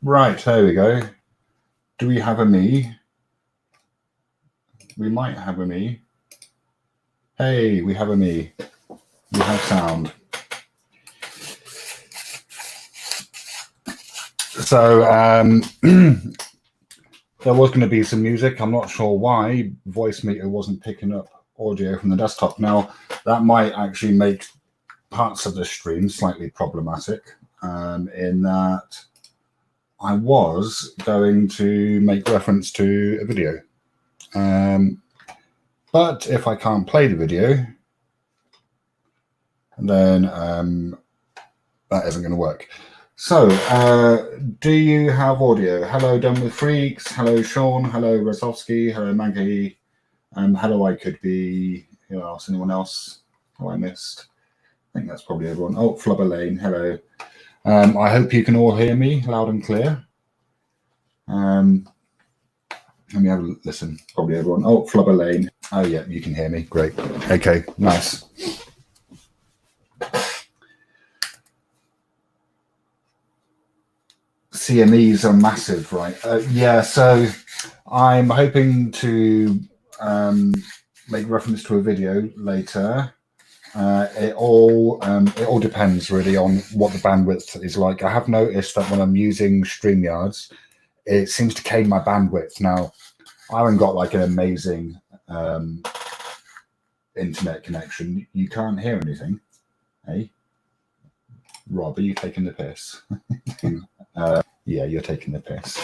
Right, there we go. Do we have a me? We might have a me. Hey, we have a me. We have sound. So there was going to be some music. I'm not sure why Voicemeeter wasn't picking up audio from the desktop. Now, that might actually make parts of the stream slightly problematic in that I was going to make reference to a video. But if I can't play the video, then that isn't going to work. So, do you have audio? Hello, Done With Freaks. Hello, Sean. Hello, Rosowski. Hello, Maggie. Hello, I Could Be. Who else? Anyone else? Oh, I missed. I think that's probably everyone. Oh, Flubber Lane. Hello. I hope you can all hear me loud and clear. Let me have a listen. Probably everyone. Oh, Flubber Lane. Oh, yeah, you can hear me. Great. Okay, nice. CMEs are massive, right? Yeah, so I'm hoping to make reference to a video later. It all depends really on what the bandwidth is like. I have noticed that when I'm using StreamYards, it seems to cane my bandwidth. Now, I haven't got like an amazing internet connection. You can't hear anything, hey? Rob, are you taking the piss? Yeah, you're taking the piss.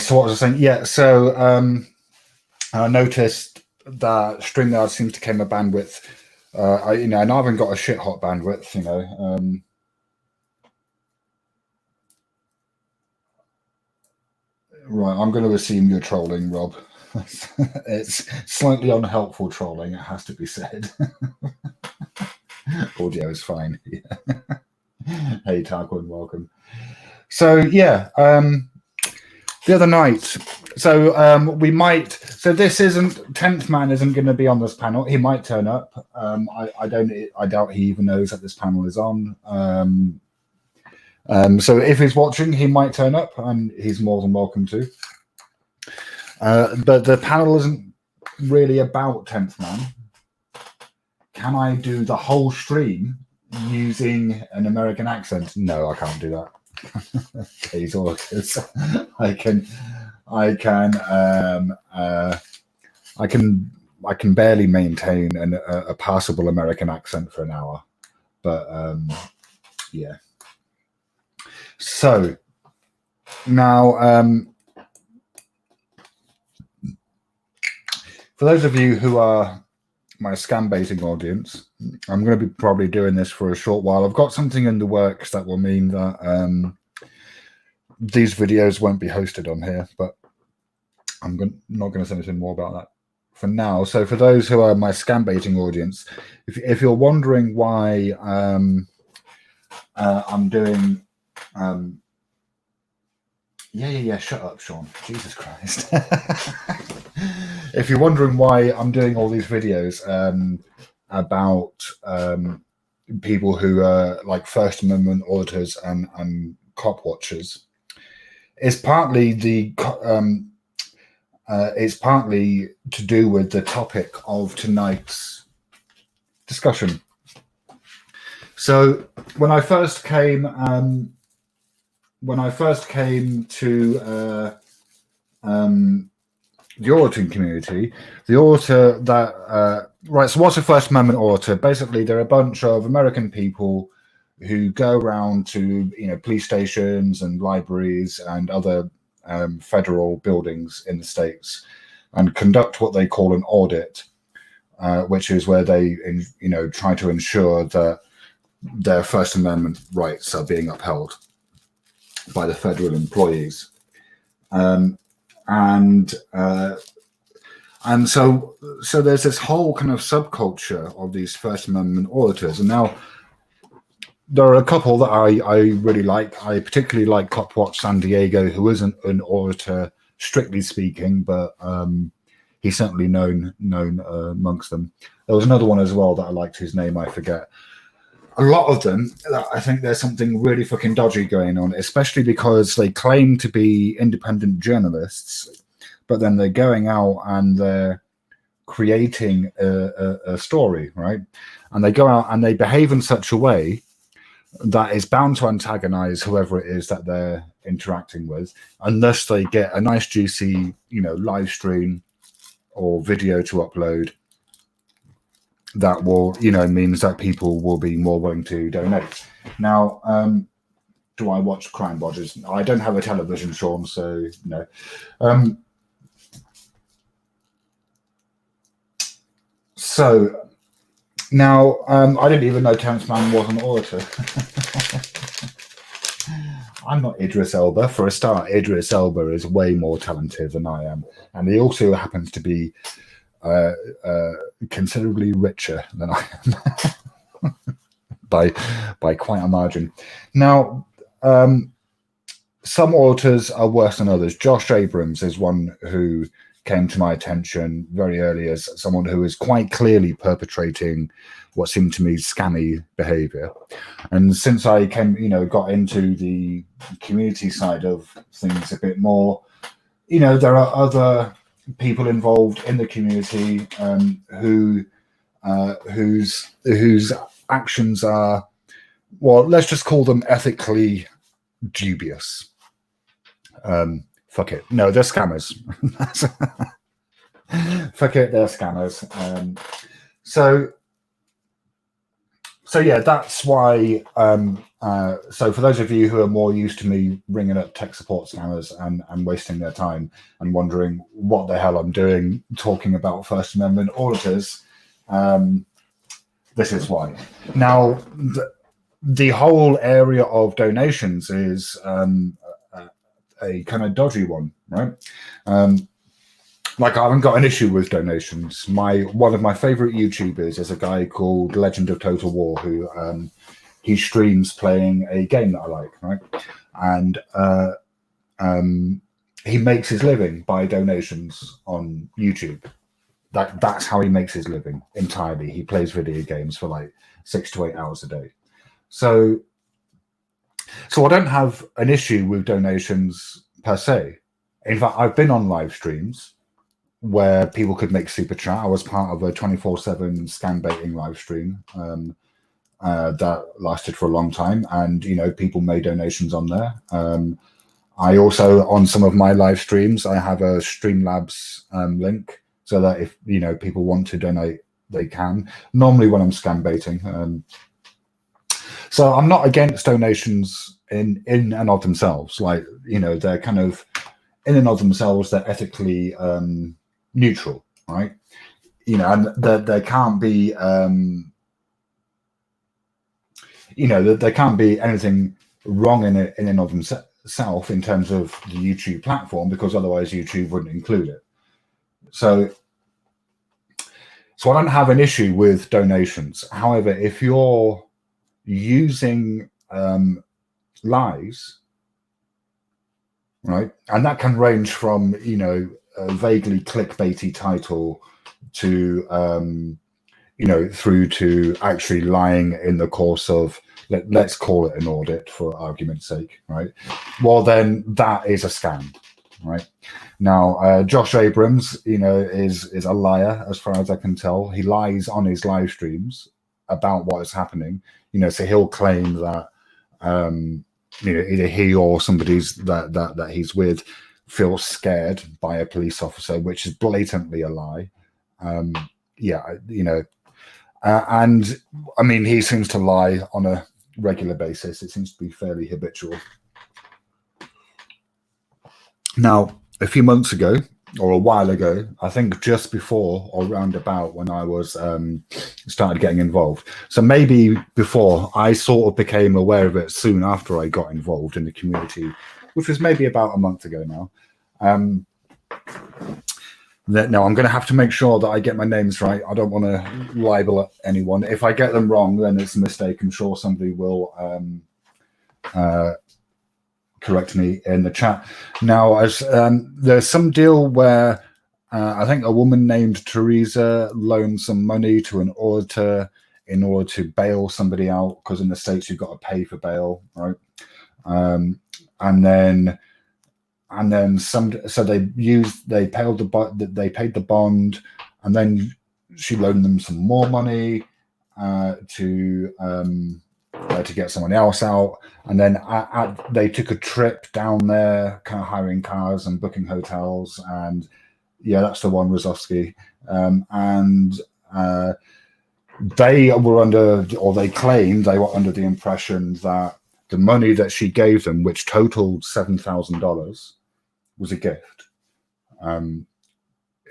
So what was I saying? Yeah, so I noticed that StreamYard seems to cane my bandwidth. And I haven't got a shit hot bandwidth, Right, I'm going to assume you're trolling, Rob. It's slightly unhelpful trolling, it has to be said. Audio is fine. Yeah. Hey, Tarquin, welcome. So, yeah, the other night, so we might, so this isn't, 10th Man isn't going to be on this panel. He might turn up. I doubt he even knows that this panel is on. So if he's watching, he might turn up, and he's more than welcome to. But the panel isn't really about 10th Man. Can I do the whole stream using an American accent? No, I can't do that. Case orders. I can barely maintain a passable American accent for an hour, but yeah. So now, for those of you who are my scam baiting audience, I'm going to be probably doing this for a short while. I've got something in the works that will mean that these videos won't be hosted on here, but I'm not going to say anything more about that for now. So for those who are my scam baiting audience, if you're wondering why I'm doing yeah, shut up, Sean. Jesus Christ. If you're wondering why I'm doing all these videos about people who are like First Amendment auditors and cop watchers, it's partly it's partly to do with the topic of tonight's discussion. So when I first came to the auditing community, the auditor that right. So what's a First Amendment auditor? Basically, they're a bunch of American people who go around to police stations and libraries and other federal buildings in the States and conduct what they call an audit, which is where they try to ensure that their First Amendment rights are being upheld by the federal employees. And so there's this whole kind of subculture of these First Amendment auditors. And now there are a couple that I really like. I particularly like Copwatch San Diego, who isn't an auditor, strictly speaking, but he's certainly known amongst them. There was another one as well that I liked, whose name I forget. A lot of them, I think there's something really fucking dodgy going on, especially because they claim to be independent journalists, but then they're going out and they're creating a story, right? And they go out and they behave in such a way that is bound to antagonize whoever it is that they're interacting with, and thus they get a nice juicy, live stream or video to upload that will, means that people will be more willing to donate. Now, do I watch crime watchers? I don't have a television, Sean, so no. So now, I didn't even know Terence Mann was an auditor. I'm not Idris Elba. For a start, Idris Elba is way more talented than I am. And he also happens to be considerably richer than I am by quite a margin. Now, some auditors are worse than others. Josh Abrams is one who came to my attention very early as someone who is quite clearly perpetrating what seemed to me scammy behavior. And since I got into the community side of things a bit more, there are other people involved in the community whose actions are, well, let's just call them ethically dubious. Fuck it. No, they're scammers. Fuck it, they're scammers. So yeah, that's why. So for those of you who are more used to me ringing up tech support scammers and wasting their time and wondering what the hell I'm doing talking about First Amendment auditors, this is why. Now, the whole area of donations is a kind of dodgy one, right? Like, I haven't got an issue with donations. One of my favorite YouTubers is a guy called Legend of Total War, who he streams playing a game that I like, right? And he makes his living by donations on YouTube. That's how he makes his living entirely. He plays video games for like 6 to 8 hours a day. So I don't have an issue with donations per se. In fact, I've been on live streams where people could make super chat. I was part of a 24/7 scam baiting live stream that lasted for a long time, and people made donations on there. I also, on some of my live streams, I have a Streamlabs link so that if people want to donate, they can. Normally when I'm scam baiting. So I'm not against donations in and of themselves. Like, they're kind of in and of themselves, they're ethically neutral, right? And there can't be, there can't be anything wrong in it in and of themselves in terms of the YouTube platform, because otherwise YouTube wouldn't include it. So I don't have an issue with donations. However, if you're using lies, right, and that can range from a vaguely clickbaity title to through to actually lying in the course of, let's call it an audit for argument's sake, right? Well, then that is a scam, right? Now, Josh Abrams, is a liar as far as I can tell. He lies on his live streams about what is happening. So he'll claim that either he or somebody's that he's with feels scared by a police officer, which is blatantly a lie. And I mean, he seems to lie on a regular basis. It seems to be fairly habitual. Now, a few months ago, or a while ago, I think just before or round about when I was started getting involved. So maybe before, I sort of became aware of it soon after I got involved in the community, which was maybe about a month ago now. Now, I'm going to have to make sure that I get my names right. I don't want to libel anyone. If I get them wrong, then it's a mistake. I'm sure somebody will correct me in the chat. Now, as there's some deal where I think a woman named Teresa loaned some money to an auditor in order to bail somebody out, because in the States you've got to pay for bail, right? And then so they paid the bond, and then she loaned them some more money to get someone else out, and then they took a trip down there, kind of hiring cars and booking hotels, and yeah, that's the one, Rozovsky, and they were under, or they claimed they were under the impression that the money that she gave them, which totaled $7,000, was a gift.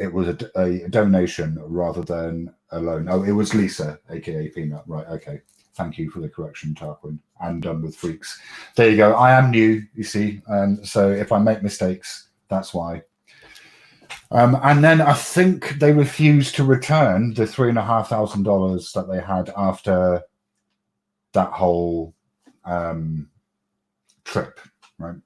It was a donation rather than a loan. Oh, it was Lisa, aka Peanut. Right, okay. Thank you for the correction, Tarquin. And Done with Freaks. There you go. I am new, you see. So if I make mistakes, that's why. And then I think they refused to return the $3,500 that they had after that whole trip, right?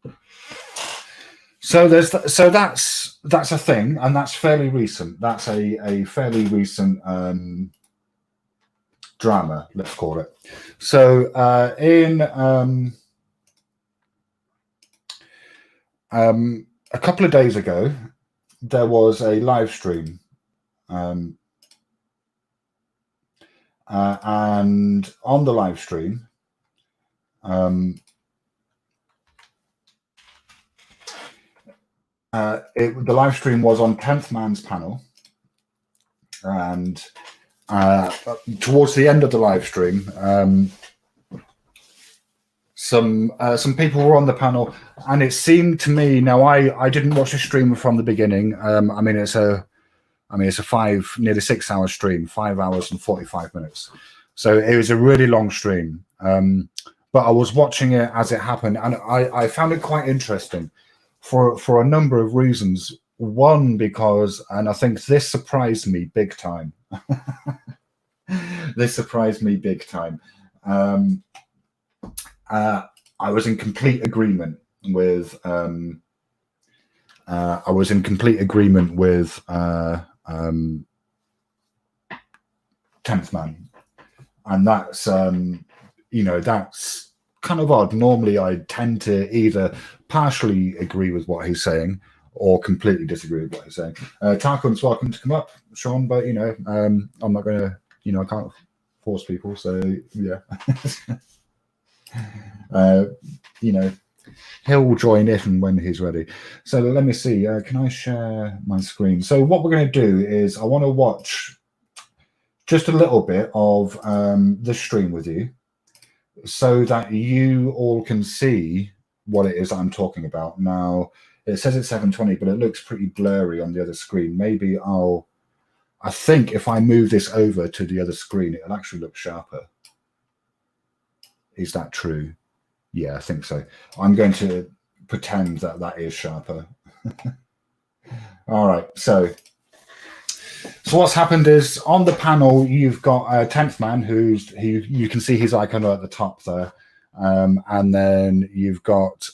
So that's a thing, and that's fairly recent. That's a fairly recent drama, let's call it. So in a couple of days ago, there was a live stream, and on the live stream, the live stream was on 10th Man's panel, and towards the end of the live stream, some people were on the panel, and it seemed to me, now I didn't watch the stream from the beginning. I mean it's a nearly 6 hour stream, 5 hours and 45 minutes. So it was a really long stream. But I was watching it as it happened, and I found it quite interesting for a number of reasons. One, because, and I think this surprised me big time. This surprised me big time. I was in complete agreement with 10th Man, and that's that's kind of odd. Normally I tend to either partially agree with what he's saying or completely disagree with what he's saying. Tarquin's welcome to come up, Sean, but I'm not gonna, I can't force people, so yeah. He'll join in when he's ready. So let me see, can I share my screen? So what we're going to do is I want to watch just a little bit of the stream with you, so that you all can see what it is I'm talking about. Now, it says it's 720, but it looks pretty blurry on the other screen. Maybe I think if I move this over to the other screen, it'll actually look sharper. Is that true? Yeah, I think so. I'm going to pretend that is sharper. All right, so what's happened is on the panel, you've got 10th Man, who you can see his icon at the top there. And then you've got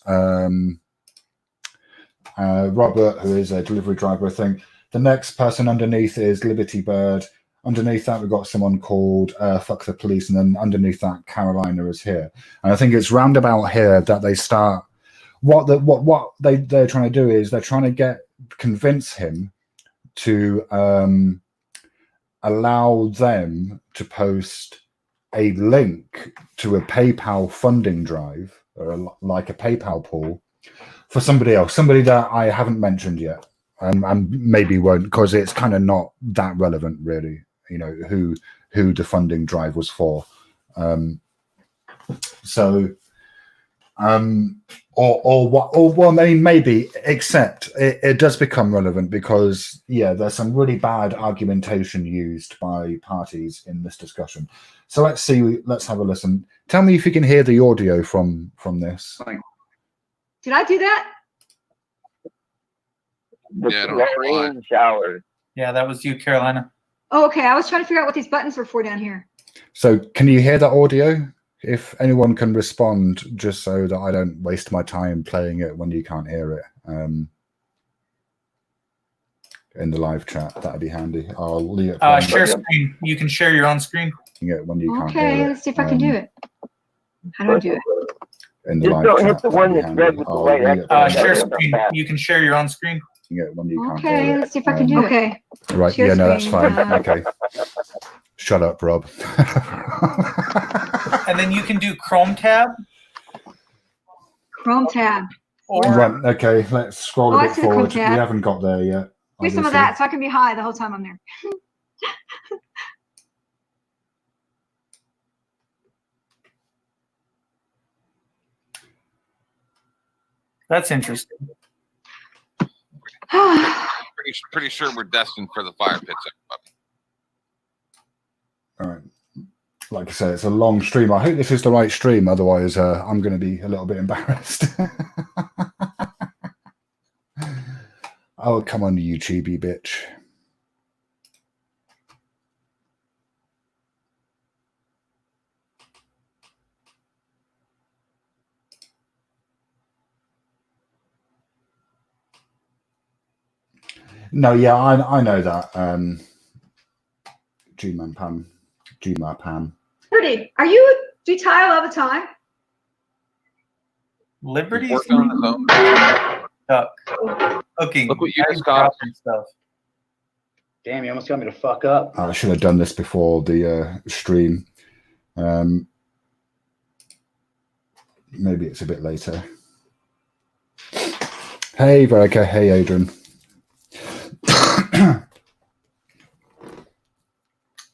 Robert, who is a delivery driver, I think. The next person underneath is Liberty Bird. Underneath that, we've got someone called Fuck the Police, and then underneath that, Carolina is here. And I think it's roundabout here that they start. What they're trying to do is they're trying to convince him to allow them to post a link to a PayPal funding drive, or like a PayPal pool, for somebody else, somebody that I haven't mentioned yet, and maybe won't, because it's kind of not that relevant, really. Who the funding drive was for. Well, I mean, maybe, except it does become relevant because, yeah, there's some really bad argumentation used by parties in this discussion. So let's have a listen. Tell me if you can hear the audio from this. Did I do that? Yeah, shower. Yeah, that was you, Carolina. Oh, okay. I was trying to figure out what these buttons were for down here. So can you hear that audio? If anyone can respond, just so that I don't waste my time playing it when you can't hear it. in the live chat. That'd be handy. I'll leave it for Share screen. You can share your own screen. when you can't Okay, hear it. let's see if I can do it. How do I do it? In the Just live don't chat. hit the one that's red with the white X. Share screen. You can share your own screen. When you can't Okay, hear it. let's see if I can do it. Okay. Right, Share yeah, no, that's screen, fine. Okay. Shut up, Rob. And then you can do Chrome tab. Chrome tab. Or Right, okay, let's scroll Oh, a I bit see the forward. Chrome We tab. haven't got there yet. Do some of obviously. that so I can be high the whole time I'm there. that's interesting. Pretty sure we're destined for the fire pits, everybody. All right. Like I said, it's a long stream. I hope this is the right stream. Otherwise, I'm going to be a little bit embarrassed. Oh, come on, YouTube, you bitch. No, yeah, I know that. G-Man Pam. G-Man Pam. Liberty, do you tile all the time? Liberty's Working on his own. duck. Cooking. Look what you Now just got. dropping stuff. Damn, you almost got me to fuck up. I should have done this before the stream. Maybe it's a bit later. Hey, Verica. Hey, Adrian.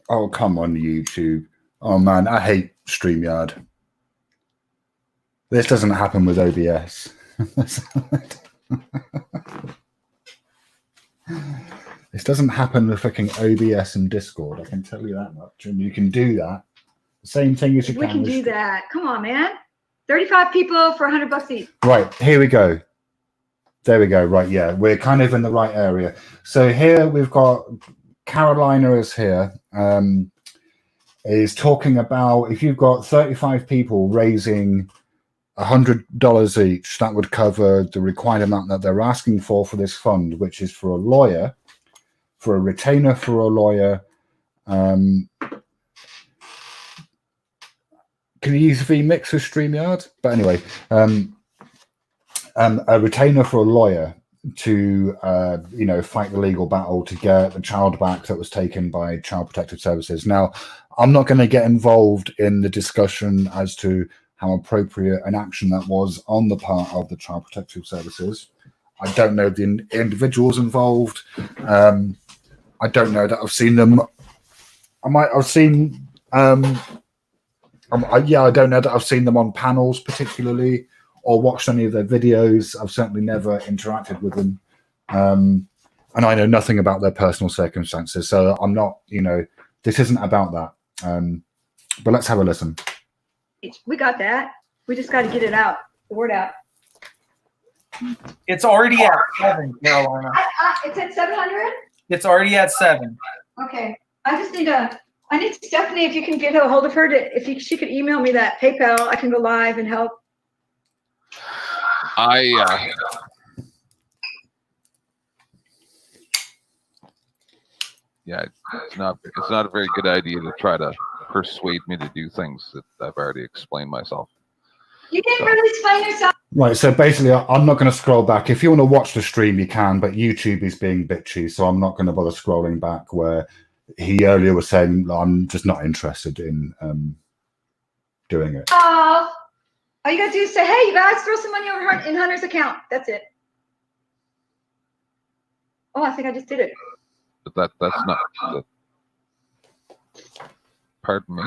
Oh, come on, YouTube. Oh, man, I hate StreamYard. This doesn't happen with OBS. This doesn't happen with fucking OBS and Discord, I can tell you that much. And you can do that. The same thing as you We can do that. Come on, man. 35 people for $100 each. Right, here we go. There we go. Right, yeah, we're kind of in the right area. So here we've got Carolina is here, is talking about if you've got 35 people raising $100 each, that would cover the required amount that they're asking for this fund, which is for a lawyer, for a retainer for a lawyer. Can you use vMix with StreamYard? But anyway, a retainer for a lawyer to fight the legal battle to get the child back that was taken by Child Protective Services. Now, I'm not going to get involved in the discussion as to how appropriate an action that was on the part of the Child Protective Services. I don't know the individuals involved. I don't know that I've seen them. I don't know that I've seen them on panels particularly or watched any of their videos. I've certainly never interacted with them. And I know nothing about their personal circumstances. So I'm not, this isn't about that. But let's have a listen. We got that. We just got to get it out, the word out. It's already at 7, Carolina. It's at 700? It's already at 7. Okay. I need Stephanie, if you can get a hold of her, she could email me that PayPal, I can go live and help. It's not a very good idea to try to persuade me to do things that I've already explained myself. You didn't really explain yourself. Right, so basically, I'm not going to scroll back. If you want to watch the stream, you can, but YouTube is being bitchy, so I'm not going to bother scrolling back where he earlier was saying, I'm just not interested in doing it. Oh, all you got to do is say, hey, you guys, throw some money over in Hunter's account. That's it. Oh, I think I just did it. But that's not... Pardon me?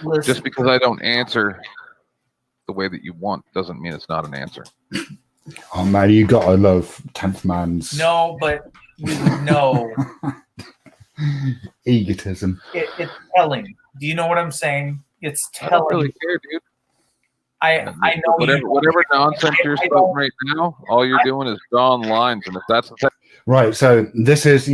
Listen, Just because I don't answer the way that you want doesn't mean it's not an answer. Oh man, you gotta love 10th man's no, but you know egotism. it's telling. Do you know what I'm saying? It's I don't really telling. care, dude. I know whatever nonsense you're spouting right now, all you're doing is drawing lines, and if that's the thing. Right, so this is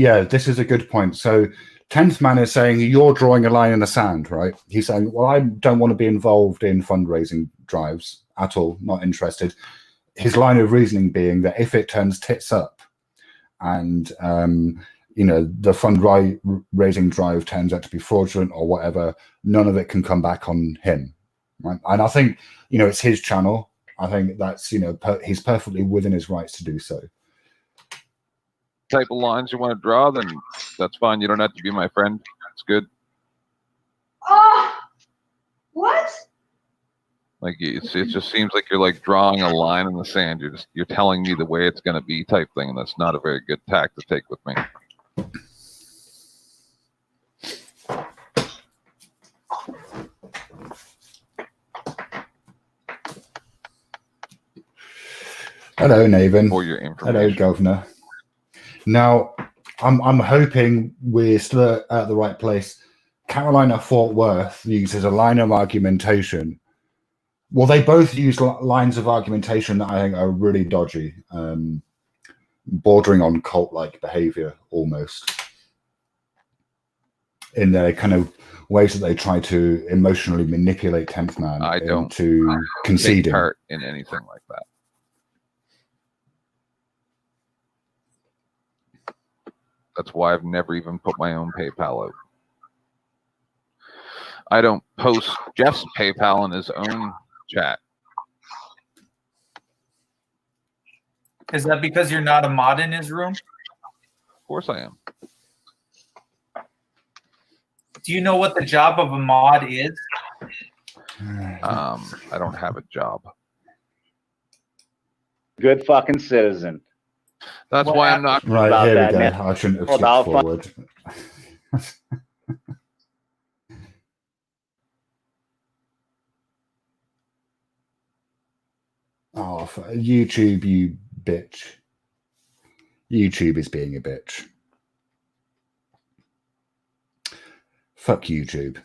a good point. So 10th man is saying you're drawing a line in the sand, right? He's saying, well, I don't want to be involved in fundraising drives at all, not interested. his line of reasoning being that if it turns tits up and the fundraising drive turns out to be fraudulent or whatever, none of it can come back on him, right? And I think it's his channel. I think that's he's perfectly within his rights to do so. Type of lines you want to draw, then that's fine. You don't have to be my friend. It's good. Oh, what? Like it just seems like you're like drawing a line in the sand. You're telling me the way it's going to be type thing, and that's not a very good tack to take with me. Hello, Nathan. For your information. Hello, Governor. Now, I'm hoping we're still at the right place. Carolina Fort Worth uses a line of argumentation. Well, they both use lines of argumentation that I think are really dodgy, bordering on cult-like behavior almost, in their kind of ways that they try to emotionally manipulate 10th Man into conceding. Take part in anything like that. That's why I've never even put my own PayPal out. I don't post Jeff's PayPal in his own chat. Is that because you're not a mod in his room? Of course I am. Do you know what the job of a mod is? I don't have a job. Good fucking citizen. That's why I'm not. Right, about here that, we go. man. I shouldn't have About skipped forward. Oh, YouTube, you bitch. YouTube is being a bitch. Fuck YouTube.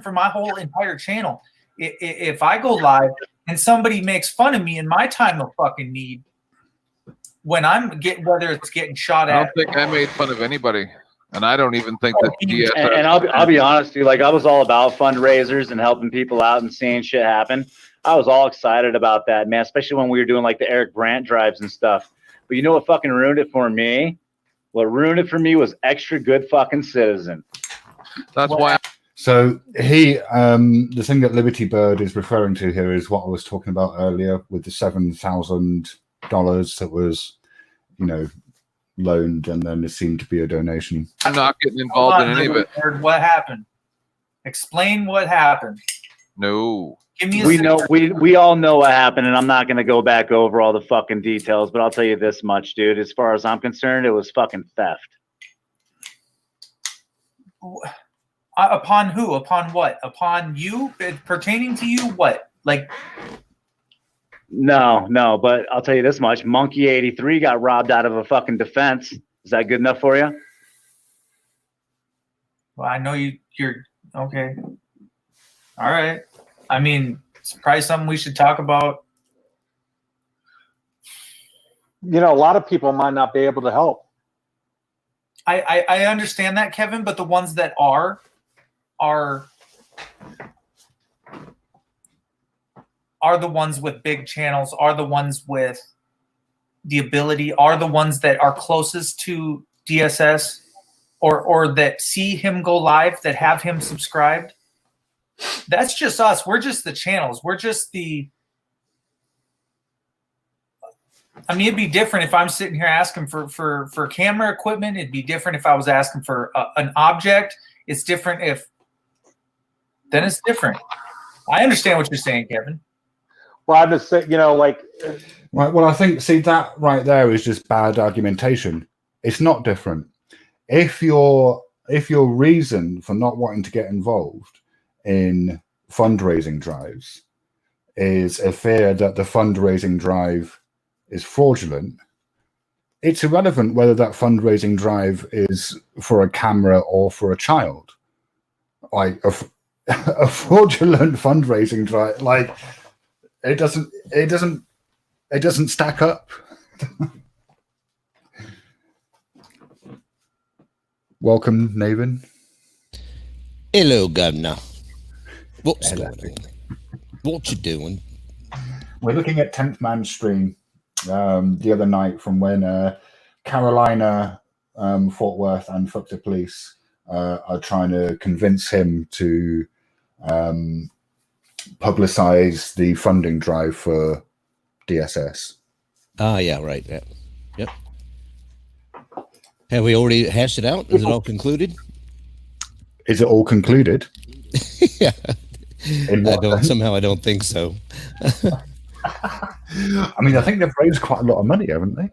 For my whole entire channel, if I go live and somebody makes fun of me in my time of fucking need, when whether it's getting shot I at, don't think I made fun of anybody, and I don't even think that DSS. And I'll be honest, dude. Like I was all about fundraisers and helping people out and seeing shit happen. I was all excited about that, man. Especially when we were doing like the Eric Brandt drives and stuff. But you know what fucking ruined it for me? What ruined it for me was extra good fucking citizen. That's why. So the thing that Liberty Bird is referring to here is what I was talking about earlier with the $7,000 that was, loaned, and then it seemed to be a donation. I'm not getting involved in any of it. What happened? Explain what happened. No. Give me We all know what happened, and I'm not gonna go back over all the fucking details, but I'll tell you this much, dude. As far as I'm concerned, it was fucking theft. Upon who? Upon what? Upon you? Pertaining to you? What? Like? No, but I'll tell you this much. Monkey 83 got robbed out of a fucking defense. Is that good enough for you? Well, I know you're okay. All right. I mean, it's probably something we should talk about. A lot of people might not be able to help. I understand that, Kevin, but the ones that are the ones with big channels, are the ones with the ability, are the ones that are closest to DSS or that see him go live, that have him subscribed. That's just us. We're just the channels. We're just it'd be different if I'm sitting here asking for camera equipment. It'd be different if I was asking for an object. It's different then it's different. I understand what you're saying, Kevin. Well, I'm just saying, Right. Well, I think, that right there is just bad argumentation. It's not different. If your reason for not wanting to get involved in fundraising drives is a fear that the fundraising drive is fraudulent, it's irrelevant whether that fundraising drive is for a camera or for a child. Like a fraudulent fundraising drive, like it doesn't stack up. Welcome, Nathan. Hello, Governor. What's Hello. going on? What you doing? we're looking at 10th Man stream the other night from when Carolina, Fort Worth, and Fuck the Police are trying to convince him to publicize the funding drive for DSS. Ah, yeah, right. Yeah. Yep. Have we already hashed it out? Is it all concluded? Is it all concluded? Yeah. I don't think so. I mean, I think they've raised quite a lot of money, haven't they?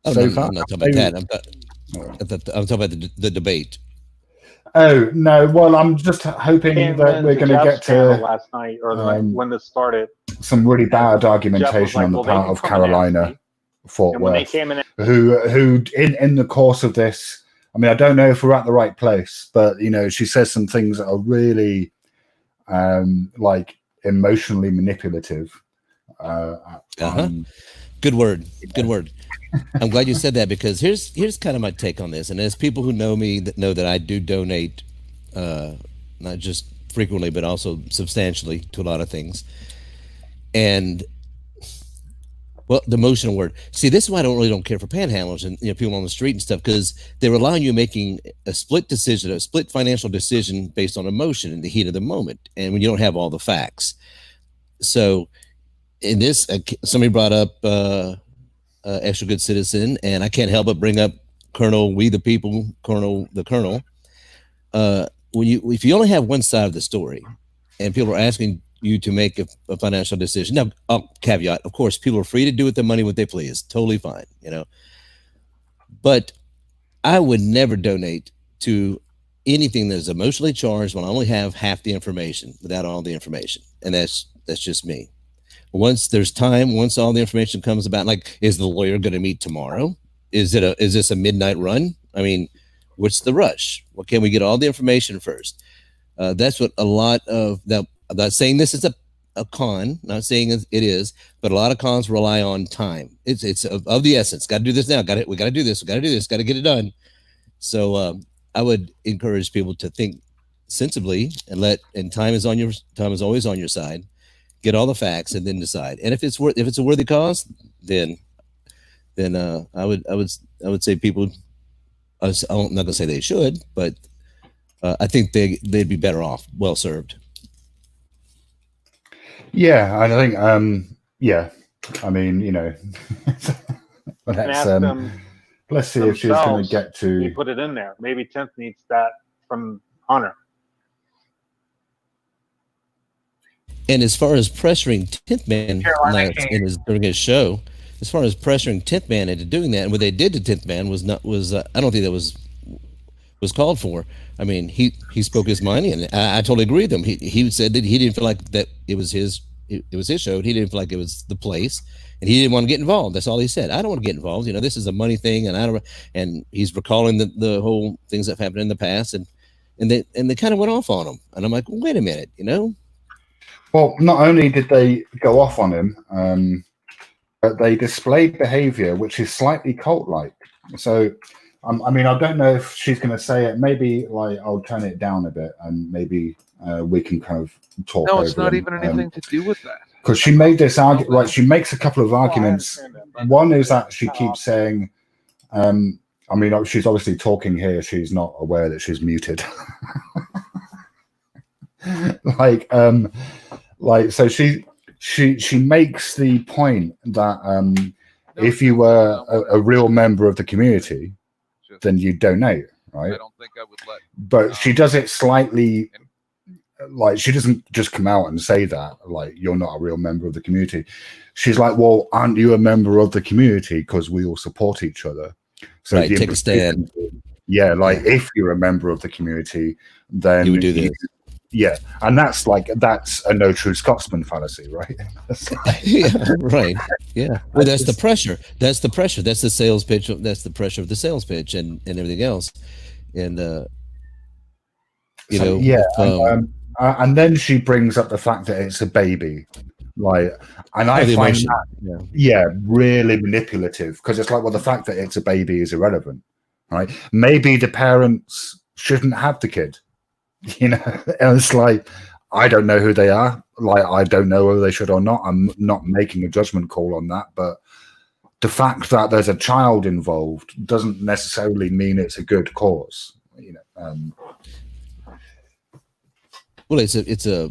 Oh, So no, far? I'm not talking about that. I'm talking about the debate. Oh no! Well, I'm just hoping that we're going to get to last night or when this started. some really bad argumentation like, on the well, they part can of come and ask Carolina, me. Fort And when they Worth, came in, who in the course of this, I mean, I don't know if we're at the right place, but you know, she says some things that are really like emotionally manipulative. Good word. Good word. I'm glad you said that, because here's kind of my take on this. And as people who know me that know that I do donate, not just frequently, but also substantially to a lot of things. And well, the emotional word. See, this is why I don't care for panhandlers and people on the street and stuff, because they rely on you making a split decision, a split financial decision based on emotion in the heat of the moment, and when you don't have all the facts. So, in this, somebody brought up Extra Good Citizen, and I can't help but bring up Colonel We the People, the Colonel. If you only have one side of the story, and people are asking you to make a financial decision. Now, caveat, of course, people are free to do with their money what they please. Totally fine, But I would never donate to anything that is emotionally charged when I only have half the information, without all the information. And that's just me. Once there's time, once all the information comes about, like, is the lawyer going to meet tomorrow? Is this a midnight run? I mean, what's the rush? Well, can we get all the information first? That's what a lot of that. I'm not saying this is a con, not saying it is, but a lot of cons rely on time. It's of the essence. Got to do this now. We got to do this. We got to do this. Got to get it done. So I would encourage people to think sensibly and time is always on your side. Get all the facts and then decide. And if it's a worthy cause, then I would say people. I'm not gonna say they should, but I think they'd be better off, well served. Yeah, I think, I mean, let's see if she's going to get to. You put it in there. Maybe 10th needs that from Hunter. And as far as pressuring 10th Man during his show, as far as pressuring 10th Man into doing that, and what they did to 10th Man was I don't think that was called for. I mean, he spoke his mind, and I totally agree with him. He said that he didn't feel like that it was his show. He didn't feel like it was the place, and he didn't want to get involved. That's all he said. I don't want to get involved. This is a money thing, and he's recalling the whole things that have happened in the past, and they kind of went off on him. And I'm like, wait a minute, Well, not only did they go off on him, but they displayed behavior which is slightly cult-like. So, I mean, I don't know if she's going to say it. Maybe I'll turn it down a bit, and maybe we can kind of talk. No, it's not even anything to do with that. Because she made this argument. Right, she makes a couple of arguments. One is that she keeps saying, I mean, she's obviously talking here. She's not aware that she's muted. So she makes the point that if you were a real member of the community, then you donate, right? I don't think I would let. But she does it slightly, she doesn't just come out and say that, you're not a real member of the community. She's like, well, aren't you a member of the community? Because we all support each other. So right, take a stand. Yeah, if you're a member of the community, then you would do this. Yeah, and that's a no true Scotsman fallacy, right? Yeah, right. Yeah. Well, that's the pressure. That's the pressure. That's the sales pitch. That's the pressure of the sales pitch and everything else. And and then she brings up the fact that it's a baby, and I find that really manipulative, because it's the fact that it's a baby is irrelevant, right? Maybe the parents shouldn't have the kid. And it's I don't know who they are. Like, I don't know whether they should or not. I'm not making a judgment call on that, but the fact that there's a child involved doesn't necessarily mean it's a good cause. You know. Well, it's a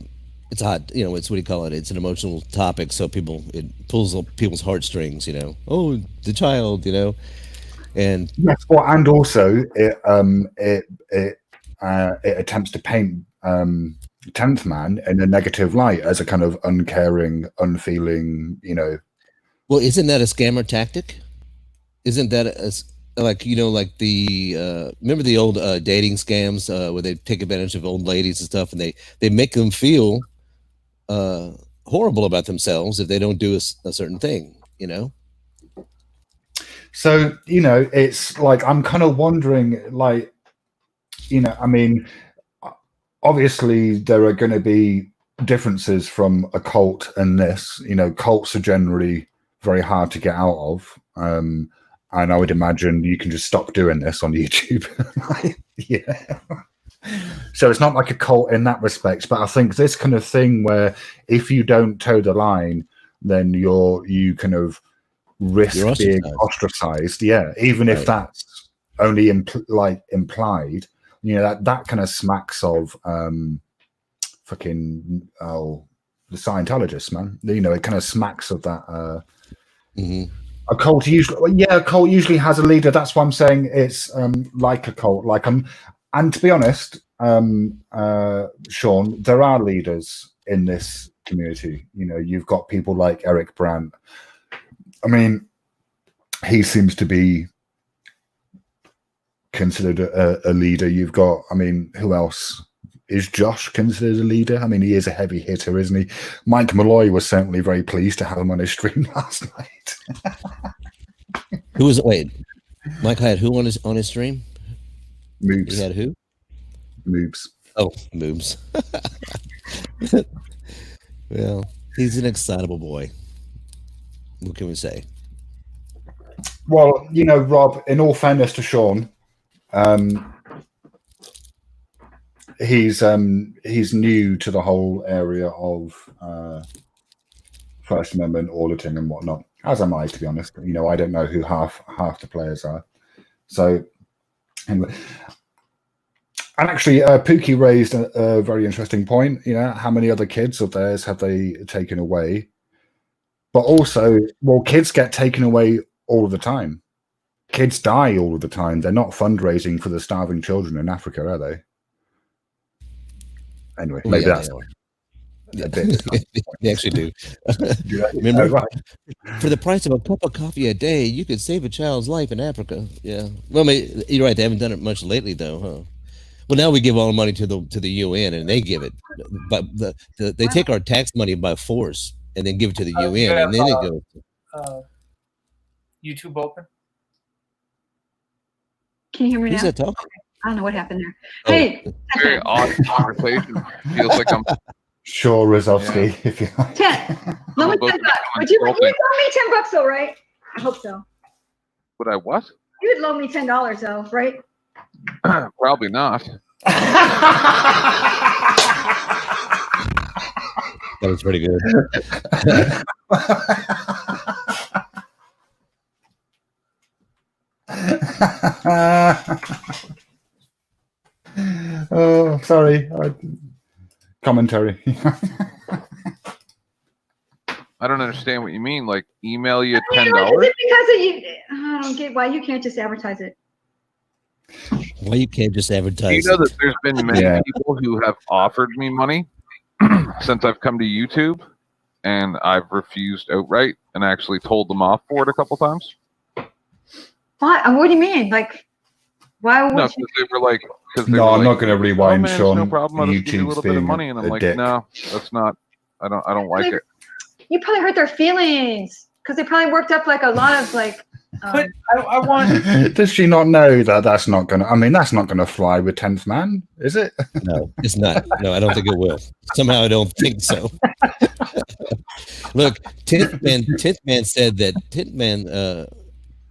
hot, you know, it's what do you call it? It's an emotional topic, so it pulls up people's heartstrings. You know, oh, the child, you know, and Yes, well, and also it attempts to paint 10th Man in a negative light as a kind of uncaring, unfeeling, you know. well, isn't that a scammer tactic? Isn't that like, you know, like the remember the old dating scams where they take advantage of old ladies and stuff, and they make them feel horrible about themselves if they don't do a certain thing, you know? So, you know, it's like, I'm kind of wondering, like, you know, I mean, obviously there are going to be differences from a cult and this. You know, cults are generally very hard to get out of. And I would imagine you can just stop doing this on YouTube. Yeah. So it's not like a cult in that respect, but I think this kind of thing where if you don't toe the line, then you kind of risk You're being ostracized. ostracized. Yeah, even if Right. that's only implied. You know, that kind of smacks of fucking the Scientologists, man. You know, it kind of smacks of that. Mhm. A cult usually has a leader. That's why I'm saying it's like a cult. Like and to be honest, Sean, there are leaders in this community. You know, you've got people like Eric Brandt. I mean, he seems to be considered a leader. You've got, I mean, who else? Is Josh considered a leader? I mean, he is a heavy hitter, isn't he? Mike Malloy was certainly very pleased to have him on his stream last night. Mike had who on his stream? He Moobs. had who? Moobs. Oh, Moobs. Well, he's an excitable boy. What can we say? Well, you know, Rob, in all fairness to Sean, he's new to the whole area of First Amendment auditing and whatnot, as am I, to be honest. You know, I don't know who half the players are. So anyway, and actually, Pookie raised a very interesting point. You know, how many other kids of theirs have they taken away? But also, well, kids get taken away all of the time. Kids die all of the time. They're not fundraising for the starving children in Africa, are they? Anyway, Oh, maybe yeah, that's they are. a Yeah. bit. They actually do. Remember, right? For the price of a cup of coffee a day, you could save a child's life in Africa. Yeah. Well, I mean, you're right. They haven't done it much lately, though, huh? Well, now we give all the money to the UN, and they give it, but they take our tax money by force and then give it to the UN, and then it goes. YouTube open. Can you hear me Who's now? that talking? I don't know what happened there. Oh. Hey, Very odd conversation. Feels like I'm Sure, Rozovsky, if you like. 10. Loan me both $10. Would you loan consulting. me $10 though, right? I hope so. Would I what? You would loan me $10 though, right? Probably not. That was pretty good. Oh, sorry. Commentary. I don't understand what you mean. Like email you I mean, $10? like, is it because of you? I don't get why you can't just advertise it. Why you can't just Do you advertise? know that there's been many Yeah. people who have offered me money since I've come to YouTube, and I've refused outright and actually told them off for it a couple times? What? What do you mean? Like, why would No, you? because they were like, No, I'm not going to "Oh rewind, man, it's Sean. no problem. I'll just give you a YouTube's little bit of being money," and I'm a like, dick. "No, that's not. I don't like it." You probably hurt their feelings because they probably worked up like a lot of like. But I want. Does she not know that that's not going to? I mean, that's not going to fly with 10th Man, is it? No, it's not. No, I don't think it will. Somehow, I don't think so. Look, 10th Man said that 10th Man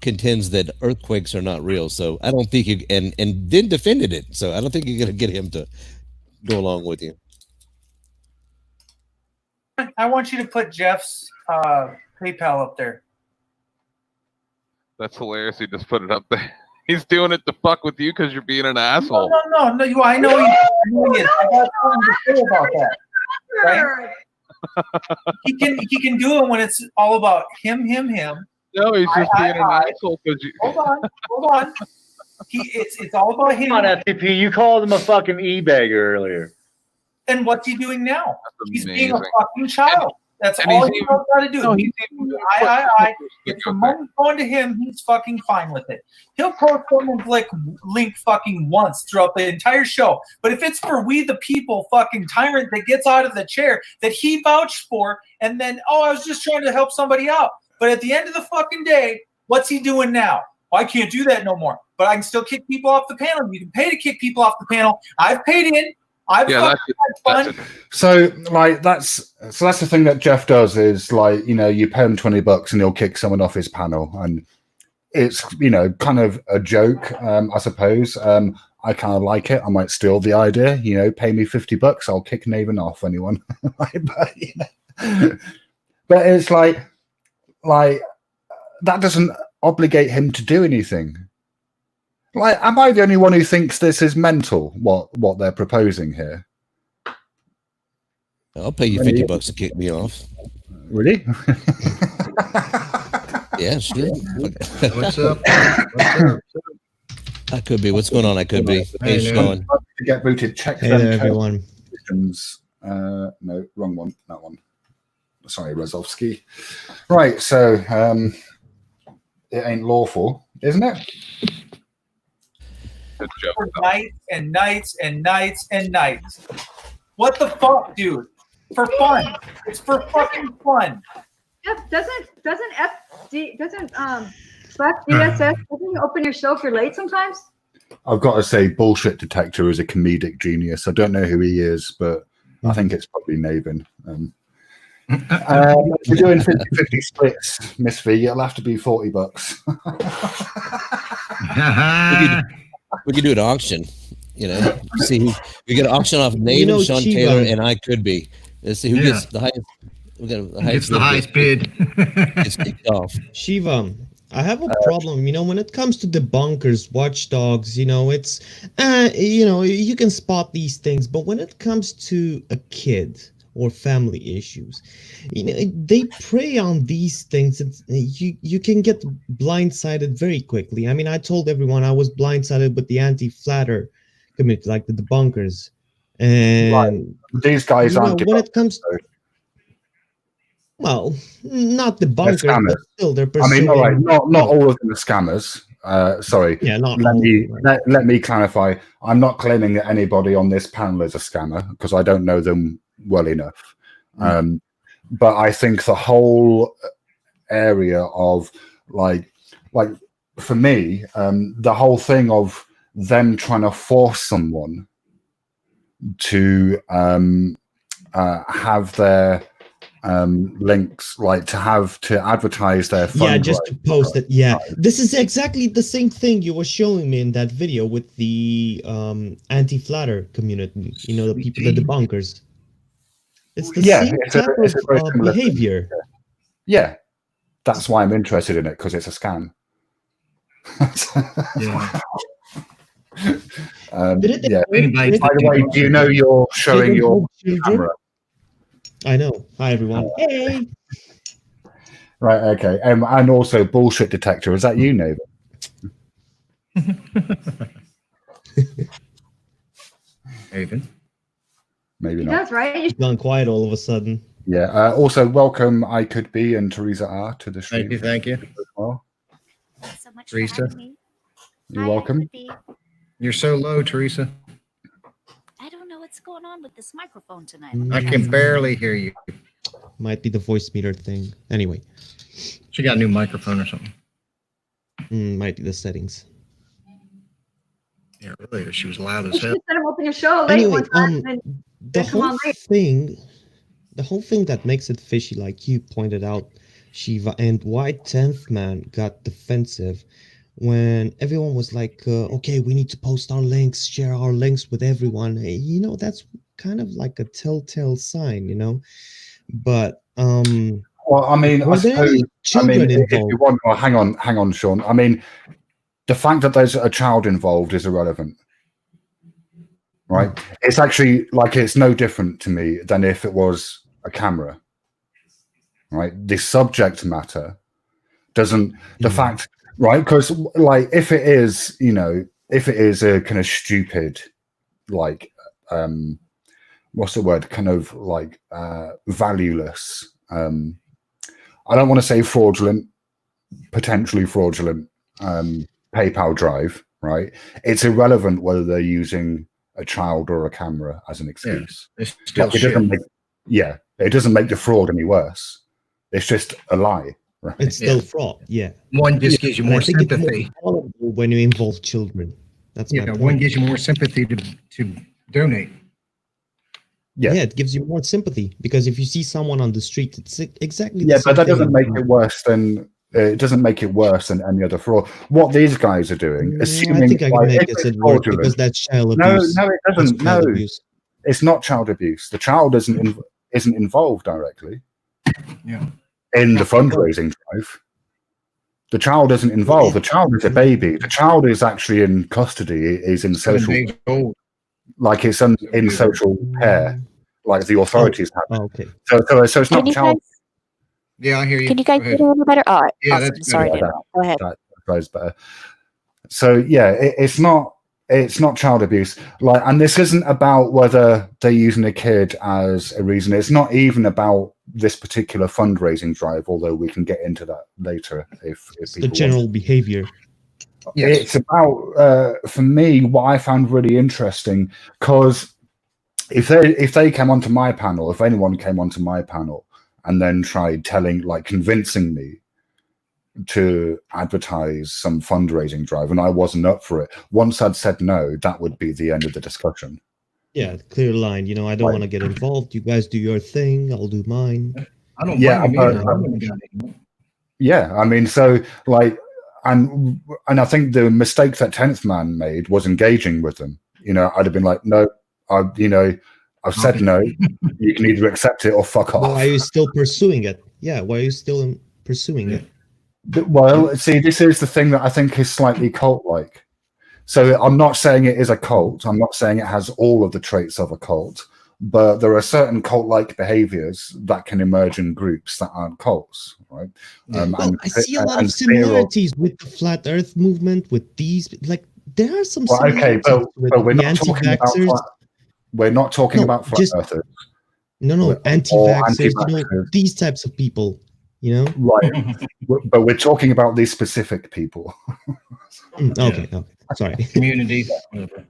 contends that earthquakes are not real. So I don't think you and then defended it. So I don't think you're going to get him to go along with you. I want you to put Jeff's PayPal up there. That's hilarious. He just put it up there. He's doing it to fuck with you because you're being an asshole. No. I know he is. I got something to say about that. Right? He can do it when it's all about him. No, he's just being an asshole because you. Hold on. It's all about him. Come on, FTP. You called him a fucking e-bagger earlier. And what's he doing now? He's being a amazing. fucking child. That's And all he's he knows how to do. No, He's he's even if the money's going to him, he's fucking fine with it. He'll post someone's link fucking once throughout the entire show. But if it's for we the people fucking tyrant that gets out of the chair that he vouched for, and then, I was just trying to help somebody out. But at the end of the fucking day, what's he doing now? Well, I can't do that no more. But I can still kick people off the panel. You can pay to kick people off the panel. I've paid in. I've fucking had fun. So that's the thing that Jeff does is you pay him $20 and he'll kick someone off his panel, and it's kind of a joke, I suppose. I kind of like it. I might steal the idea. Pay me $50, I'll kick Nathan off anyone. But it's like that doesn't obligate him to do anything. Am I the only one who thinks this is mental? What they're proposing here? I'll pay you $50 to kick me off. Really? Yeah, sure. What's up? I could be. What's going on? I could be. Hey, Sean. To get booted, check Hey them there, everyone. No, wrong one. That one. Sorry, Rezovsky. Right, so it ain't lawful, isn't it? For nights and nights. What the fuck, dude? For fun. It's for fucking fun. Yep, doesn't Slack DSS doesn't you open your show if you're late sometimes? I've got to say, Bullshit Detector is a comedic genius. I don't know who he is, but I think it's probably Navin. If you're doing 50-50 splits, Miss V, it'll have to be $40. We could do an auction. See, we get an auction off Nate, Sean Taylor, and I could be. Let's see who gets the highest. We got the highest bid. It's kicked off. Shiva, I have a problem. When it comes to debunkers, watchdogs, it's, you can spot these things, but when it comes to a kid or family issues, they prey on these things, and you can get blindsided very quickly. I mean, I told everyone I was blindsided with the anti-flatter community, like the debunkers, and these guys aren't. When it comes to, well, not debunkers, but still they're pursuing. I mean, all right, not all of them are scammers. Sorry. Yeah, let me clarify. I'm not claiming that anybody on this panel is a scammer because I don't know them well enough. But I think the whole area of for me, the whole thing of them trying to force someone to have their links, to advertise their fund, just to post it. This is exactly the same thing you were showing me in that video with the anti-flatter community, the people, the debunkers. It's the same type of behavior. Yeah, that's why I'm interested in it, because it's a scam. By the way, do you know you're showing your camera? I know. Hi, everyone. Hey. Right. Okay. And also, Bullshit Detector. Is that you, Nathan? Nathan. Maybe not. That's right. You've gone quiet all of a sudden. Yeah. Also, welcome I Could Be and Teresa R to the stream. Thank you. As well. So much Teresa. for having me. You're Hi, welcome. You're so low, Teresa. I don't know what's going on with this microphone tonight. I can barely hear you. Might be the voice meter thing. Anyway. She got a new microphone or something. Might be the settings. Yeah, earlier she was loud as hell. Let him open your show late one time. The whole thing that makes it fishy, like you pointed out, Shiva, and why 10th Man got defensive when everyone was like, okay, we need to post our links, share our links with everyone. That's kind of like a telltale sign, But Well, I mean, I were there suppose. any children if you involved? want, well, hang on, Sean. I mean, the fact that there's a child involved is irrelevant, right? It's actually like it's no different to me than if it was a camera, right? The subject matter doesn't. The fact, right? Because like, if it is, if it is a kind of stupid, like, what's the word? Kind of like valueless. I don't want to say fraudulent, potentially fraudulent PayPal drive, right? It's irrelevant whether they're using a child or a camera as an excuse. It's still Like, it shit. doesn't make, it doesn't make the fraud any worse. It's just a lie, right? It's still fraud. Yeah. One just gives you And I more think it's more sympathy. tolerable when you involve children. That's my One point. gives you more sympathy to donate. Yeah. It gives you more sympathy because if you see someone on the street, it's exactly the Yeah, same but that thing. doesn't make it worse than any other fraud. What these guys are doing, I assuming think I can like, make if it it's work fraudulent- because that's child No, abuse. no, it That's doesn't. No, child abuse. it's not child abuse. The child isn't involved directly. Yeah. In the fundraising drive. The child isn't involved. The child is a baby. The child is actually in custody. Is in 7 social, days old. like it's in social care, like the authorities have. Oh, okay. So it's Can not you child. guys, Yeah, I hear you. can you guys Go hear ahead. me a little better? All right. Yeah, Awesome. that's Sorry better. to interrupt. Go ahead. That goes better. So yeah, it's not child abuse. Like, and this isn't about whether they're using a kid as a reason. It's not even about this particular fundraising drive, although we can get into that later if It's people the general behavior. Yes. It's about for me what I found really interesting, because if they came onto my panel, if anyone came onto my panel and then tried convincing me to advertise some fundraising drive and I wasn't up for it, once I'd said no, that would be the end of the discussion. Yeah, clear line. I don't want to get involved. You guys do your thing. I'll do mine. I don't Yeah, blame you either. but- I wouldn't have done it. Yeah, I mean, so like, and I think the mistake that 10th Man made was engaging with them. I'd have been like, no, I've said no. You can either accept it or fuck off. Why are you still pursuing it? Yeah, why are you still pursuing it? Well, see, this is the thing that I think is slightly cult-like. So I'm not saying it is a cult. I'm not saying it has all of the traits of a cult, but there are certain cult-like behaviors that can emerge in groups that aren't cults, right? Well, I see a lot and of similarities with the flat Earth movement. With these, like, there are some Well, okay, similarities with but we're the not talking about anti-vaxxers. flat. We're not talking No, about flat just- earthers, No, or anti-vaxxers. anti-vaxxers. These types of people. Right? But we're talking about these specific people. Okay, sorry. Community. Whatever.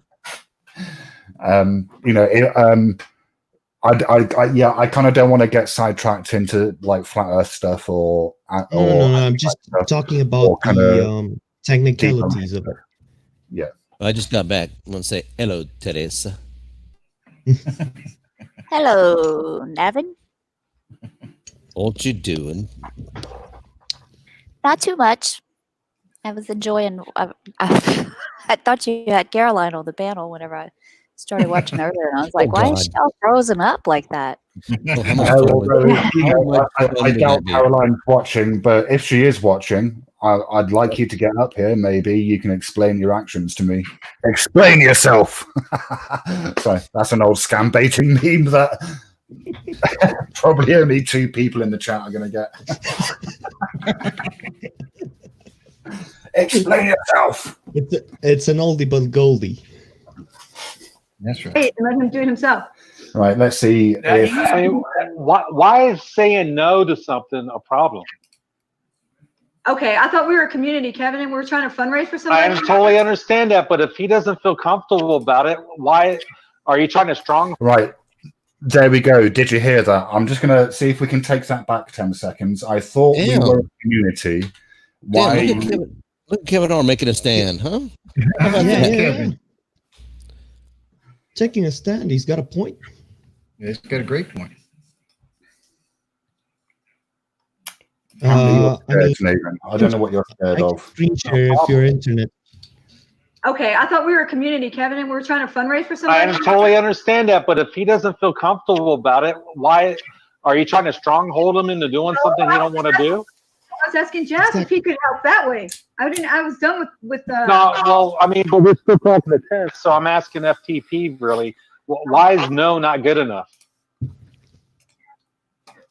I kind of don't want to get sidetracked into like flat Earth stuff or No, I'm just talking about or kinda the technicalities of it. Yeah. I just got back. I want to say hello, Teresa. Hello, Navin. What you doing? Not too much. I was enjoying. I thought you had Caroline on the panel whenever I started watching earlier, and I was like, "Why is God. she frozen up like that?" Well, how much fun would- I doubt Caroline's watching, but if she is watching, I'd like you to get up here. Maybe you can explain your actions to me. Explain yourself. Sorry, that's an old scam baiting meme that probably only 2 people in the chat are going to get. Explain yourself. It's an oldie but goldie. That's right. Hey, let him do it himself. Right, let's see. If, I mean, why is saying no to something a problem? Okay, I thought we were a community, Kevin, and we were trying to fundraise for somebody. I totally understand that, but if he doesn't feel comfortable about it, why are you trying to strong? right, there we go. Did you hear that? I'm just going to see if we can take that back 10 seconds. I thought we Damn. were a community. Damn, Why? look at Kevin Arnold making a stand, huh? How about Yeah, that? yeah. Taking a stand, he's got a point. It's got a great point. Apparently you're I scared, mean, Nathan. I don't know what you're I scared can of. screen share if your internet. Okay, I thought we were a community, Kevin, and we were trying to fundraise for I somebody. totally understand that, but if he doesn't feel comfortable about it, why Are you trying to stronghold him into doing something he don't want to do? I was asking Jeff if he could help that way. I was done with No, well, I mean, but we're still talking the test, so I'm asking FTP really. Why is no not good enough?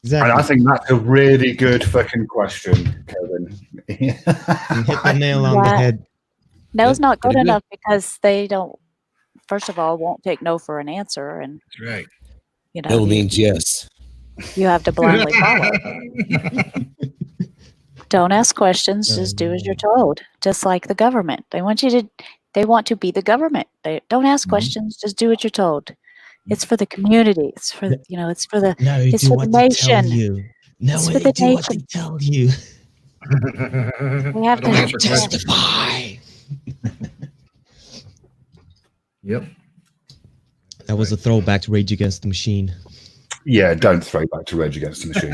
Exactly. And I think that's a really good fucking question, Kevin. You hit the nail on the Yeah. head. No's not good pretty good. enough because they don't. First of all, won't take no for an answer, and That's right. you know, No you, means yes. you have to blindly follow. Don't ask questions. Just do as you're told. Just like the government, they want to be the government. They don't ask questions. Just do what you're told. It's for the community. It's for it's for the No, it's do for what the they tell nation. you. No, It's for the do what they nation. tell you. We have Don't to answer questions. Justify. Yep. That was a throwback to Rage Against the Machine. Yeah, don't throw back to Rage Against the Machine,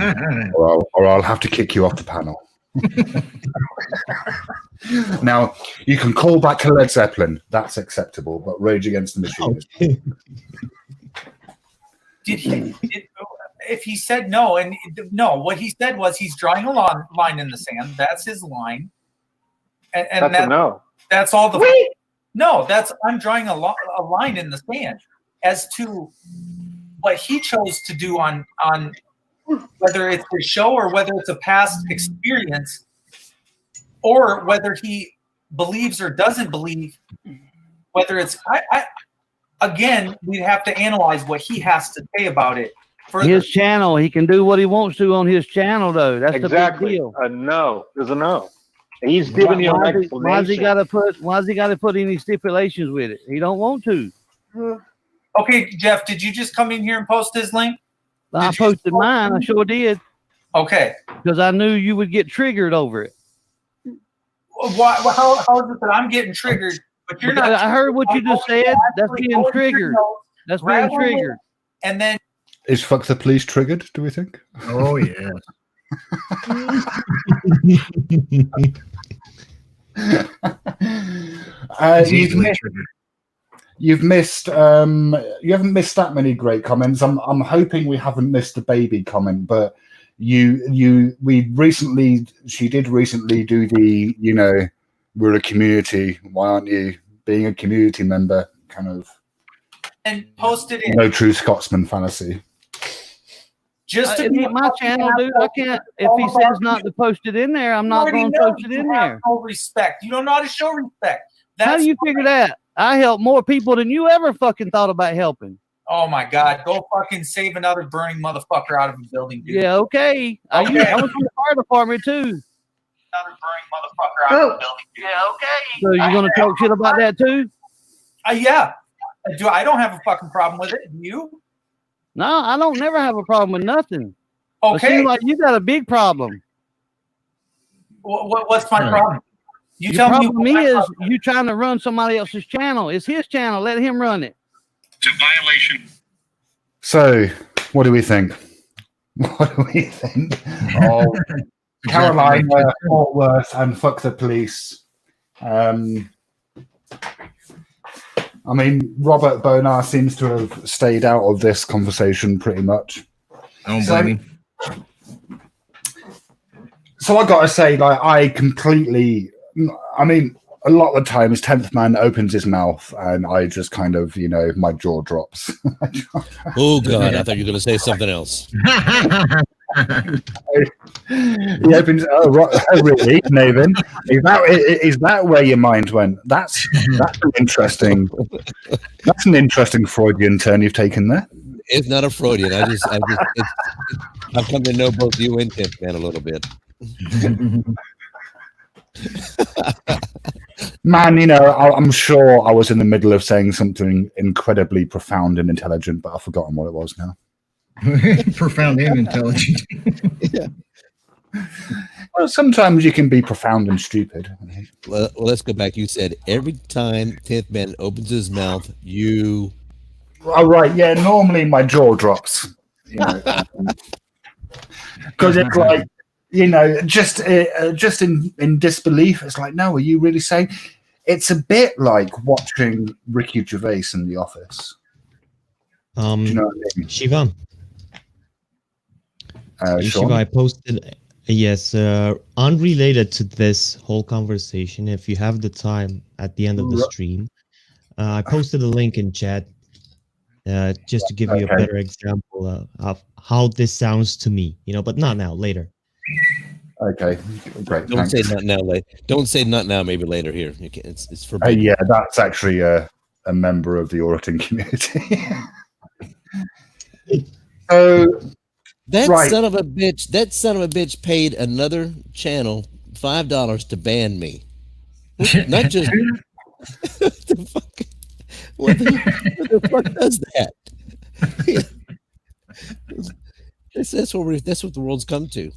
or I'll have to kick you off the panel. Now, you can call back to Led Zeppelin. That's acceptable, but Rage Against the Machine is If he said no, and no, what he said was he's drawing a line in the sand. That's his line, and That's a no. that's all the. Wait. No, I'm drawing a line in the sand as to what he chose to do on whether it's his show or whether it's a past experience, or whether he believes or doesn't believe. Whether it's again, we'd have to analyze what he has to say about it. Further. His channel, he can do what he wants to on his channel, though. That's the big Exactly. deal. A no is a no. He's giving you an explanation. Why's he got to put any stipulations with it? He don't want to. Okay, Jeff, did you just come in here and post his link? I posted mine. I sure did. Okay. Because I knew you would get triggered over it. Why? How is it that I'm getting triggered, but you're not? I heard what you just said. That's being triggered. That's being triggered. And then Is Fuck the Police triggered, do we think? Oh, yeah. You've missed you haven't missed that many great comments. I'm hoping we haven't missed a baby comment, but she did recently do the we're a community, why aren't you being a community member kind of and posted it. No true Scotsman fallacy. Just to it ain't my channel, dude. I can't. If he says not to post it in there, I'm not going to post it in there. No respect. You don't know how to show respect. How do you figure that? I help more people than you ever fucking thought about helping. Oh my God! Go fucking save another burning motherfucker out of a building, dude. Yeah, okay. I was in the fire department too. Another burning motherfucker out of a building. Yeah, okay. So you're gonna talk shit about that too? Yeah. I don't have a fucking problem with it. You? No, I don't never have a problem with nothing. Okay. It seems like you got a big problem. What's my problem? You Your tell me. problem is you trying to run somebody else's channel. It's his channel. Let him run it. It's a violation. So, what do we think? What do we think? Oh, Carolina, Fort Worth, and Fuck the Police. I mean, Robert Bonar seems to have stayed out of this conversation pretty much. I don't blame him. So I got to say, I mean, a lot of the times, 10th Man opens his mouth and I just kind of, my jaw drops. Oh, God, I thought you were going to say something else. He opens, really, Nathan? Is that where your mind went? That's an interesting Freudian turn you've taken there. It's not a Freudian. I've come to know both you and 10th Man a little bit. Man, I'm sure I was in the middle of saying something incredibly profound and intelligent, but I've forgotten what it was now. Profound and intelligent. Yeah. Well, sometimes you can be profound and stupid. Well, let's go back. You said every time 10th Man opens his mouth, you... Oh, right, yeah, normally my jaw drops. Because it's like, just in disbelief. It's like, no, are you really saying? It's a bit like watching Ricky Gervais in The Office. Do you know what I mean? Shiva. Sean? Shiva, I posted, yes, unrelated to this whole conversation. If you have the time at the end of the stream, I posted a link in chat just to give you a Okay. better example of how this sounds to me. But not now, later. Okay, great. Don't Thanks. say not now. Don't say not now. Maybe later. Here, you can, it's forbidden. Yeah, that's actually a member of the auditing community. So that right. son of a bitch. That son of a bitch paid another channel $5 to ban me. Not just what the fuck does that? That's what the world's come to.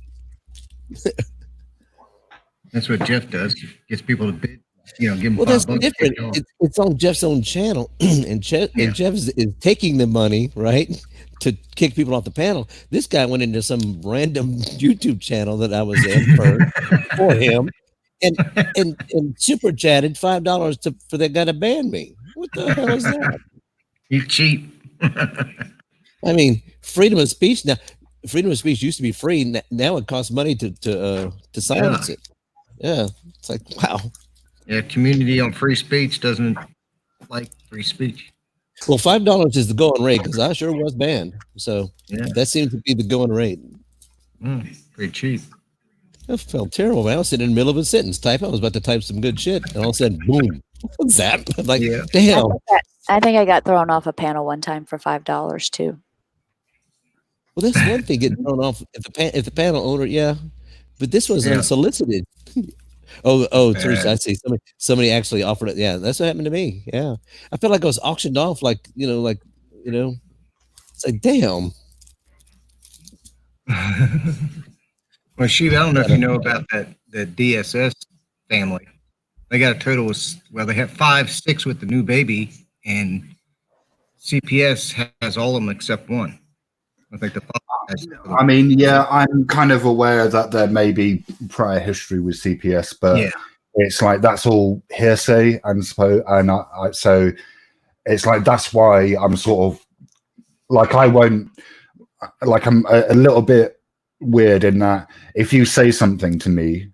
That's what Jeff does. Gets people to bid. Give him Well, $5 that's different. It's on Jeff's own channel, and Jeff is taking the money, right, to kick people off the panel. This guy went into some random YouTube channel that I was in for him, and super chatted $5 for that guy to ban me. What the hell is that? You cheat. I mean, freedom of speech now. Freedom of speech used to be free. Now it costs money to silence it. Yeah, it's like, wow. Yeah, community on free speech doesn't like free speech. Well, $5 is the going rate because I sure was banned. So that seems to be the going rate. Pretty cheap. I felt terrible, man. I was sitting in the middle of a sentence typing. I was about to type some good shit, and all of a sudden, boom, zap! Like, damn. I think I got thrown off a panel one time for $5 too. Well, that's one thing, getting thrown off if the panel owner, but this was unsolicited. Oh, Teresa, I see. Somebody actually offered it. Yeah, that's what happened to me. Yeah, I felt like I was auctioned off. It's like, damn. Well, shoot, I don't know if you know about the DSS family. They got a total of, they have 5-6 with the new baby, and CPS has all of them except one. I think the father has. I mean, yeah, I'm kind of aware that there may be prior history with CPS, but it's like that's all hearsay, and so it's like that's why I'm sort of like I'm a little bit weird in that if you say something to me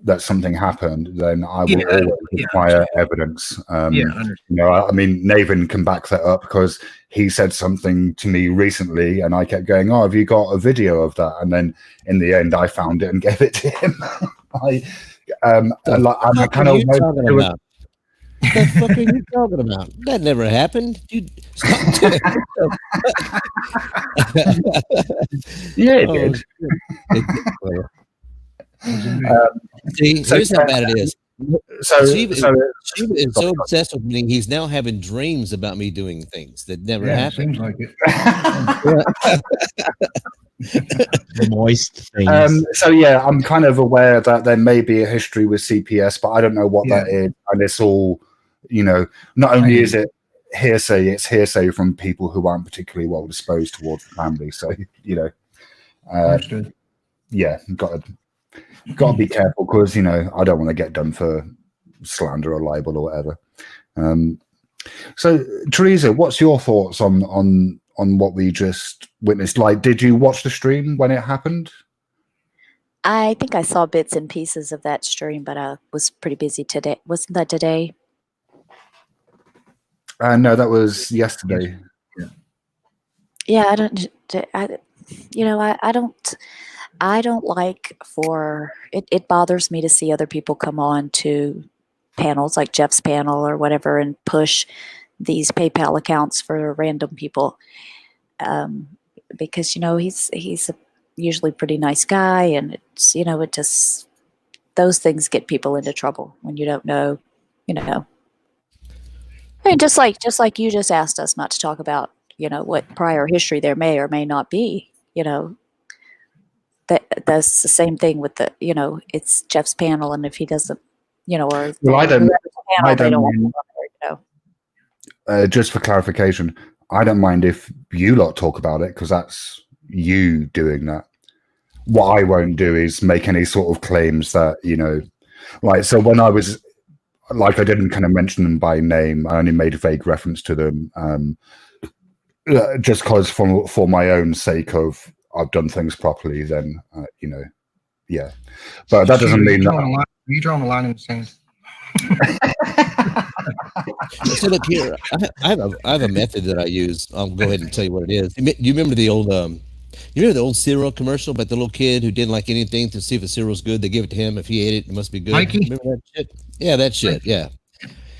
that something happened, then I will always require evidence. I mean, Nathan can back that up because he said something to me recently, and I kept going, "Oh, have you got a video of that?" And then in the end, I found it and gave it to him. What the fuck are you talking about? That never happened. Yeah, it did. See, here's how bad it is. Shiva is so sorry. obsessed with me. He's now having dreams about me doing things that never happened. Seems like it. Moist things. So yeah, I'm kind of aware that there may be a history with CPS, but I don't know what that is. And it's all, not only is it hearsay, it's hearsay from people who aren't particularly well disposed towards the family. So, got to be careful because, I don't want to get done for slander or libel or whatever. So Teresa, what's your thoughts on what we just witnessed? Like, did you watch the stream when it happened? I think I saw bits and pieces of that stream, but I was pretty busy today. Wasn't that today? No, that was yesterday. Yeah, I don't like it bothers me to see other people come on to panels like Jeff's panel or whatever and push these PayPal accounts for random people. Because, he's a usually pretty nice guy, and it's, it just, those things get people into trouble when you don't know, I mean, just like you just asked us not to talk about, what prior history there may or may not be, that's the same thing with the, it's Jeff's panel, and if he doesn't, or I don't want just for clarification, I don't mind if you lot talk about it because that's you doing that. What I won't do is make any sort of claims that, so when I was I didn't kind of mention them by name. I only made a vague reference to them just because for my own sake of I've done things properly, then yeah. But that doesn't mean that. You drawing a line in the sand. So look here, I have a method that I use. I'll go ahead and tell you what it is. You remember the old you remember the old cereal commercial about the little kid who didn't like anything to see if the cereal's good? They give it to him. If he ate it, it must be good. Mikey? Remember that shit? Yeah, that shit. Yeah.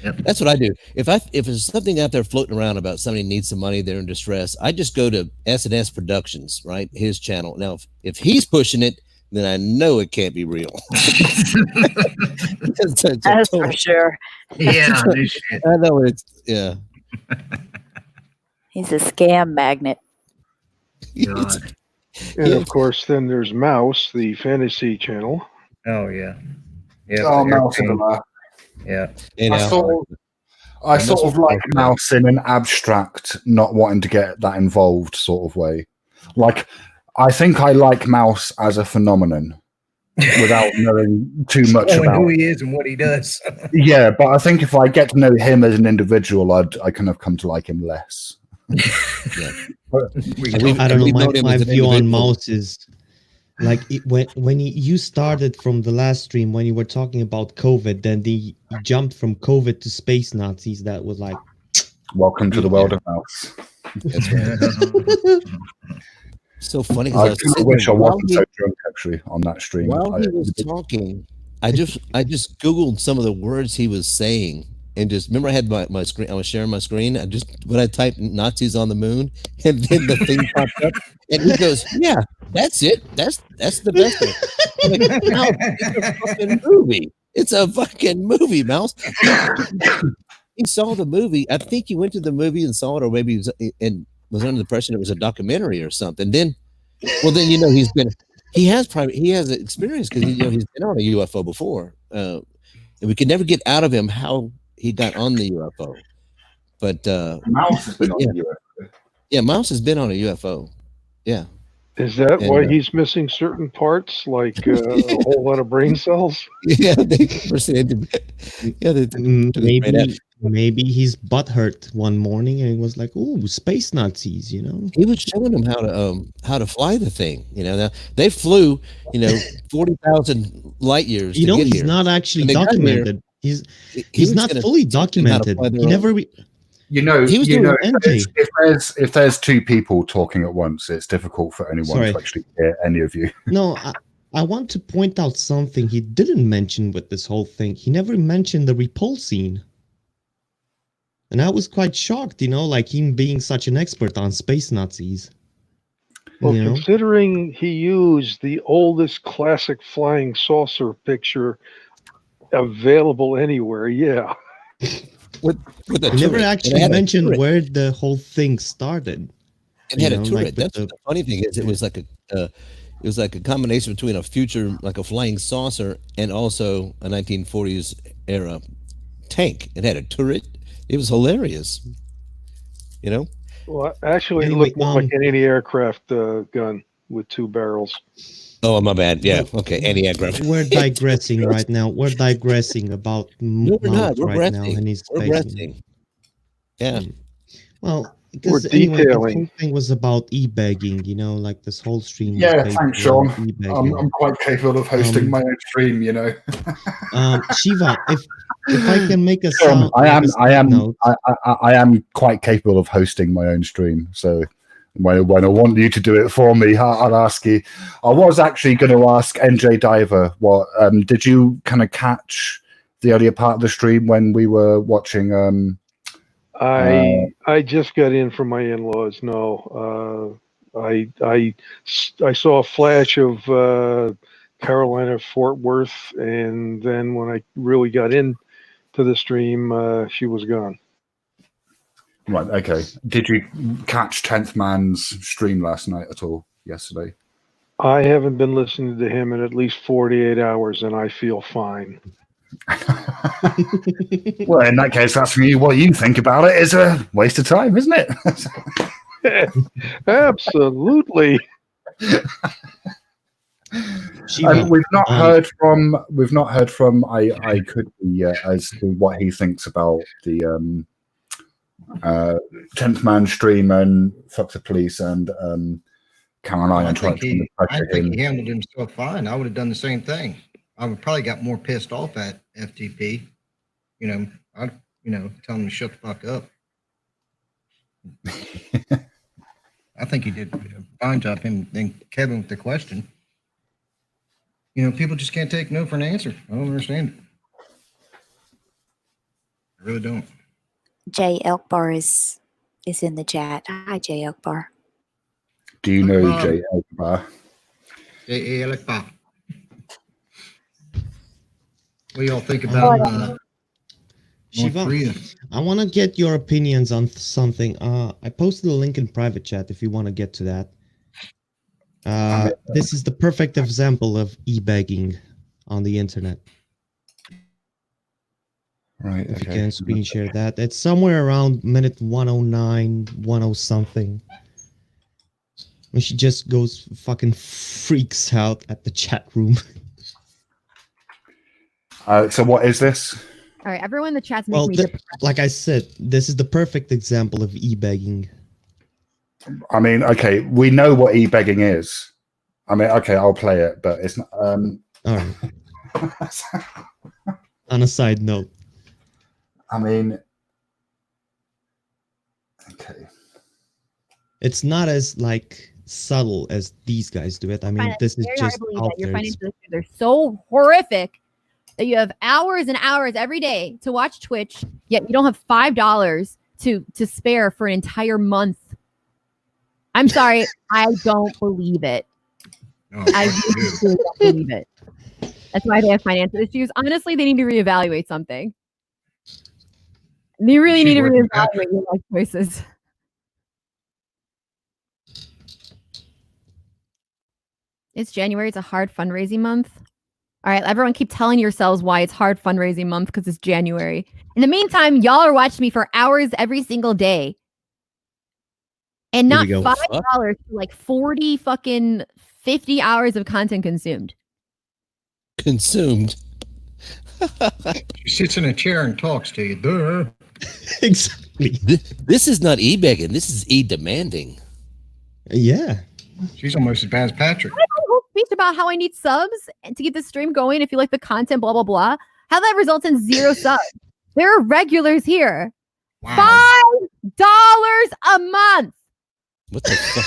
Yep. That's what I do. If there's something out there floating around about somebody needs some money, they're in distress, I just go to S&S Productions, right? His channel. Now, if he's pushing it, then I know it can't be real. That's for sure. Yeah, no shit. I know it's He's a scam magnet. God. And of course, then there's Mouse, the fantasy channel. Oh yeah. Yeah. Oh, Mouse in the lab. Yeah. I sort of like Mouse in an abstract, not wanting to get that involved sort of way. Like, I think I like Mouse as a phenomenon without knowing too much about who he is and what he does. Yeah, but I think if I get to know him as an individual, I kind of come to like him less. Yeah. I don't know. My view on Mouse is like when you started from the last stream when you were talking about COVID, then he jumped from COVID to space Nazis. That was like, welcome to the world of Mouse. That's right. So funny. I wish I wasn't so drunk actually on that stream. While he was talking, I just Googled some of the words he was saying. And just remember, I had my screen. I was sharing my screen. When I typed Nazis on the moon, and then the thing popped up, and he goes, "Yeah, that's it. That's the best one." I'm like, no, it's a fucking movie. It's a fucking movie, Mouse. He saw the movie. I think he went to the movie and saw it, or maybe he was under the impression it was a documentary or something. Then he has experience because he's been on a UFO before, and we could never get out of him how he got on the UFO. But Mouse has been on a UFO. Yeah, Mouse has been on a UFO. Yeah. Is that why he's missing certain parts, like a whole lot of brain cells? Yeah, maybe he's butthurt one morning and he was like, "Ooh, space Nazis!" He was showing him how to fly the thing. Now they flew 40,000 light years. To get he's here. not actually documented. He's not fully documented. He never. If there's two people talking at once, it's difficult for anyone to actually hear any of you. No, I want to point out something he didn't mention with this whole thing. He never mentioned the repulse scene. And I was quite shocked, like him being such an expert on space Nazis. Well, considering he used the oldest classic flying saucer picture available anywhere, yeah. With he never actually mentioned where the whole thing started. It had a turret. That's the funny thing is, it was like a combination between a future, like a flying saucer, and also a 1940s era tank. It had a turret. It was hilarious. Well, actually, it looked more like an anti-aircraft gun with two barrels. Oh, my bad. Yeah. Okay. Anti-aircraft. We're digressing right now. We're digressing about we're not. We're right now, and he's Yeah. Well, because anyway, the whole thing was about e-begging. Like this whole stream. Yeah, thanks, Sean. I'm quite capable of hosting my own stream. Shiva, if I can make a sound, I am quite capable of hosting my own stream. So when I want you to do it for me, I'll ask you. I was actually going to ask NJ Diver, what did you kind of catch the earlier part of the stream when we were watching? I just got in from my in-laws. No, I saw a flash of Carolina, Fort Worth, and then when I really got into the stream, she was gone. Right. Okay. Did you catch 10th Man's stream last night at all? Yesterday? I haven't been listening to him in at least 48 hours, and I feel fine. Well, in that case, asking you what you think about it is a waste of time, isn't it? Absolutely. We've not heard from I could be as to what he thinks about the 10th Man stream and Fuck the Police and Caroline I and try think to he, I pressure think him. he handled himself fine. I would have done the same thing. I would probably got more pissed off at FTP. I'd, tell him to shut the fuck up. I think he did a fine job. Him and Kevin with the question. People just can't take no for an answer. I don't understand it. I really don't. Jay Elkbar is in the chat. Hi, Jay Elkbar. Do you know Jay Elkbar? J.A. Elkbar. What do y'all think about North Korea? Shiva, I want to get your opinions on something. I posted a link in private chat if you want to get to that. This is the perfect example of e-begging on the internet. Right. If you can screen share that. It's somewhere around minute 109, 10 something. When she just goes fucking freaks out at the chat room. So what is this? All right, everyone in the chat's Well, making me like I said, this is the perfect example of e-begging. I mean, okay, we know what e-begging is. I mean, okay, I'll play it, but it's not. All right. On a side note. I mean, okay. It's not as subtle as these guys do it. I mean, this is very hard just to believe out that your there. financial issues are so horrific that you have hours and hours every day to watch Twitch, yet you don't have $5 to spare for an entire month. I'm sorry, I don't believe it. No, I really don't believe it. That's why they have financial issues. Honestly, they need to reevaluate something. You really need to reevaluate your life choices. It's January. It's a hard fundraising month. All right, everyone keep telling yourselves why it's hard fundraising month because it's January. In the meantime, y'all are watching me for hours every single day. And not $5 for 40 fucking 50 hours of content consumed. Consumed. She sits in a chair and talks to you. Duh. Exactly. This is not e-begging. This is e-demanding. Yeah. She's almost as bad as Patrick. I have a whole speech about how I need subs and to keep the stream going. If you like the content, blah, blah, blah. How that results in 0 subs. There are regulars here. Wow. $5 a month. What the fuck?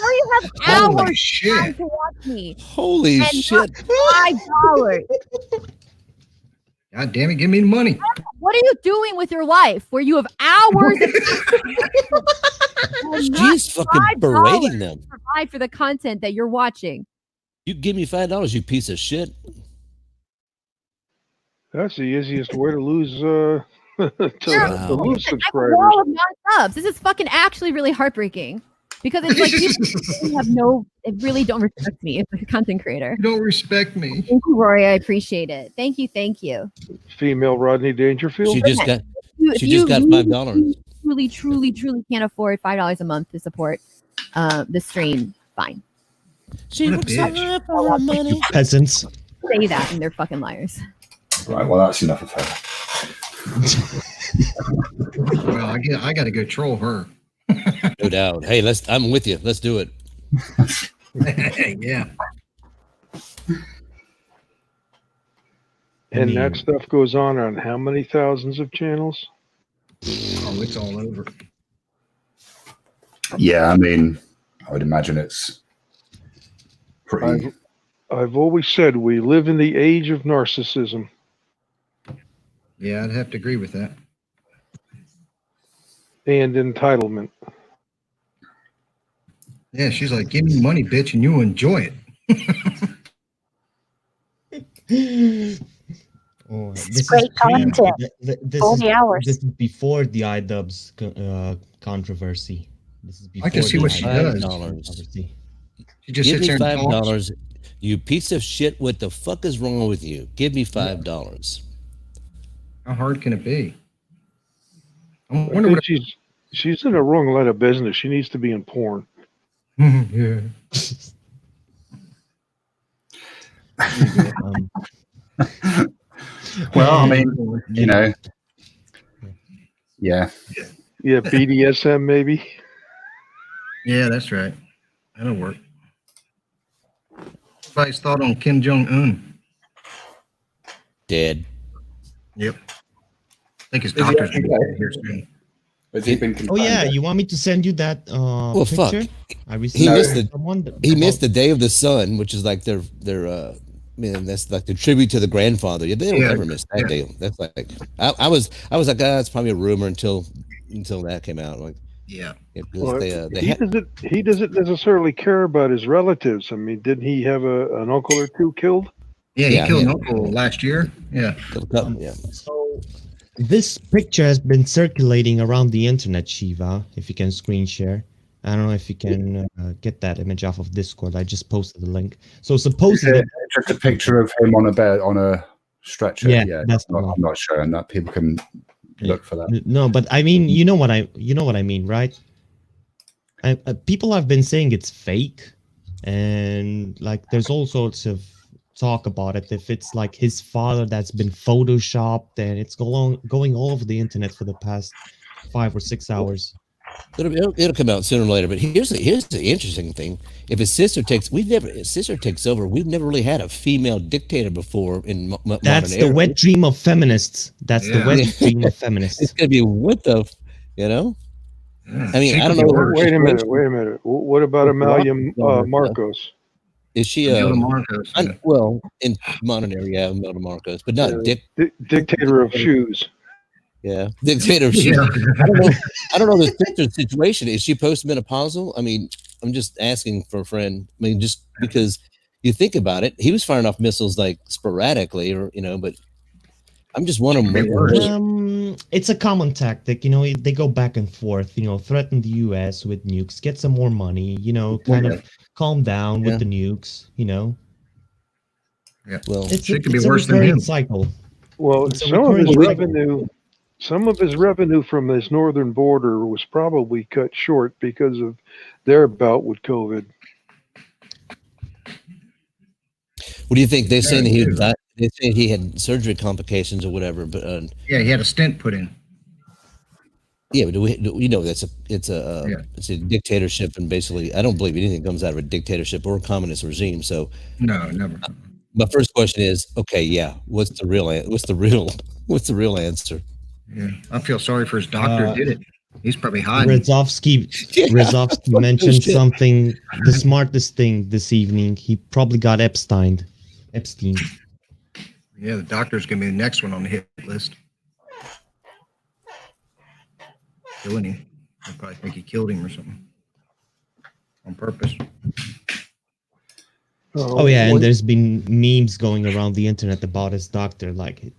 How you have Holy hours shit. to watch me? Holy and shit. $5. God damn it, give me the money. What are you doing with your life where you have hours of She's fucking berating them. provide for the content that you're watching? You give me $5, you piece of shit. That's the easiest way to lose to lose I'm a subscribers. wall of non-subs. This is fucking actually really heartbreaking because it's like people have it really don't respect me as a content creator. You don't respect me. Thank you, Rory. I appreciate it. Thank you. Thank you. Female Rodney Dangerfield. She just got If you got $5. Truly can't afford $5 a month to support the stream, fine. She works so hard for her money. Peasants. Say that and they're fucking liars. Right, well, that's enough of her. Well, I got to go troll her. No doubt. Hey, I'm with you. Let's do it. Yeah. And that stuff goes on how many thousands of channels? Oh, it's all over. Yeah, I mean, I would imagine it's pretty. I've always said we live in the age of narcissism. Yeah, I'd have to agree with that. And entitlement. Yeah, she's like, give me money, bitch, and you enjoy it. Oh, this Great is pre- content. This 40 is, hours. This is before the iDubbbz controversy. This is before I can see the what she does. controversy. She just Give sits me there and talks. $5. You piece of shit. What the fuck is wrong with you? Give me $5. How hard can it be? I I wonder think what. she's in the wrong line of business. She needs to be in porn. Yeah. Well, I mean, you know, yeah. Yeah, BDSM maybe. Yeah, that's right. That'll work. Everybody's thought on Kim Jong Un. Dead. Yep. I think his Is he doctor's actually gonna dead? be here soon. Has he been Oh confirmed yeah, dead? you want me to send you that Well, fuck. picture? I He received missed from the someone he about- missed the Day of the Sun, which is like their man, that's like the tribute to the grandfather. Yeah, they don't Yeah, ever miss that yeah. day. That's like I was like, that's probably a rumor until that came out. Like, Yeah. yeah, 'cause Well, they he had, doesn't necessarily care about his relatives. I mean, didn't he have an uncle or two killed? Yeah, he Yeah, killed yeah. an uncle last year. Yeah. yeah. So this picture has been circulating around the internet, Shiva. If you can screen share, I don't know if you can get that image off of Discord. I just posted the link. So supposedly, It's just a picture of him on a bed on a stretcher. Yeah, Yeah, that's the one. I'm not showing that. People can look for that. No, but I mean, you know what I mean, right? People have been saying it's fake, and like there's all sorts of talk about it. If it's like his father that's been photoshopped, and it's going all over the internet for the past 5 or 6 hours. It'll come out sooner or later. But here's the interesting thing: if his sister takes over, we've never really had a female dictator before in That's modern the era. wet dream of feminists. That's the Yeah. wet dream of feminists. It's gonna be what the, you know? Yeah. I mean, She I don't could be know. worse. Wait a minute. What about Amalia Marcos? Is she Imelda Marcos. Yeah. well in modern era? Yeah, Imelda Marcos, but not Dictator of shoes. Yeah, dictator of shoes. I don't know the sister's situation. Is she postmenopausal? I mean, I'm just asking for a friend. I mean, just because you think about it, he was firing off missiles like sporadically, or but I'm just wondering. It's a common tactic, they go back and forth, threaten the US with nukes, get some more money, kind of calm down with the nukes, Yeah. Well, It's She could be it's a worse than recurring him. cycle. Well, It's a some of his recurring cycle. revenue from his northern border was probably cut short because of their bout with COVID. What do you think? They're saying that he would die. They say he had surgery complications or whatever, but Yeah, he had a stent put in. yeah, but it's a dictatorship, and basically, I don't believe anything comes out of a dictatorship or a communist regime. So, No, never. my first question is, okay, yeah, what's the real answer? Yeah, I feel sorry for his doctor who did it. He's probably hiding. Rezovsky mentioned something, the smartest thing this evening. He probably got Epstein. Yeah, the doctor's gonna be the next one on the hit list. Killing him. I probably think he killed him or something on purpose. Oh yeah, and there's been memes going around the internet about his doctor, like,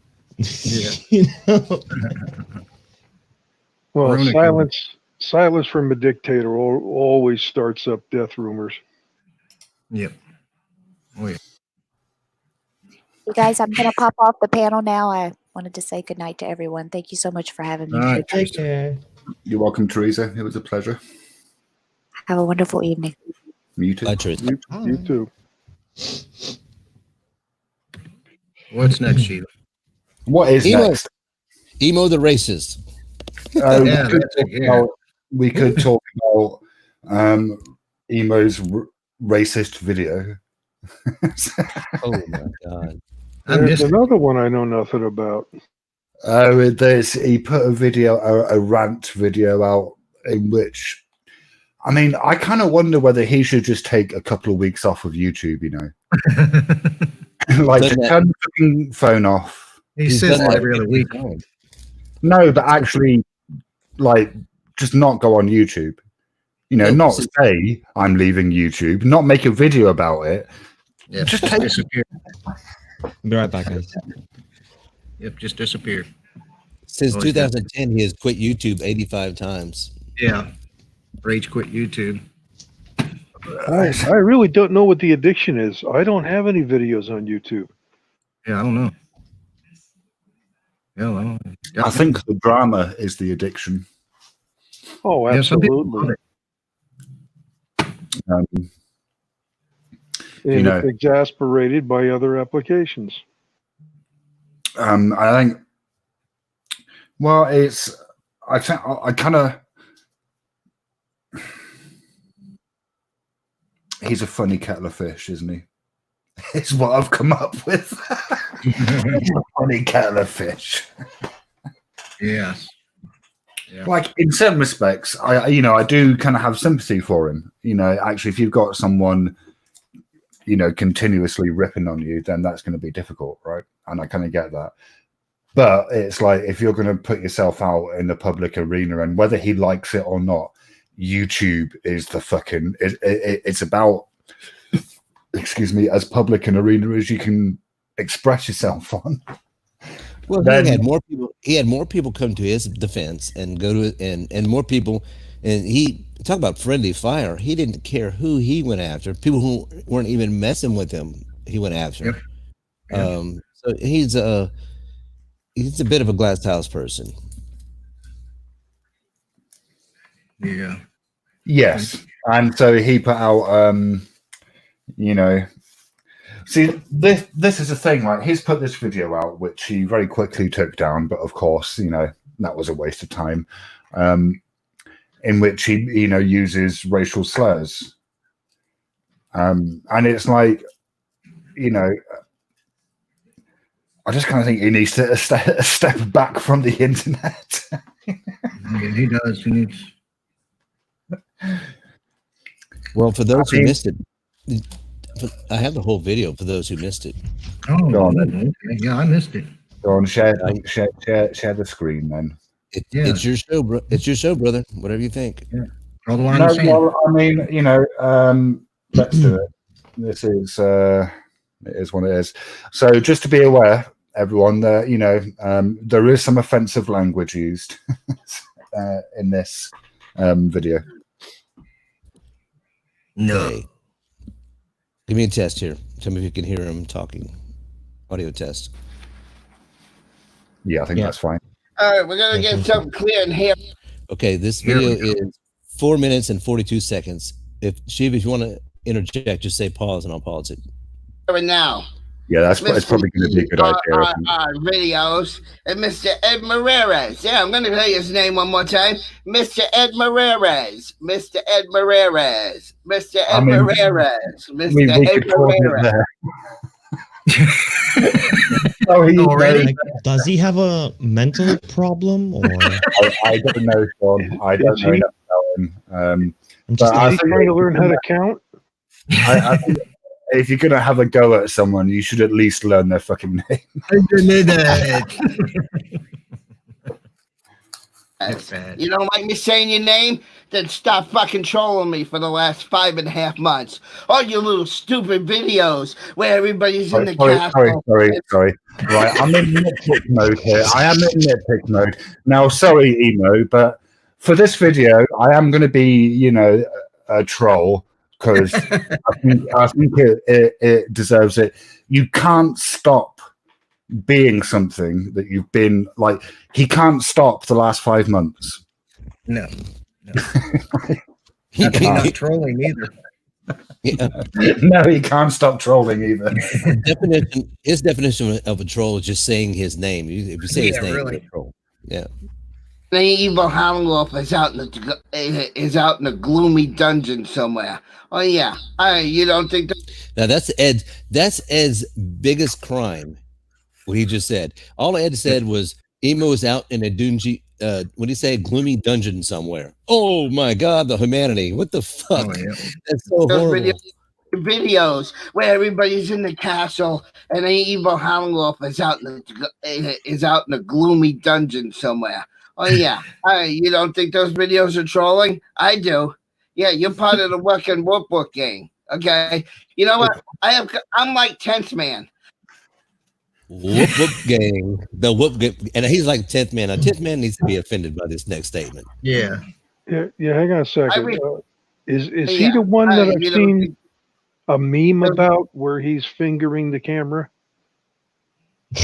Well, Veronica. silence from a dictator always starts up death rumors. Yep. Oh yeah. You guys, I'm going to pop off the panel now. I wanted to say goodnight to everyone. Thank you so much for having me. All right, take care. You're welcome, Teresa. It was a pleasure. Have a wonderful evening. You too. Bye, Teresa. You too. What's next, Sheila? What is Emo. next? Emo the racist. Yeah, We could talk about Emo's racist video. Oh my god. There's another one I know nothing about. He put a video, a rant video out in which, I mean, I kind of wonder whether he should just take a couple of weeks off of YouTube, like to turn the fucking phone off. He says that every other week. No, but actually, like, just not go on YouTube. Not say I'm leaving YouTube, not make a video about it. Yeah, just disappear. Be right back, guys. Yep, just disappear. Since 2010, he has quit YouTube 85 times. Yeah, rage quit YouTube. I really don't know what the addiction is. I don't have any videos on YouTube. Yeah, I don't know. Yeah, well, I think the drama is the addiction. Oh, absolutely. And it's exasperated by other applications. I think. Well, I kind of. He's a funny kettle of fish, isn't he? Is what I've come up with. Funny kettle of fish. Yes. Yeah. Like in certain respects, I do kind of have sympathy for him. Actually, if you've got someone, continuously ripping on you, then that's going to be difficult, right? And I kind of get that. But it's like if you're going to put yourself out in the public arena, and whether he likes it or not, YouTube is the fucking. It's about, excuse me, as public an arena as you can express yourself on. Well, Then- he had more people. He had more people come to his defense and go to and more people. And he talk about friendly fire. He didn't care who he went after. People who weren't even messing with him, he went after. Yep. Yep. So he's a bit of a glass house person. Yeah. Yes, and so he put out, see, this is the thing, like he's put this video out, which he very quickly took down, but of course, that was a waste of time, in which he, uses racial slurs. And it's like, I just kind of think he needs to step back from the internet. Yeah, he does. He needs. Well, for those who missed it, I have the whole video for those who missed it. Oh, Go on, okay. Yeah, I missed it. Go on, share the screen then. It's your show, bro. It's your show, brother. Whatever you think. Yeah. Draw the line No, in the sand. well, I mean, let's do it. This is it is what it is. So just to be aware, everyone, that there is some offensive language used in this video. No. Okay. Give me a test here. Tell me if you can hear him talking. Audio test. Yeah, I think that's fine. All right, we're gonna get something clear in here. Okay, this video is 4 minutes and 42 seconds. If Shiva, if you want to interject, just say pause and I'll pause it. Right now. Yeah, that's probably going to be a good idea. Videos and Mr. Ed Marrerez. Yeah, I'm going to tell you his name one more time. Mr. Ed Marrerez. Mr. Ed Marrerez. Mr. Ed Marrerez. Mr. Ed Marrerez. Like, does he have a mental problem or? I don't know, Sean. I don't know enough about him. I'm just trying to learn how to count. I think if you're going to have a go at someone, you should at least learn their fucking name. You don't like me saying your name? Then stop fucking trolling me for the last 5.5 months. All your little stupid videos where everybody's in the castle. Sorry. Right, I'm in nitpick mode here. I am in nitpick mode. Now, sorry, Emo, but for this video, I am going to be, a troll because I think it deserves it. You can't stop being something that you've been like. He can't stop the last 5 months. No. That's not trolling either. Yeah. No, he can't stop trolling either. His definition of a troll is just saying his name. If you say his name, really. you're a troll. Yeah. The evil Hound Wolf is out in a gloomy dungeon somewhere. Oh yeah, you don't think that? Now that's Ed's biggest crime. What he just said. All Ed said was Emo is out in a dungeon. What do you say? A gloomy dungeon somewhere. Oh my God, the humanity! What the fuck? Oh, yeah. That's so horrible. Videos where everybody's in the castle and the evil Hound Wolf is out in a gloomy dungeon somewhere. Oh yeah, you don't think those videos are trolling? I do. Yeah, you're part of the working workbook gang. Okay, you know what? I'm like 10th man. Whoop whoop gang, the whoop gang, and he's like 10th man. Now 10th man needs to be offended by this next statement. Yeah. Yeah. Hang on a second. Is he Yeah, the one that I've you know, seen a meme about where he's fingering the camera,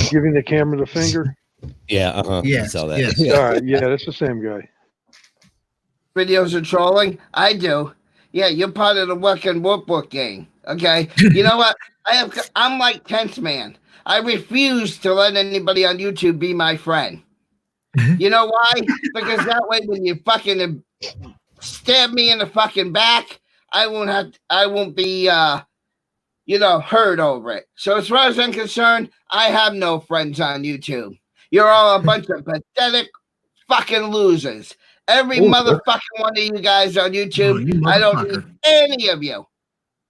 giving the camera the finger? Yeah. I Yes, saw that. yes. All right. Yeah, that's the same guy. videos are trolling? I do. Yeah, you're part of the working workbook gang. Okay, you know what? I'm like 10th man. I refuse to let anybody on YouTube be my friend. You know why? Because that way, when you fucking stab me in the fucking back, I won't be heard over it. So as far as I'm concerned, I have no friends on YouTube. You're all a bunch of pathetic fucking losers. Every motherfucking one of you guys on YouTube, I don't need any of you.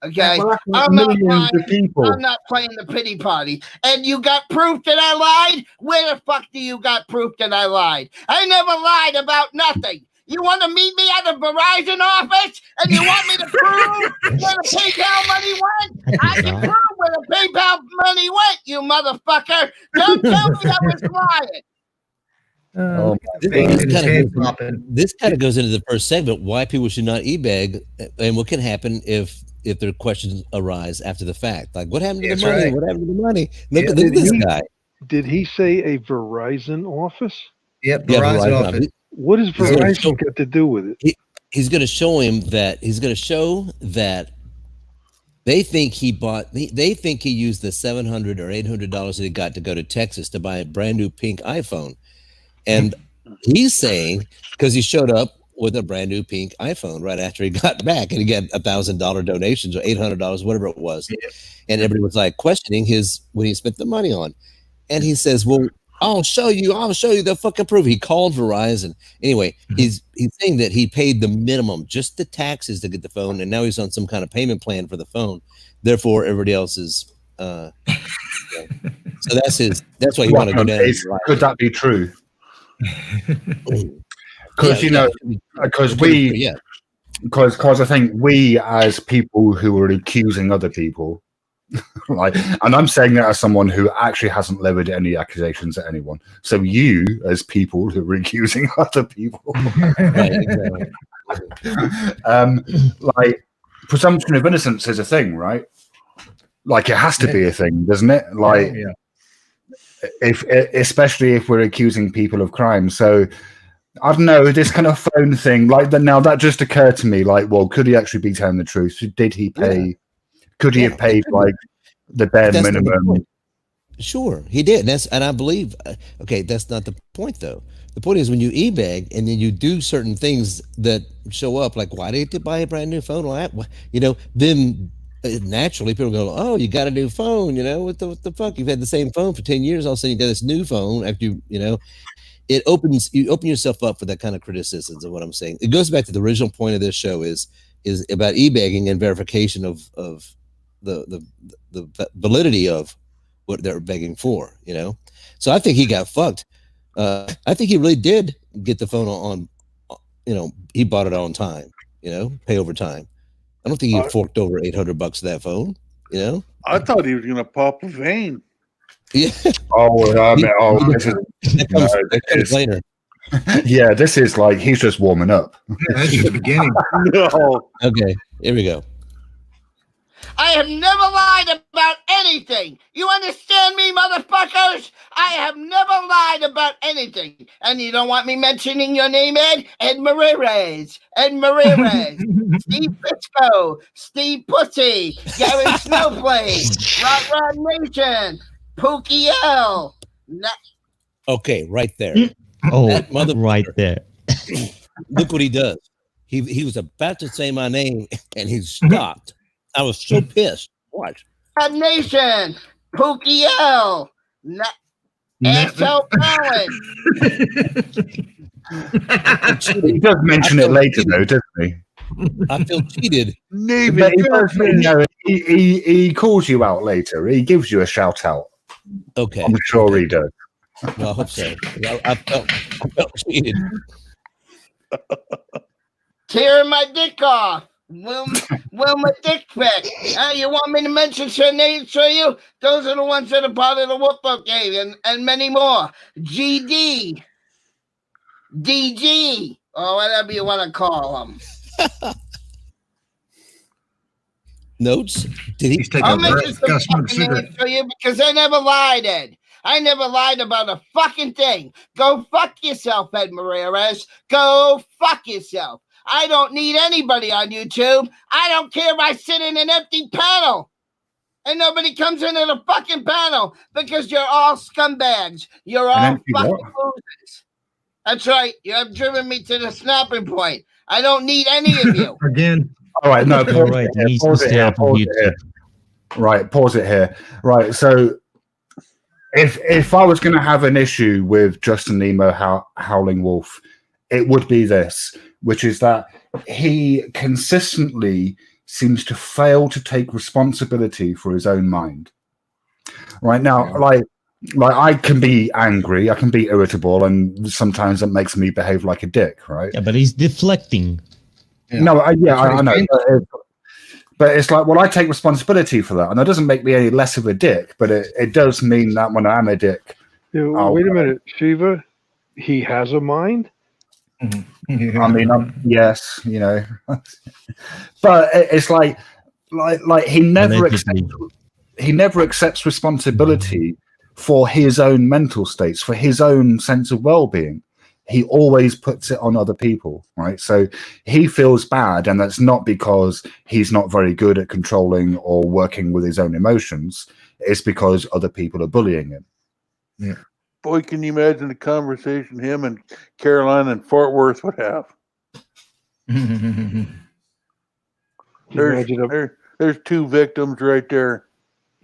Okay, Well, I'm not millions lying. of people. I'm not playing the pity party. And you got proof that I lied? Where the fuck do you got proof that I lied? I never lied about nothing. You want to meet me at the Verizon office and you want me to prove where the PayPal money went? I can prove where the PayPal money went, you motherfucker. Don't tell me I was lying. This kind of goes into the first segment, why people should not e-bag and what can happen if their questions arise after the fact. Like, what happened to the money? right. What happened to the money? Look at Did this he- guy. Did he say a Verizon office? Yep, Yeah, Verizon Verizon. office. What does He's gonna Verizon got to do with it? He's going to show him that they think he bought. They think he used the $700 or $800 that he got to go to Texas to buy a brand new pink iPhone, and he's saying because he showed up with a brand new pink iPhone right after he got back, and he got $1,000 donations or $800, whatever it was, and everybody was like questioning what he spent the money on, and he says, "Well, I'll show you the fucking proof." He called Verizon. Anyway, he's saying that he paid the minimum, just the taxes to get the phone, and now he's on some kind of payment plan for the phone. Therefore, everybody else is. So that's why you want to go down. Could that be true? Because because I think we as people who are accusing other people, like, and I'm saying that as someone who actually hasn't levied any accusations at anyone. So you, as people who are accusing other people, Right, exactly. like, presumption of innocence is a thing, right? Like, it has to be a thing, doesn't it? Like, especially if we're accusing people of crime. So I don't know, this kind of phone thing, like that. Now that just occurred to me, like, well, could he actually be telling the truth? Did he pay? Yeah. Could he have paid like the bare That's not the minimum? point. Sure, he did. And I believe. Okay, that's not the point though. The point is when you e-bag and then you do certain things that show up, like why did you buy a brand new phone? Then naturally people go, "Oh, you got a new phone? What the fuck? You've had the same phone for 10 years. All of a sudden you got this new phone after you open yourself up for that kind of criticisms of what I'm saying." It goes back to the original point of this show is about e-bagging and verification of the validity of what they're begging for, So I think he got fucked. I think he really did get the phone on, he bought it on time, pay over time. I don't think he forked over $800 for that phone, I thought he was going to pop a vein. Yeah. This is later. Yeah, this is like he's just warming up. That's just the beginning. No. Okay, here we go. I have never lied about anything. You understand me, motherfuckers? I have never lied about anything. And you don't want me mentioning your name, Ed? Ed Marires. Steve Pisco. Steve Pussy. Gary Snowflake. Rod Nation. Pookie L. Okay, right there. Oh, right there. Look what he does. He was about to say my name and he stopped. I was so pissed. Watch. Rod Nation. Pookie L. Asshole Allen. He does mention it later, though, doesn't he? I feel cheated. But he calls you out later. He gives you a shout out. Okay. I'm sure he does. Well, I hope so. I felt cheated. Tearing my dick off. Wilma Dick Pic. You want me to mention her names for you? Those are the ones that are part of the Whoop-Up game and many more. GD. DG. Or whatever you want to call them. Notes? Did he? I'll mention some fucking names for you because I never lied, Ed. I never lied about a fucking thing. Go fuck yourself, Ed Marires. Go fuck yourself. I don't need anybody on YouTube. I don't care if I sit in an empty panel and nobody comes into the fucking panel because you're all scumbags. You're all fucking losers. That's right. You have driven me to the snapping point. I don't need any of you. Again. All right, no, All right, he needs to stay off of YouTube. Right, pause it here. Right, so if I was going to have an issue with Justin Nemo Howling Wolf, it would be this, which is that he consistently seems to fail to take responsibility for his own mind. Right now, like I can be angry, I can be irritable, and sometimes that makes me behave like a dick, right? Yeah, but he's deflecting. Yeah. No, I That's what know. he's But it's like, well, I take responsibility for that, and that doesn't make me any less of a dick. But it does mean that when I'm a dick, Wait a minute, Shiva. He has a mind. Mm-hmm. I mean, yes, you know, but it's like he never accepts responsibility for his own mental states, for his own sense of well-being. He always puts it on other people, right? So he feels bad, and that's not because he's not very good at controlling or working with his own emotions. It's because other people are bullying him. Yeah. Boy, can you imagine the conversation him and Caroline and Fort Worth would have? There's two victims right there.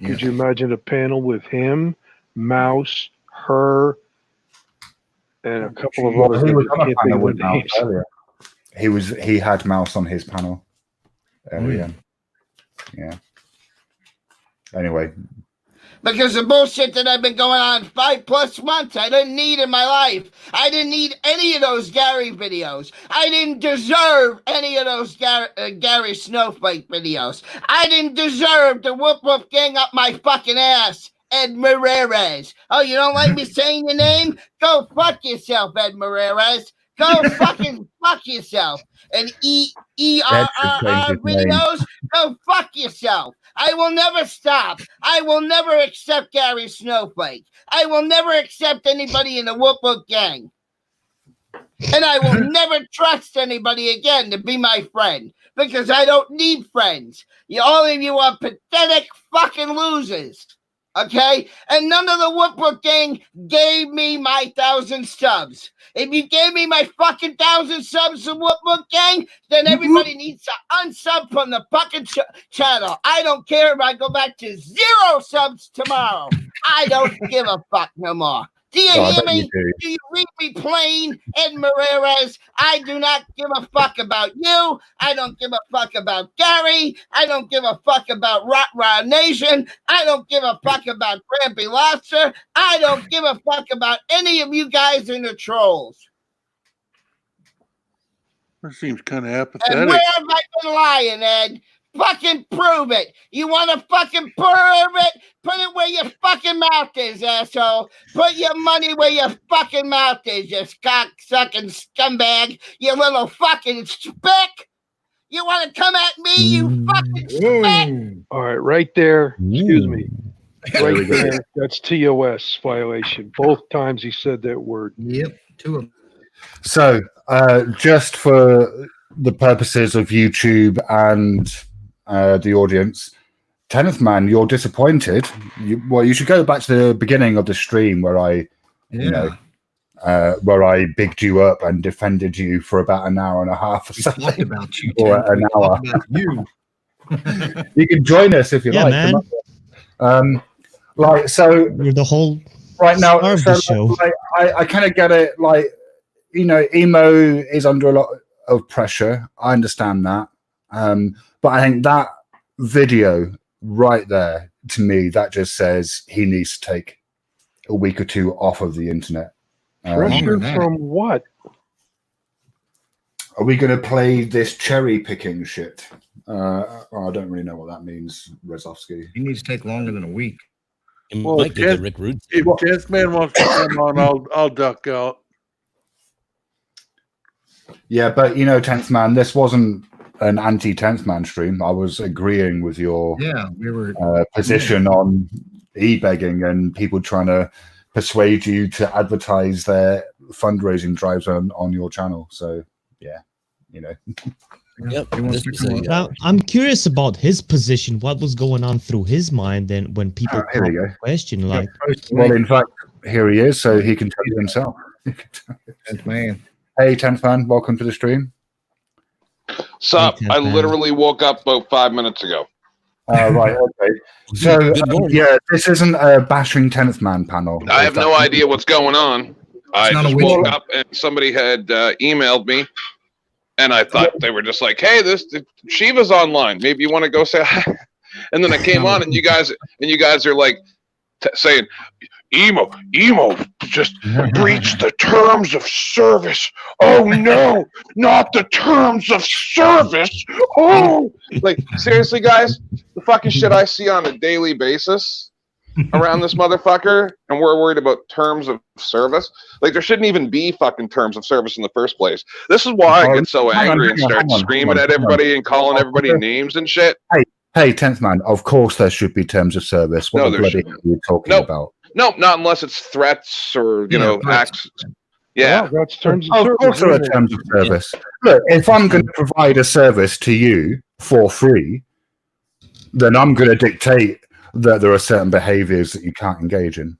Could you imagine a panel with him, Mouse, her, and a couple of others? He was I on a can't think panel of with their Mouse names. earlier. He had Mouse on his panel earlier. Yeah. Anyway. Because the bullshit that I've been going on 5+ months, I didn't need in my life. I didn't need any of those Gary videos. I didn't deserve any of those Gary Snowflake videos. I didn't deserve the whoop whoop gang up my fucking ass, Ed Marrez. Oh, you don't like me saying your name? Go fuck yourself, Ed Marrez. Go fucking fuck yourself. And ERRR videos, go fuck yourself. I will never stop. I will never accept Gary Snowflake. I will never accept anybody in the Whoop Whoop gang. And I will never trust anybody again to be my friend because I don't need friends. All of you are pathetic fucking losers. Okay? And none of the Whoop Whoop gang gave me my 1,000 subs. If you gave me my fucking 1,000 subs to Whoop Whoop gang, then everybody needs to unsub from the fucking channel. I don't care if I go back to 0 subs tomorrow. I don't give a fuck no more. Do you hear me? Do you read me plain, Ed Marrez? I do not give a fuck about you. I don't give a fuck about Gary. I don't give a fuck about Rot Rod Nation. I don't give a fuck about Grampy Lobster. I don't give a fuck about any of you guys in the trolls. That seems kind of apathetic. And where have I been lying, Ed? Fucking prove it. You want to fucking prove it? Put it where your fucking mouth is, asshole. Put your money where your fucking mouth is, you cock-sucking scumbag. You little fucking spick. You want to come at me, you fucking spick? All right, right there. Excuse me. Right there. That's TOS violation. Both times he said that word. Yep, 2 of them. So, just for the purposes of YouTube and the audience, 10th Man, you're disappointed. You should go back to the beginning of the stream where I, where I bigged you up and defended you for about an hour and a half or something, about you, or an hour. About you. You can join us if you like. Man. Like so, You're the whole right now. star of So the show. like, I kind of get it. Like, you know, emo is under a lot of pressure. I understand that. But I think that video right there, to me, that just says he needs to take a week or 2 off of the internet. Pressure from what? Are we going to play this cherry picking shit? I don't really know what that means, Rezovsky. He needs to take longer than a week. Well, if Chance Man wants to come on, I'll duck out. Yeah, but you know, 10th Man, this wasn't an anti-10th Man stream. I was agreeing with your we were position on e-begging and people trying to persuade you to advertise their fundraising drives on your channel. So, yeah, you know. Yep. Now, I'm curious about his position. What was going on through his mind then when people here we go. question like, Well, in fact, here he is, so he can tell you himself. 10th Man. Hey, 10th Man, welcome to the stream. Sup? I literally woke up about 5 minutes ago. Right, okay. So, yeah, this isn't a bashing 10th man panel. I have no idea what's going on. I not a just witch woke hunt. up and somebody had emailed me, and I thought they were just like, "Hey, this Shiva's online. Maybe you want to go say hi." And then I came on, and you guys are like saying, "Emo just breached the terms of service. Oh no, not the terms of service. Oh, like seriously, guys, the fucking shit I see on a daily basis around this motherfucker, and we're worried about terms of service. Like there shouldn't even be fucking terms of service in the first place. This is why I get so angry and start screaming at everybody and calling everybody names and shit. Hey, 10th man, of course there should be terms of service. What No, the there bloody shouldn't. are you talking about? Nope, not unless it's threats or acts. Yeah, Well, that's terms Of course there are terms of service. Look, if I'm going to provide a service to you for free, then I'm going to dictate that there are certain behaviors that you can't engage in.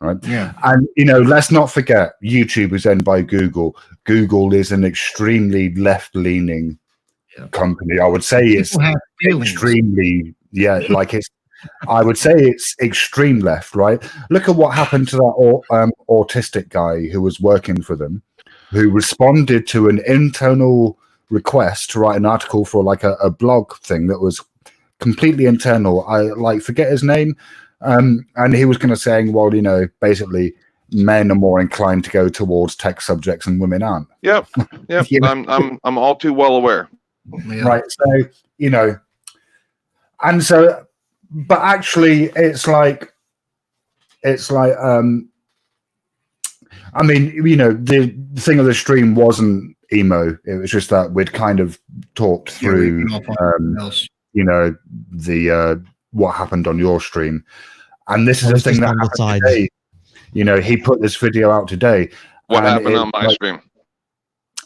Right? Yeah. And, let's not forget, YouTube is owned by Google. Google is an extremely left-leaning company. I would say it's extremely, I would say it's extreme left, right? Look at what happened to that autistic guy who was working for them, who responded to an internal request to write an article for like a blog thing that was completely internal. I forget his name. And he was kind of saying, well, basically men are more inclined to go towards tech subjects and women aren't. Yep. I'm all too well aware. Yeah. Right. So, and so, but actually it's like, I mean, the thing of the stream wasn't emo. It was just that we'd kind of talked through, the what happened on your stream, and this is the thing that happened today. He put this video out today. What happened on my stream?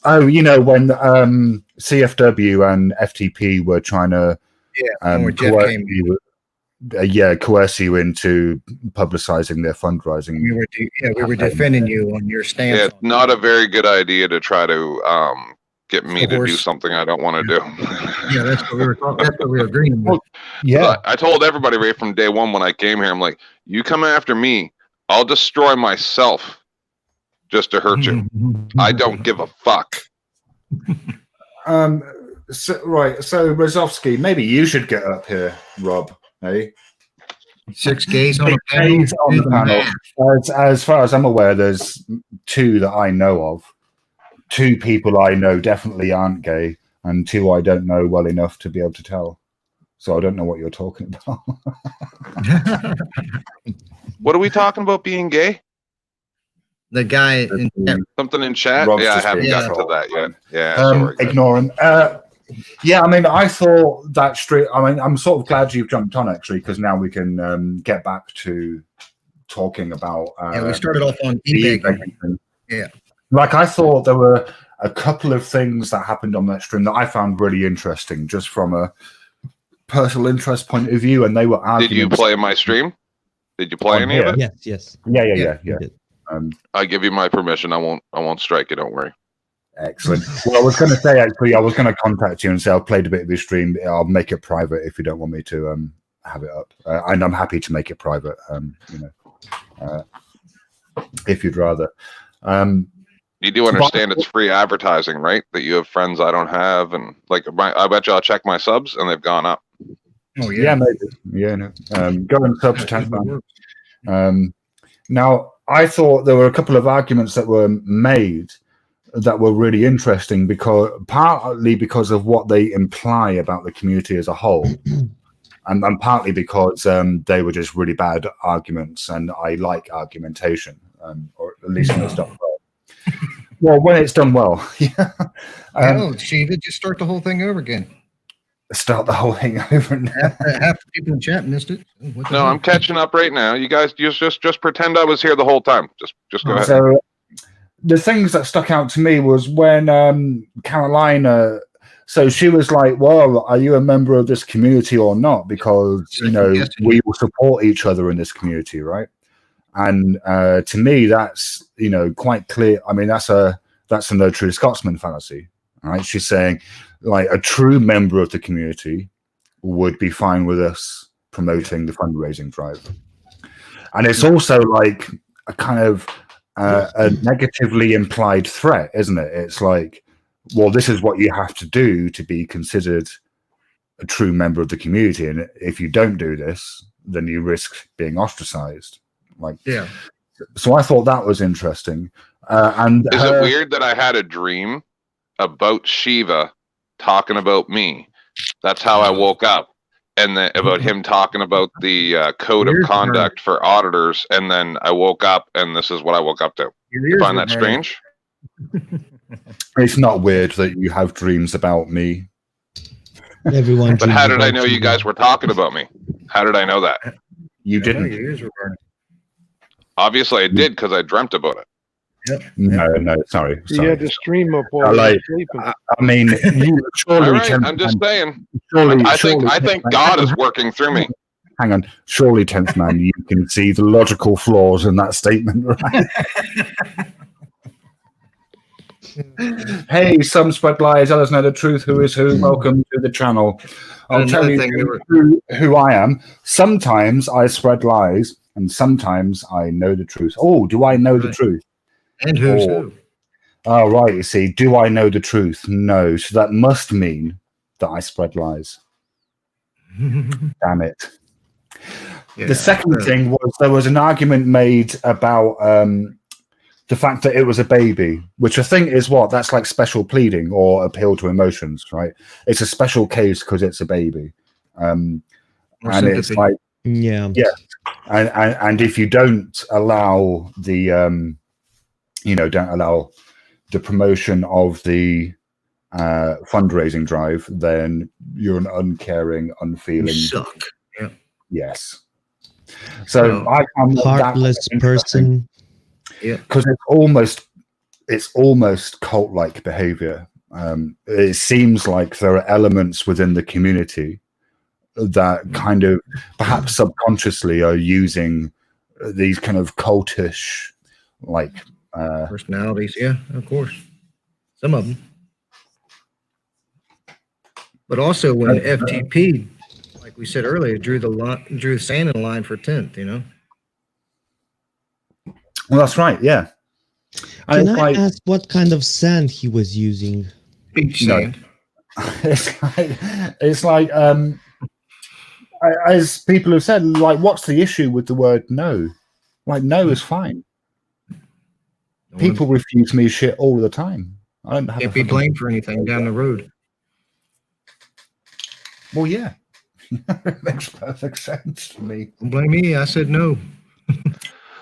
Oh, when CFW and FTP were trying to coerce you into publicizing their fundraising. We were defending you on your stance. Yeah, it's not a very good idea to try to get me to do something I don't want to do. Yeah, that's what we were talking. That's what we were agreeing with. Yeah, I told everybody right from day one when I came here, I'm like, you come after me, I'll destroy myself just to hurt you. I don't give a fuck. So Rozovsky, maybe you should get up here, Rob. Hey, 6 gays on the panel. As far as I'm aware, there's 2 that I know of. 2 people I know definitely aren't gay, and 2 I don't know well enough to be able to tell. So I don't know what you're talking about. What are we talking about being gay? The guy in something in chat. Rob's I just haven't being gotten to trolled. that yet. Yeah, sorry. Ignorant. I mean, I thought that street. I mean, I'm sort of glad you've jumped on actually, because now we can get back to talking about. We started off on eBay. Yeah. Like, I thought there were a couple of things that happened on that stream that I found really interesting, just from a personal interest point of view, and they were arguments. Did you play my stream? Did you play any of it? Yes. Yeah. I give you my permission. I won't strike you. Don't worry. Excellent. Well, I was going to say, actually, I was going to contact you and say I've played a bit of your stream. I'll make it private if you don't want me to have it up, and I'm happy to make it private. If you'd rather. You do understand it's free advertising, right? That you have friends I don't have, and like I bet you I'll check my subs and they've gone up. Oh yeah, maybe. Yeah, no. Go and sub to 10th man. Now, I thought there were a couple of arguments that were made that were really interesting, partly because of what they imply about the community as a whole, and partly because they were just really bad arguments, and I like argumentation, or at least when it's done well. Well, when it's done well, yeah. Shiva, just start the whole thing over again. Start the whole thing over now. Half the people in chat missed it. No, I'm catching up right now. You guys just pretend I was here the whole time. Just go ahead. So the things that stuck out to me was when Carolina, so she was like, well, are you a member of this community or not? Because, we will support each other in this community, right? And to me, that's, quite clear. I mean, that's a no true Scotsman fallacy, right? She's saying, like, a true member of the community would be fine with us promoting the fundraising drive. And it's also like a kind of a negatively implied threat, isn't it? It's like, well, this is what you have to do to be considered a true member of the community, and if you don't do this, then you risk being ostracized. Like, yeah. So I thought that was interesting. And is it weird that I had a dream about Shiva talking about me? That's how I woke up, and then about him talking about the code of conduct for auditors, and then I woke up, and this is what I woke up to. You find that strange? It's not weird that you have dreams about me. Everyone. But how did I know you guys were talking about me? How did I know that? You didn't. Your ears were burning. Obviously, I did because I dreamt about it. Yep. No, sorry. You had to stream up while you were sleeping. I mean, you surely. All right, I'm just saying. Surely, I think God is working through me. Hang on, surely, 10th man, you can see the logical flaws in that statement, right? Hey, some spread lies, others know the truth. Who is who? Welcome to the channel. I'll tell you who I am. Sometimes I spread lies, and sometimes I know the truth. Oh, do I know the truth? And who's who? Oh, right. You see, do I know the truth? No. So that must mean that I spread lies. Damn it. Yeah, the second thing was there was an argument made about the fact that it was a baby, which I think is that's like special pleading or appeal to emotions, right? It's a special case because it's a baby. And it's like, yeah. And if you don't allow the, don't allow the promotion of the fundraising drive, then you're an uncaring, unfeeling. You suck. Yeah. Yes. So I found heartless person. Yeah, because it's almost cult-like behavior. It seems like there are elements within the community that kind of perhaps subconsciously are using these kind of cultish personalities. Yeah, of course, some of them. But also when FTP, like we said earlier, drew the sand in the line for 10th, Well, that's right. Yeah. Can I ask what kind of sand he was using? Beach sand. It's like as people have said, like, what's the issue with the word no? Like, no is fine. People refuse me shit all the time. I don't have Can't be blamed for anything down the road. Well, yeah. Makes perfect sense to me. Don't blame me. I said no.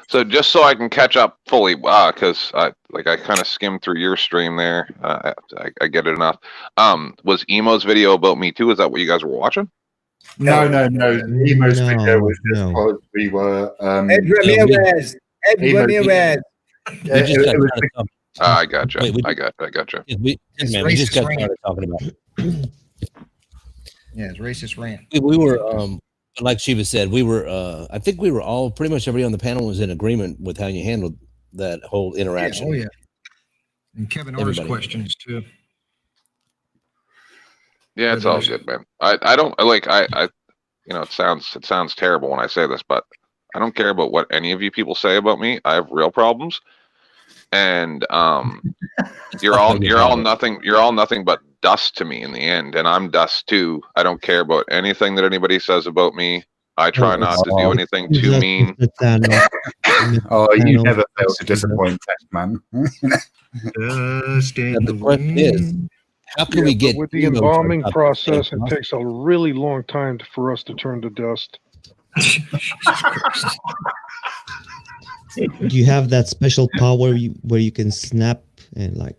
So just so I can catch up fully, because I kind of skimmed through your stream there. I get it enough. Was Emo's video about me too? Is that what you guys were watching? No. Emo's video was just because we were. Ed Ramirez. I gotcha. I gotcha. We just got started talking about it. Yeah, it's racist rant. We were, like Shiva said, we were. I think we were all pretty much everybody on the panel was in agreement with how you handled that whole interaction. Yeah, and Kevin Orr's questions too. Yeah, it's all good, man. I don't like I it sounds terrible when I say this, but I don't care about what any of you people say about me. I have real problems, and you're all nothing but dust to me in the end, and I'm dust too. I don't care about anything that anybody says about me. I try not to do anything too mean. Oh, you never fail to disappoint, man. The question is, how can we get with the embalming process? It takes a really long time for us to turn to dust. Do you have that special power where you can snap and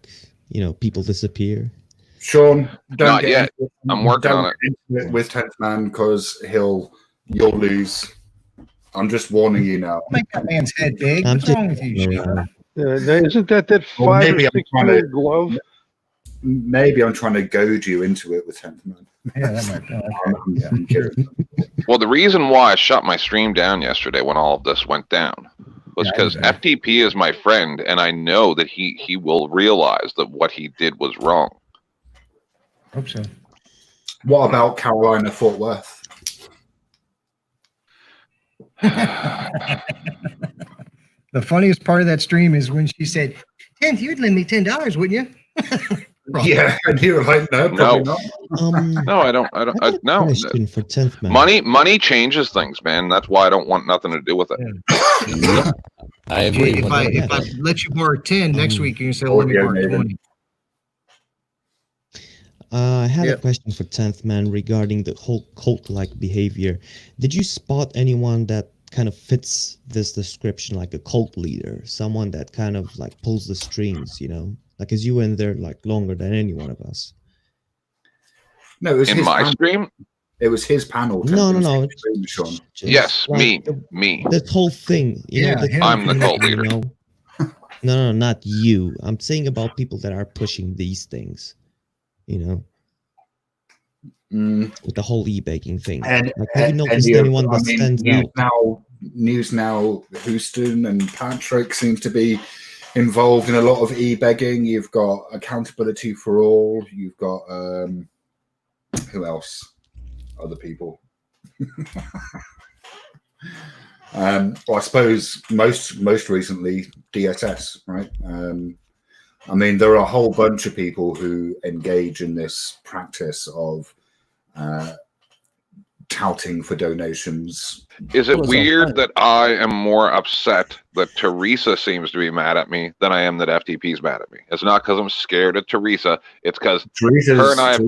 people disappear? Sean, don't Not yet. I'm working on it with 10th man because you'll lose. I'm just warning you now. Make that man's head big. What's wrong with you, Sean? Isn't that 5 or 6 year glove? Maybe I'm trying to goad you into it with 10th man. Yeah, that might be. I'm curious. Well, the reason why I shut my stream down yesterday when all of this went down was because FTP is my friend, and I know that he will realize that what he did was wrong. Hope so. What about Carolina Fort Worth? The funniest part of that stream is when she said, "10, you'd lend me $10, wouldn't you?" Yeah, and you were like, no, probably not. No, I don't. No. Question for 10th man. Money changes things, man. That's why I don't want nothing to do with it. Yeah, I agree. If I let you borrow 10 next week, you can say, "Let me borrow 20." I had a question for 10th man regarding the whole cult-like behavior. Did you spot anyone that kind of fits this description, like a cult leader, someone that kind of like pulls the strings, you know, like as you were in there like longer than any one of us? No, it was in his my panel. stream. It was his panel. No. Sean. Yes, like me. This whole thing, you know. I'm the cult leader. You know? No, not you. I'm saying about people that are pushing these things, you know. With the whole e-baking thing. And like, have you noticed anyone that stands out? News Now, Houston and Patrick seems to be involved in a lot of e-begging. You've got Accountability for All. You've got who else? Other people. Well, I suppose most recently DSS, right? I mean, there are a whole bunch of people who engage in this practice of touting for donations. Is it weird that I am more upset that Teresa seems to be mad at me than I am that FTP's mad at me? It's not because I'm scared of Teresa. It's because her and I have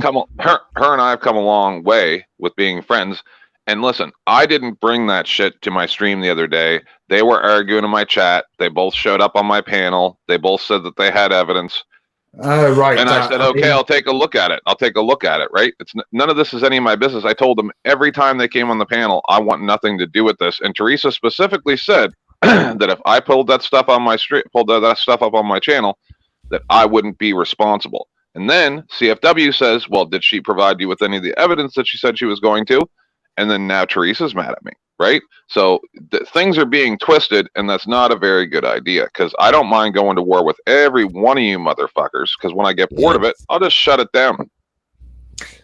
come a long way with being friends. And listen, I didn't bring that shit to my stream the other day. They were arguing in my chat. They both showed up on my panel. They both said that they had evidence. Right. And I said, okay, I'll take a look at it. Right? It's none of this is any of my business. I told them every time they came on the panel, I want nothing to do with this. And Teresa specifically said that if I pulled that stuff on my that stuff up on my channel, that I wouldn't be responsible. And then CFW says, well, did she provide you with any of the evidence that she said she was going to? And then now Teresa's mad at me, right? So things are being twisted, and that's not a very good idea, because I don't mind going to war with every one of you motherfuckers, because when I get bored of it, I'll just shut it down.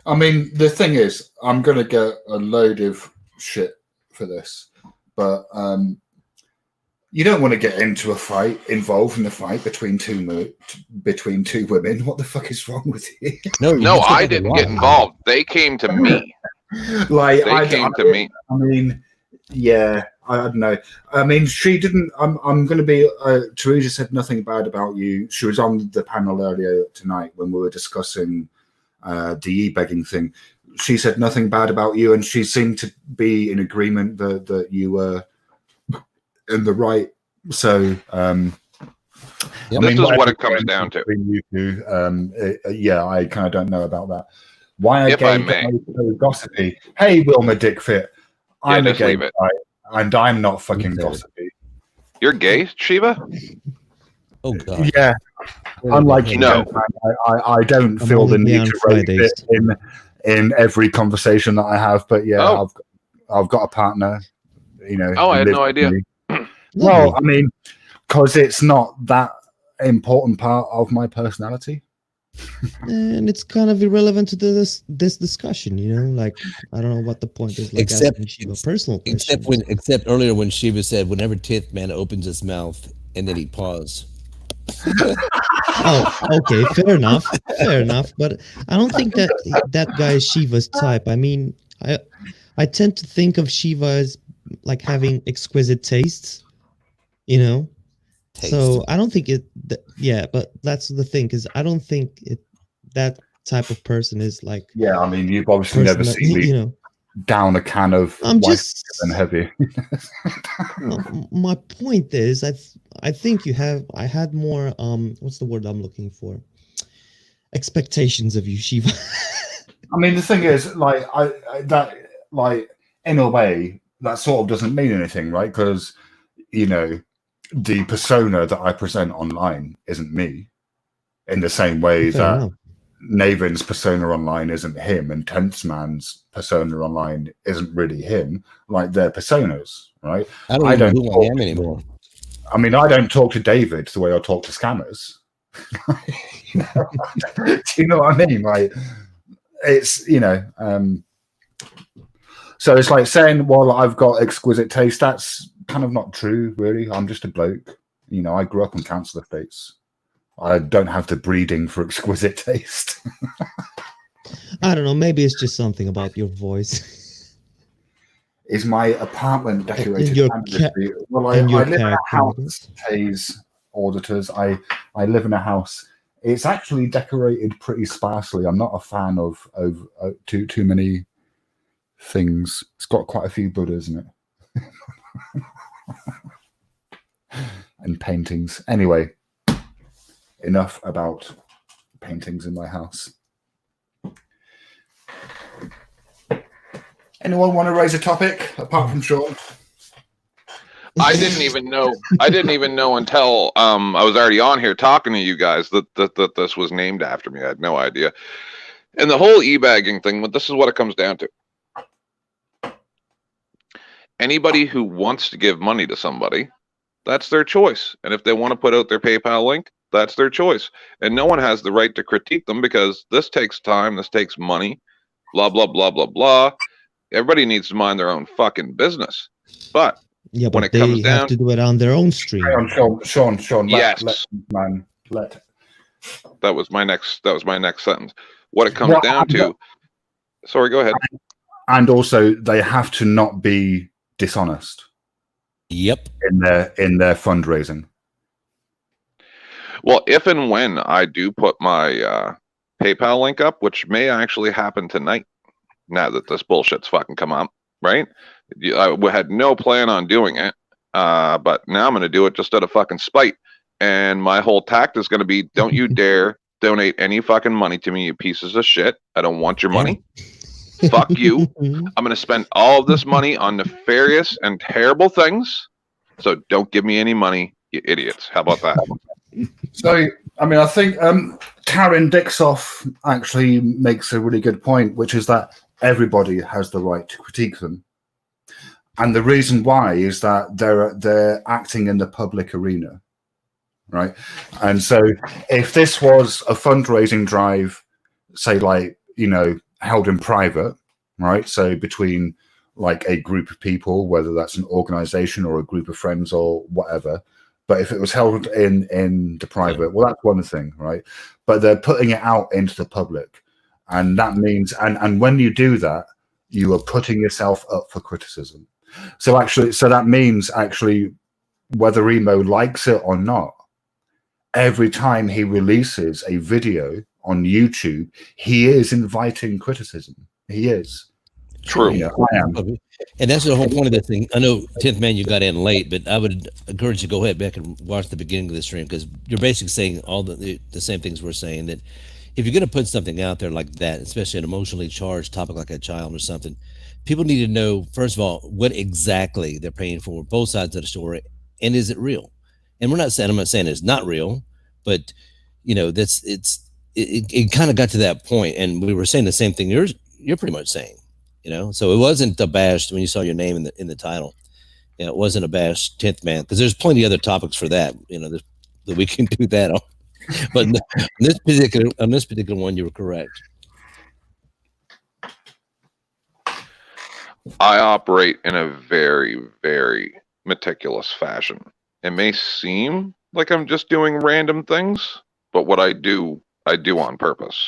I mean, the thing is, I'm going to get a load of shit for this, but you don't want to get into a fight, involved in a fight between two women. What the fuck is wrong with you? No, I didn't get involved. They came to me. Like they came to me. I mean, yeah, I don't know. I mean, she didn't. I'm going to be. Teresa said nothing bad about you. She was on the panel earlier tonight when we were discussing the e-begging thing. She said nothing bad about you, and she seemed to be in agreement that you were in the right. So, this is what it comes down to. You two, yeah, I kind of don't know about that. Why are gay guys so gossipy? Hey, Wilma Dickfit. I'm a gay guy, and I'm not fucking gossipy. You're gay, Shiva? Oh God. Yeah. Unlike you, I don't feel the need to raise it in every conversation that I have. But yeah, I've got a partner. You know. Oh, I had no idea. Well, I mean, because it's not that important part of my personality. And it's kind of irrelevant to this discussion, you know. Like, I don't know what the point is. Like, except Shiva personal. Except earlier when Shiva said, "Whenever 10th man opens his mouth," and then he paused. Oh, okay, fair enough. But I don't think that guy is Shiva's type. I mean, I tend to think of Shiva as like having exquisite tastes, you know. So I don't think yeah, but that's the thing, because I don't think that type of person is like. Yeah, I mean, you've obviously never seen me, you know, down a can of white and heavy. My point is, I think I had more what's the word I'm looking for? Expectations of you, Shiva. I mean, the thing is, like, in a way, that sort of doesn't mean anything, right? Because, you know, the persona that I present online isn't me, in the same way that Navin's persona online isn't him, and 10th man's persona online isn't really him. Like, they're personas, right? I don't know who I am anymore. I mean, I don't talk to David the way I talk to scammers. Do you know what I mean? Like, it's, you know, so it's like saying, well, I've got exquisite taste. That's kind of not true, really. I'm just a bloke. You know, I grew up on council estates. I don't have the breeding for exquisite taste. I don't know. Maybe it's just something about your voice. Is my apartment decorated? Well, I live in a house, Taze auditors. I live in a house. It's actually decorated pretty sparsely. I'm not a fan of too many things. It's got quite a few Buddhas in it. And paintings. Anyway, enough about paintings in my house. Anyone want to raise a topic apart from Sean? I didn't even know. I didn't even know until I was already on here talking to you guys that this was named after me. I had no idea. And the whole e-bagging thing, but this is what it comes down to. Anybody who wants to give money to somebody, that's their choice. And if they want to put out their PayPal link, that's their choice. And no one has the right to critique them because this takes time, this takes money, blah, blah, blah, blah, blah. Everybody needs to mind their own fucking business. But yeah, when but it they comes down, have to do it on their own stream. Sean. Yes. That was my next sentence. What it comes down to. Sorry, go ahead. And also, they have to not be dishonest. Yep. In their fundraising. Well, if and when I do put my PayPal link up, which may actually happen tonight, now that this bullshit's fucking come up, right? I had no plan on doing it, but now I'm going to do it just out of fucking spite. And my whole tact is going to be, don't you dare donate any fucking money to me, you pieces of shit. I don't want your money. Fuck you. I'm going to spend all of this money on nefarious and terrible things. So don't give me any money, you idiots. How about that? So, I mean, I think Karen Dixoff actually makes a really good point, which is that everybody has the right to critique them. And the reason why is that they're acting in the public arena, right? And so if this was a fundraising drive, say like, you know, held in private, right? So between like a group of people, whether that's an organization or a group of friends or whatever, but if it was held in the private, well, that's one thing, right? But they're putting it out into the public. And that means, and when you do that, you are putting yourself up for criticism. So that means actually, whether Emo likes it or not, every time he releases a video on YouTube, he is inviting criticism. He is. True. Yeah, I am. And that's the whole point of this thing. I know, 10th Man, you got in late, but I would encourage you to go ahead back and watch the beginning of the stream, because you're basically saying all the same things we're saying, that if you're going to put something out there like that, especially an emotionally charged topic like a child or something, people need to know, first of all, what exactly they're paying for, both sides of the story, and is it real? And I'm not saying it's not real, but you know, it kind of got to that point, and we were saying the same thing you're pretty much saying, you know. So it wasn't abashed when you saw your name in the title. You know, it wasn't abashed 10th Man, because there's plenty of other topics for that, you know, that we can do that on. But on this particular one, you were correct. I operate in a very, very meticulous fashion. It may seem like I'm just doing random things, but what I do on purpose.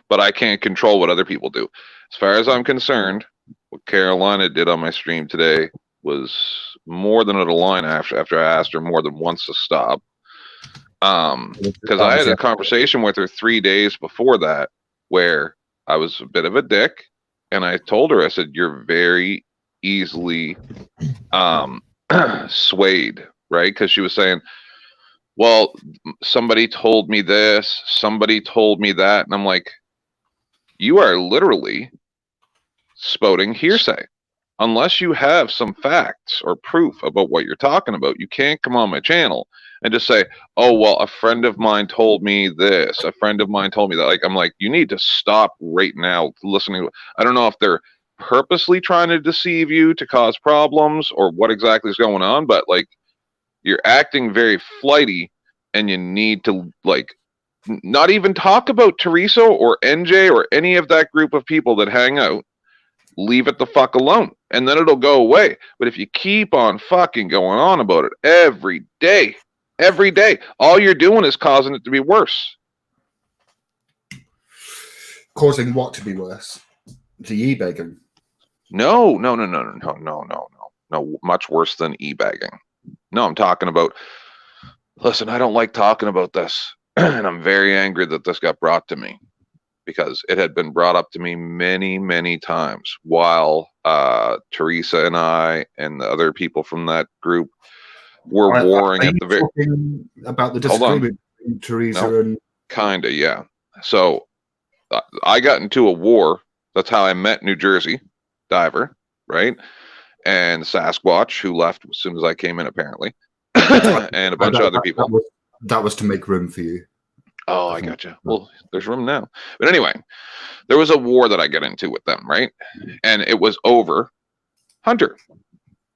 But I can't control what other people do. As far as I'm concerned, what Carolina did on my stream today was more than out of line after I asked her more than once to stop. Because I had a conversation with her 3 days before that where I was a bit of a dick, and I told her, I said, you're very easily swayed, right? Because she was saying, well, somebody told me this, somebody told me that, and I'm like, you are literally spouting hearsay. Unless you have some facts or proof about what you're talking about, you can't come on my channel and just say, oh, well, a friend of mine told me this, a friend of mine told me that. Like, I'm like, you need to stop right now listening. I don't know if they're purposely trying to deceive you to cause problems or what exactly is going on, but like, you're acting very flighty, and you need to like not even talk about Teresa or NJ or any of that group of people that hang out. Leave it the fuck alone, and then it'll go away. But if you keep on fucking going on about it every day, all you're doing is causing it to be worse. Causing what to be worse? The e-begging? No, much worse than e-bagging. No, I'm talking about, listen, I don't like talking about this, and I'm very angry that this got brought to me, because it had been brought up to me many, many times while Teresa and I and the other people from that group were warring at the very... About the disagreement between Teresa and... Kinda, yeah. So I got into a war. That's how I met New Jersey Diver, right? And Sasquatch, who left as soon as I came in, apparently. And a bunch of other people. That was to make room for you. Oh, I gotcha. Well, there's room now. But anyway, there was a war that I got into with them, right? And it was over Hunter,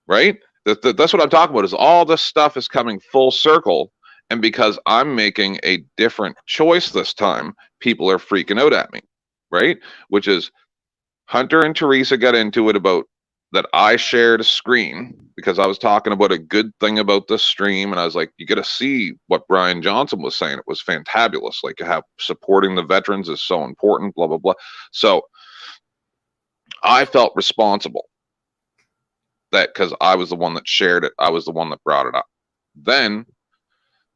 right? That's what I'm talking about, is all this stuff is coming full circle. And because I'm making a different choice this time, people are freaking out at me, right? Which is Hunter and Teresa got into it about that I shared a screen because I was talking about a good thing about this stream, and I was like, you got to see what Brian Johnson was saying. It was fantabulous. Like, how supporting the veterans is so important, blah, blah, blah. So I felt responsible that because I was the one that shared it, I was the one that brought it up. Then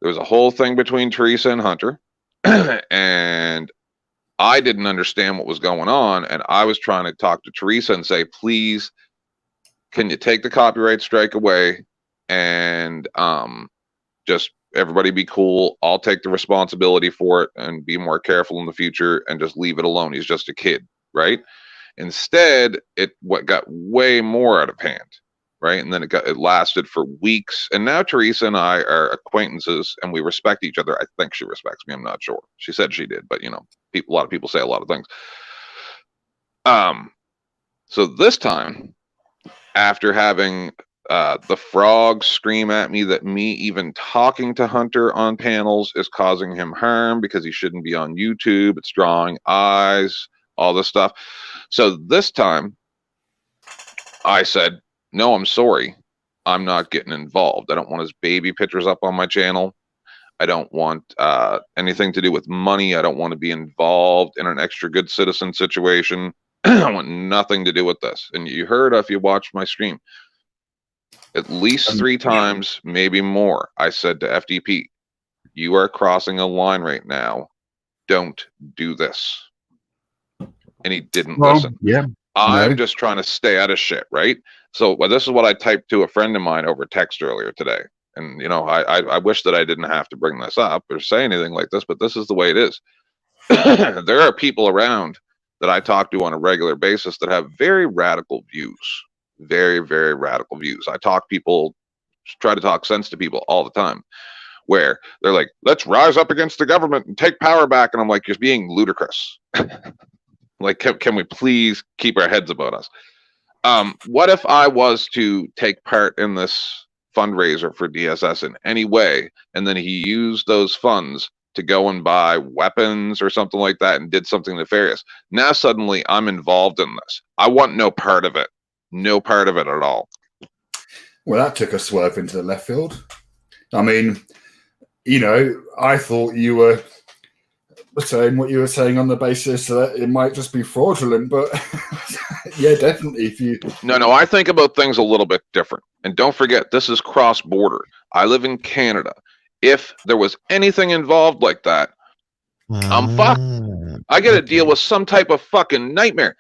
there was a whole thing between Teresa and Hunter, and I didn't understand what was going on, and I was trying to talk to Teresa and say, please, can you take the copyright strike away and just everybody be cool? I'll take the responsibility for it and be more careful in the future and just leave it alone. He's just a kid, right? Instead, what got way more out of hand, right? And then it lasted for weeks. And now Teresa and I are acquaintances and we respect each other. I think she respects me. I'm not sure. She said she did, but you know, a lot of people say a lot of things. So this time, after having the frog scream at me that me even talking to Hunter on panels is causing him harm because he shouldn't be on YouTube, it's drawing eyes, all this stuff. So this time, I said, no, I'm sorry. I'm not getting involved. I don't want his baby pictures up on my channel. I don't want anything to do with money. I don't want to be involved in an extra good citizen situation. I want nothing to do with this. And you heard, if you watched my stream, at least 3 times, maybe more, I said to FDP, you are crossing a line right now. Don't do this. And he didn't listen. Yeah. I'm just trying to stay out of shit, right? So this is what I typed to a friend of mine over text earlier today. And, you know, I wish that I didn't have to bring this up or say anything like this, but this is the way it is. There are people around that I talk to on a regular basis that have very radical views, very, very radical views. I try to talk sense to people all the time, where they're like, let's rise up against the government and take power back. And I'm like, you're being ludicrous. Like, can we please keep our heads about us? What if I was to take part in this fundraiser for DSS in any way, and then he used those funds to go and buy weapons or something like that and did something nefarious? Now suddenly I'm involved in this. I want no part of it. No part of it at all. Well, that took a swerve into the left field. I mean, you know, I thought you were saying what you were saying on the basis that it might just be fraudulent, but yeah, definitely. If you No, I think about things a little bit different. And don't forget, this is cross-border. I live in Canada. If there was anything involved like that, I'm fucked. I got to deal with some type of fucking nightmare.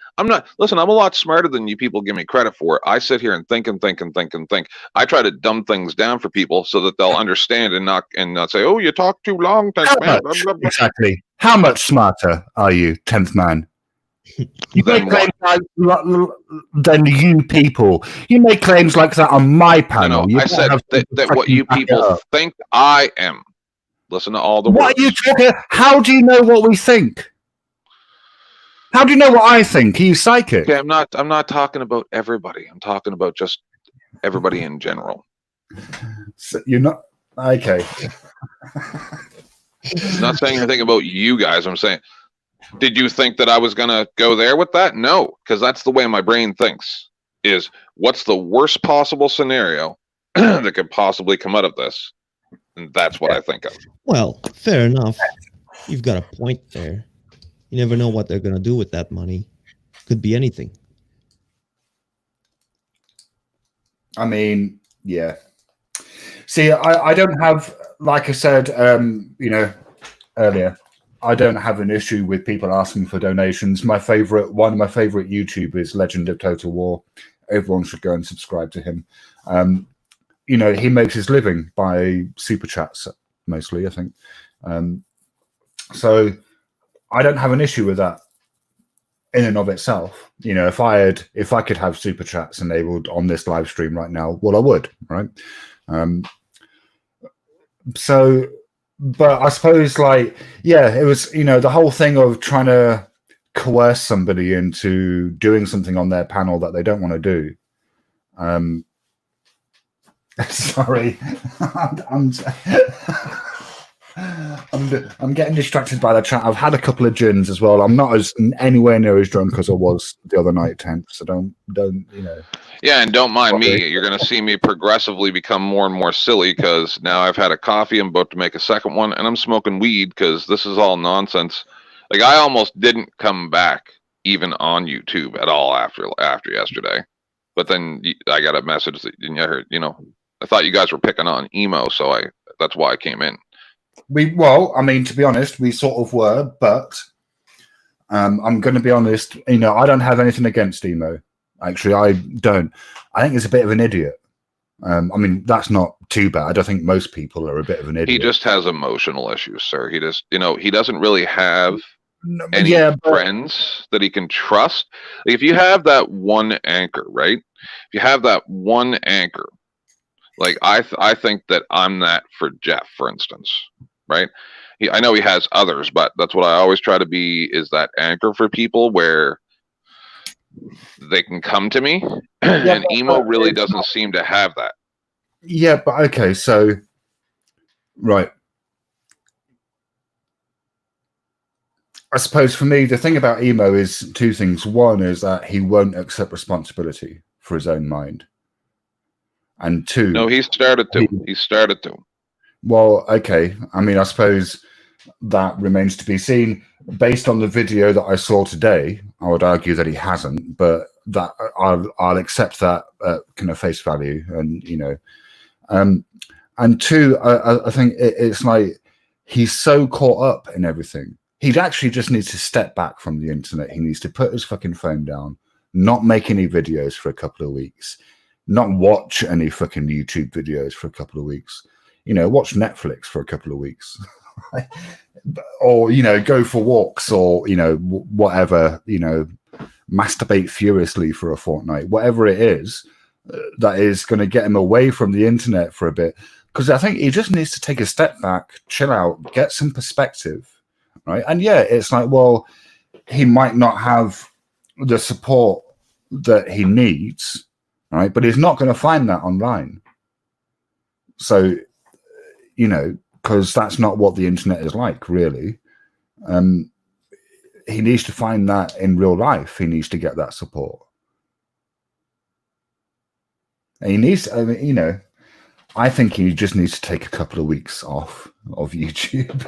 Listen, I'm a lot smarter than you people give me credit for. I sit here and think and think and think and think. I try to dumb things down for people so that they'll understand and not say, oh, you talk too long. Exactly. How much smarter are you, 10th man? You make claims than you people. You make claims like that on my panel. No, I said that what you people think I am. Listen to all the words. What are you talking? How do you know what we think? How do you know what I think? Are you psychic? Okay, I'm not talking about everybody. I'm talking about just everybody in general. So you're not okay. I'm not saying anything about you guys. I'm saying, did you think that I was going to go there with that? No, because that's the way my brain thinks, is what's the worst possible scenario that could possibly come out of this? And that's what I think of. Well, fair enough. You've got a point there. You never know what they're going to do with that money. Could be anything. I mean, yeah. See, I don't have, like I said, earlier, I don't have an issue with people asking for donations. One of my favorite YouTubers, Legend of Total War. Everyone should go and subscribe to him. He makes his living by super chats mostly, I think. So I don't have an issue with that in and of itself. If I could have super chats enabled on this live stream right now, well, I would, right? But I suppose, it was, the whole thing of trying to coerce somebody into doing something on their panel that they don't want to do. Sorry, I'm getting distracted by the chat. I've had a couple of gins as well. I'm not anywhere near as drunk as I was the other night, Tenth. So don't. Yeah, and don't mind me. You're going to see me progressively become more and more silly because now I've had a coffee. I'm about to make a second one, and I'm smoking weed because this is all nonsense. Like, I almost didn't come back even on YouTube at all after yesterday. But then I got a message that I thought you guys were picking on emo, so that's why I came in. To be honest, we sort of were, but I'm going to be honest. I don't have anything against emo. Actually, I don't. I think he's a bit of an idiot. That's not too bad. I think most people are a bit of an idiot. He just has emotional issues, sir. He just, he doesn't really have any friends that he can trust. Like, if you have that one anchor, right? If you have that one anchor, like I think that I'm that for Jeff, for instance, right? I know he has others, but that's what I always try to be, is that anchor for people where they can come to me. And emo really doesn't seem to have that. Yeah, but okay, so right. I suppose for me, the thing about emo is two things. One is that he won't accept responsibility for his own mind. And two... No, he started to. Well, okay. I suppose that remains to be seen. Based on the video that I saw today, I would argue that he hasn't, but that I'll accept that kind of face value. And, and two, I think it's like he's so caught up in everything. He actually just needs to step back from the internet. He needs to put his fucking phone down, not make any videos for a couple of weeks, not watch any fucking YouTube videos for a couple of weeks. Watch Netflix for a couple of weeks. Or, go for walks or, whatever, masturbate furiously for a fortnight, whatever it is that is going to get him away from the internet for a bit. Because I think he just needs to take a step back, chill out, get some perspective, right? And yeah, it's like, well, he might not have the support that he needs, right? But he's not going to find that online. So, because that's not what the internet is like, really. He needs to find that in real life. He needs to get that support. And he needs, I think he just needs to take a couple of weeks off of YouTube.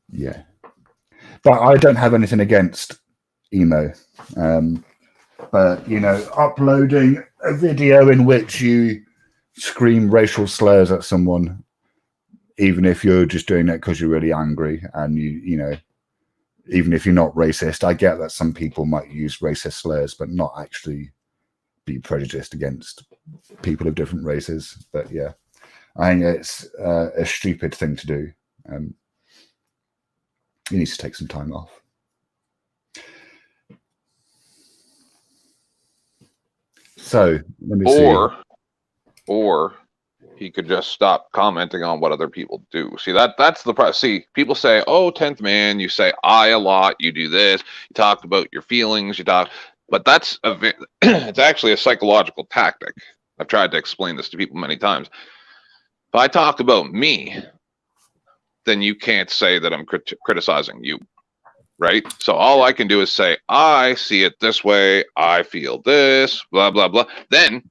Yeah. But I don't have anything against emo. But, uploading a video in which you scream racial slurs at someone, even if you're just doing it because you're really angry, and even if you're not racist, I get that some people might use racist slurs, but not actually be prejudiced against people of different races. But yeah, I think it's a stupid thing to do. He needs to take some time off. So let me see. Or he could just stop commenting on what other people do. See, that's the problem. See, people say, "Oh, 10th man, you say I a lot. You do this. You talk about your feelings. But that's it's actually a psychological tactic. I've tried to explain this to people many times. If I talk about me, then you can't say that I'm criticizing you, right? So all I can do is say, I see it this way, I feel this, blah, blah, blah. Then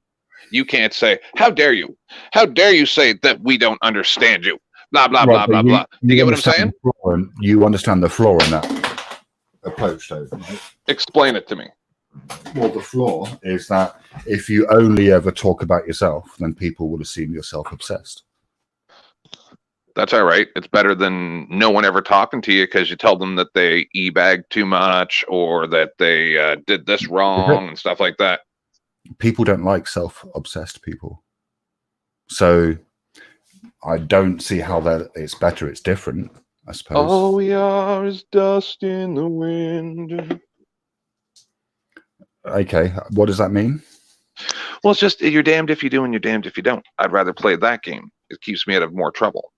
you can't say, how dare you? How dare you say that we don't understand you? Blah, blah, blah, blah, blah. Do you get what I'm saying? You understand the flaw in that approach, though, right? Explain it to me. Well, the flaw is that if you only ever talk about yourself, then people will assume you're self-obsessed. That's all right. It's better than no one ever talking to you because you tell them that they e-bagged too much or that they did this wrong and stuff like that. People don't like self-obsessed people. So I don't see how that it's better. It's different, I suppose. All we are is dust in the wind. Okay, what does that mean? Well, it's just you're damned if you do and you're damned if you don't. I'd rather play that game. It keeps me out of more trouble.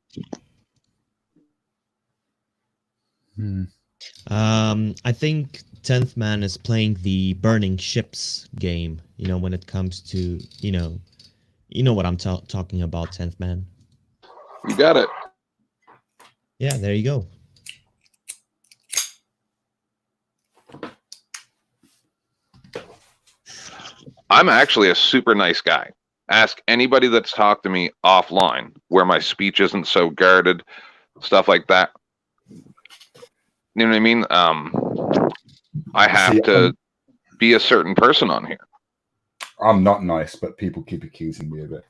I think 10th Man is playing the burning ships game, you know, when it comes to, you know what I'm talking about, 10th Man. You got it. Yeah, there you go. I'm actually a super nice guy. Ask anybody that's talked to me offline where my speech isn't so guarded, stuff like that. You know what I mean? I have to be a certain person on here. I'm not nice, but people keep accusing me of it.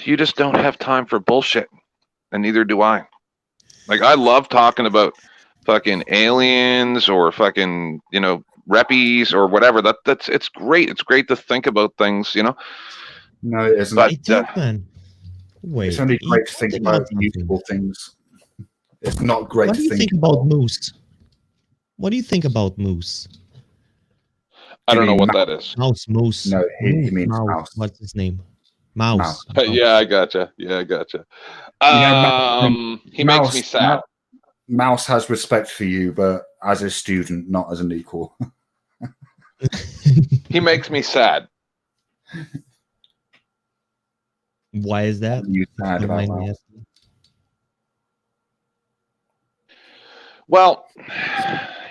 You just don't have time for bullshit, and neither do I. Like, I love talking about fucking aliens or fucking, you know, reppies or whatever. That's it's great. It's great to think about things, you know. No, it isn't. But, Man. Wait, it's only great to think about useful things. It's not great What do you think about Moose? What do you think about Moose? I don't know what that is. Moose. No, he means Mouse. mouse. What's his name? Mouse. Yeah, I gotcha. Yeah, I gotcha. He makes me sad. Mouse has respect for you, but as a student, not as an equal. He makes me sad. Why is that? You sad about that? Well,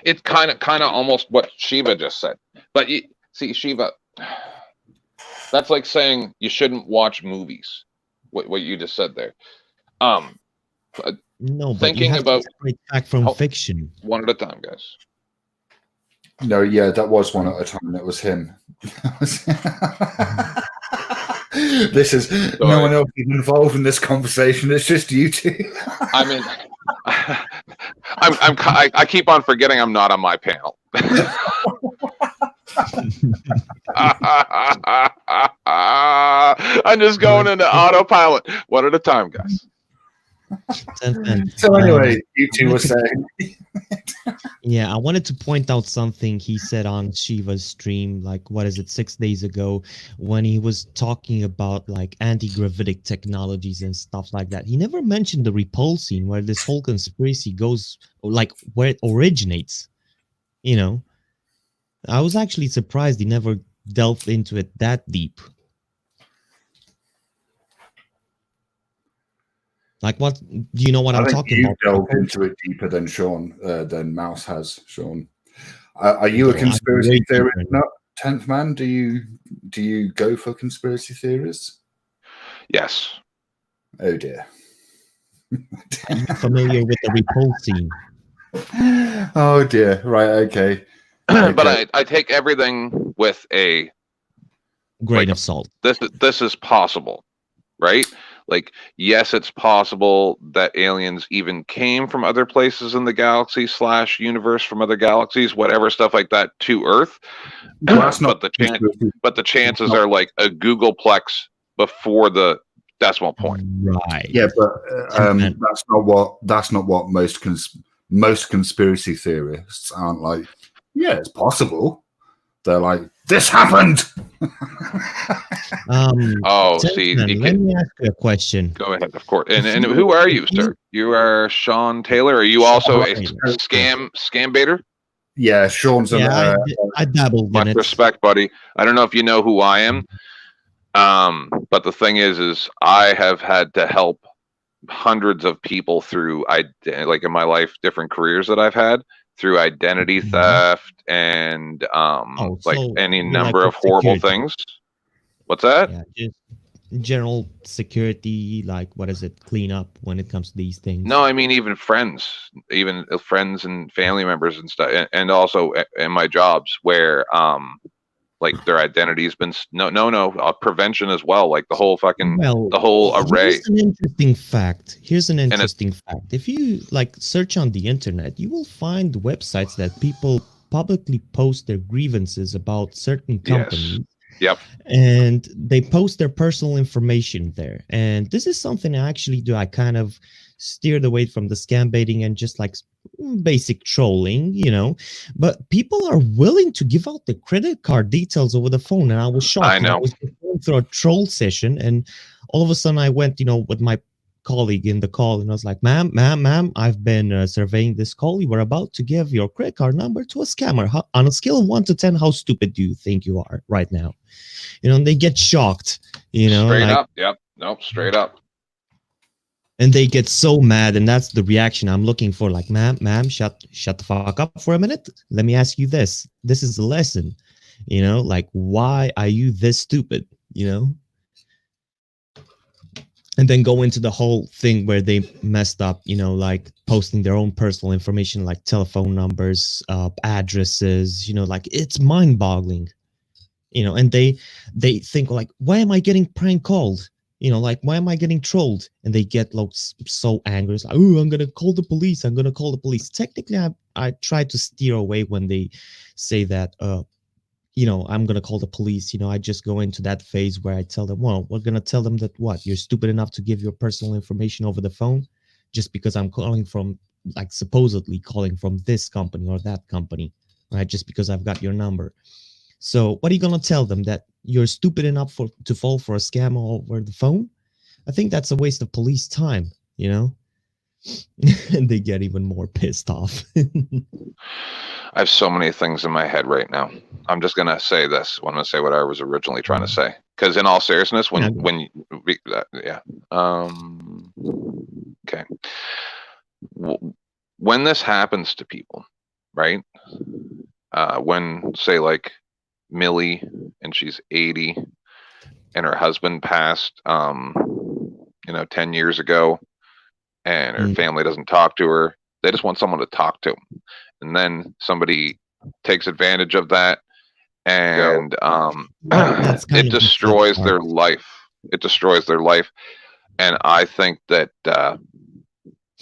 it's kind of almost what Shiva just said. But you see, Shiva, that's like saying you shouldn't watch movies. What you just said there. No, but thinking you have about to separate fact from fiction. One at a time, guys. No, yeah, that was one at a time. That was him. This is no one else is involved in this conversation. It's just you two. I mean, I keep on forgetting I'm not on my panel. I'm just going into autopilot. One at a time, guys. So anyway, you two were saying. Yeah, I wanted to point out something he said on Shiva's stream, like, what is it, 6 days ago, when he was talking about, like, anti-gravitic technologies and stuff like that. He never mentioned the repulsine, where this whole conspiracy goes, like, where it originates, you know? I was actually surprised he never delved into it that deep. Like, what do you know what I'm talking about? You delved into it deeper than Sean, than Mouse has. Sean, are you a conspiracy theorist? No, 10th Man. Do you go for conspiracy theories? Yes. Oh dear. Are you familiar with the repulsine? Oh dear. Right. Okay. But I take everything with a grain of salt. This is possible, right? Like, yes, it's possible that aliens even came from other places in the galaxy / universe, from other galaxies, whatever, stuff like that, to Earth. Well, that's but the chances are like a Googleplex before the decimal point. Right. Yeah, but that's not what most conspiracy theorists aren't like. Yeah, it's possible. They're like, this happened. See, let me ask you a question. Go ahead, of course. And who are you, sir? You are Sean Taylor. Are you also a scam baiter? Yeah, Sean's. I dabbled in Much it. respect, buddy. I don't know if you know who I am. But the thing is I have had to help hundreds of people through like in my life, different careers that I've had through identity theft and like So any you're like number a of horrible security. things. What's that? Yeah, just general security, like what is it, clean up when it comes to these things. No, I mean even friends and family members and stuff, and also in my jobs where like their identity's been prevention as well, like the whole array. Here's an interesting fact. Here's an interesting fact. If you like search on the internet, you will find websites that people publicly post their grievances about certain companies. Yep. And they post their personal information there. And this is something I actually do. I kind of steered away from the scam baiting and just like basic trolling, you know. But people are willing to give out the credit card details over the phone. And I was shocked. I know. I was going through a troll session, and all of a sudden I went, you know, with my colleague in the call, and I was like, ma'am, I've been surveying this call. You were about to give your credit card number to a scammer. On a scale of 1 to 10, how stupid do you think you are right now? You know, and they get shocked, you know. Straight like, up. Yep. Nope. Straight up. And they get so mad, and that's the reaction I'm looking for. Like, ma'am, shut the fuck up for a minute. Let me ask you this. This is a lesson, you know, like, why are you this stupid, you know? And then go into the whole thing where they messed up, you know, like posting their own personal information, like telephone numbers, addresses, you know, like it's mind-boggling, you know. And they think like, why am I getting prank called? You know, like, why am I getting trolled? And they get like so angry. It's like, oh, I'm gonna call the police. I'm gonna call the police. Technically, I try to steer away when they say that. You know, I'm going to call the police. You know, I just go into that phase where I tell them, well, we're going to tell them that what? You're stupid enough to give your personal information over the phone just because I'm calling from, like, supposedly calling from this company or that company, right? Just because I've got your number. So what are you going to tell them? That you're stupid enough to fall for a scam over the phone? I think that's a waste of police time, you know? And they get even more pissed off. I have so many things in my head right now. I'm just gonna say this. I'm gonna say what I was originally trying to say. Because in all seriousness, okay. When this happens to people, right? When say like Millie, and she's 80, and her husband passed, 10 years ago, and her family doesn't talk to her. They just want someone to talk to. And then somebody takes advantage of that, and it destroys their life. It destroys their life. And I think that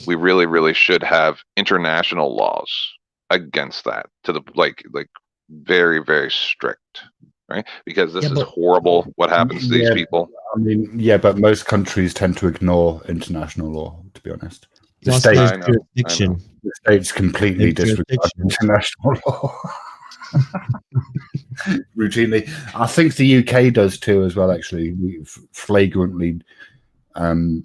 we really, really should have international laws against that, to the like very, very strict, right? Because this is horrible what happens to these people. I mean, yeah, but most countries tend to ignore international law, to be honest. The states completely disregard international law routinely. I think the UK does too, as well. Actually, we flagrantly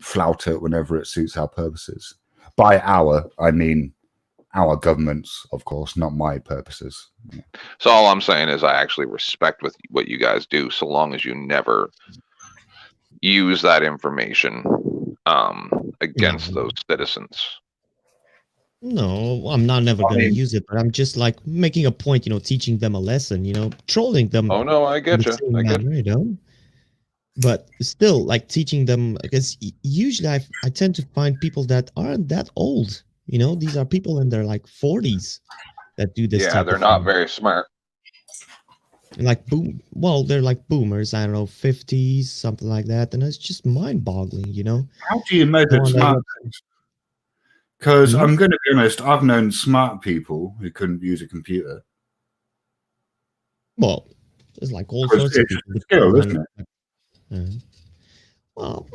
flout it whenever it suits our purposes. By our, I mean our governments, of course, not my purposes. So all I'm saying is I actually respect what you guys do, so long as you never use that information against those citizens. No, I'm not never going to use it, but I'm just like making a point, you know, teaching them a lesson, you know, trolling them. Oh no, I get you. I get you know. But still, like teaching them, because usually I tend to find people that aren't that old. You know, these are people in their like 40s that do this. Yeah, they're not very smart. Like they're like boomers. I don't know, 50s, something like that, and it's just mind-boggling. You know, how do you measure smart? Because I'm going to be honest, I've known smart people who couldn't use a computer. Well, there's like all sorts of people. Skill, isn't it? Well,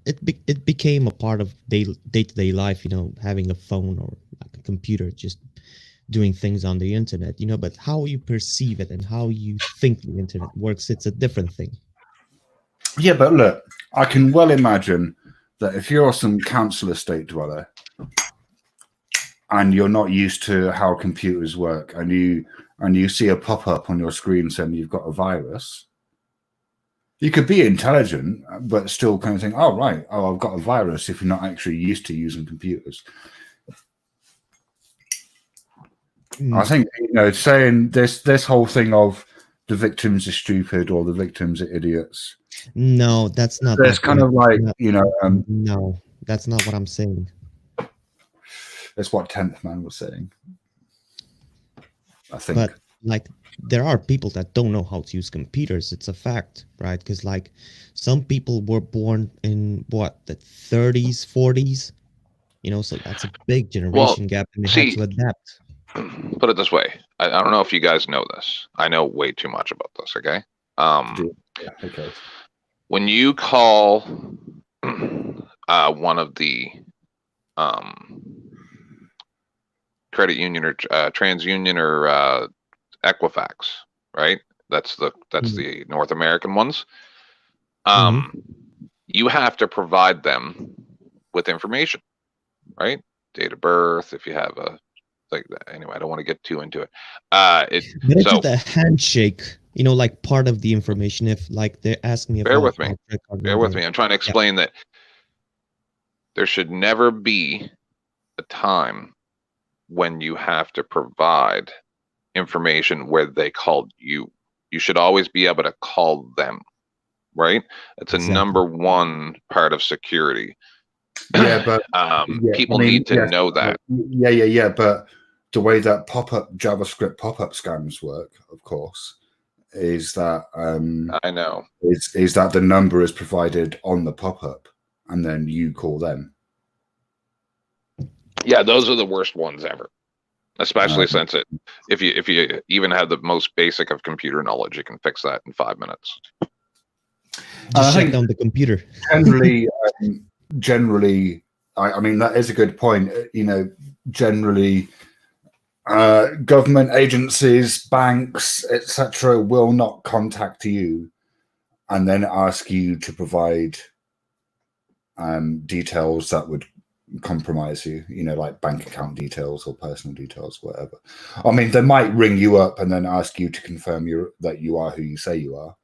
it became a part of day-to-day life, you know, having a phone or like a computer, just doing things on the internet, you know. But how you perceive it and how you think the internet works, it's a different thing. Yeah, but look, I can well imagine that if you're some council estate dweller and you're not used to how computers work, and you see a pop-up on your screen saying you've got a virus, You could be intelligent, but still kind of think, oh, right, oh, I've got a virus if you're not actually used to using computers. I think, saying this whole thing of the victims are stupid or the victims are idiots. No, that's not. There's kind of like, no, that's not what I'm saying. That's what 10th Man was saying, I think. But like, there are people that don't know how to use computers. It's a fact, right? Because like, some people were born in what, the 30s, 40s, so that's a big generation gap, and they had to adapt. Put it this way. I don't know if you guys know this. I know way too much about this, okay? Okay. When you call one of the credit union or TransUnion or Equifax, right? That's the North American ones. You have to provide them with information, right? Date of birth, if you have a like that. Anyway, I don't want to get too into it. But it's just a handshake, like part of the information. If like they're asking me, bear with me. I'm trying to explain that there should never be a time when you have to provide information where they called you. You should always be able to call them, right? It's a number one part of security. Yeah, but people need to know that. Yeah. But the way that JavaScript pop-up scams work, of course, is that I know is that the number is provided on the pop-up, and then you call them. Yeah, those are the worst ones ever. Especially since if you even have the most basic of computer knowledge, you can fix that in 5 minutes. Just shut down the computer. Generally, I mean, that is a good point. Generally, government agencies, banks, etc., will not contact you and then ask you to provide details that would compromise you, like bank account details or personal details, whatever. I mean, they might ring you up and then ask you to confirm that you are who you say you are.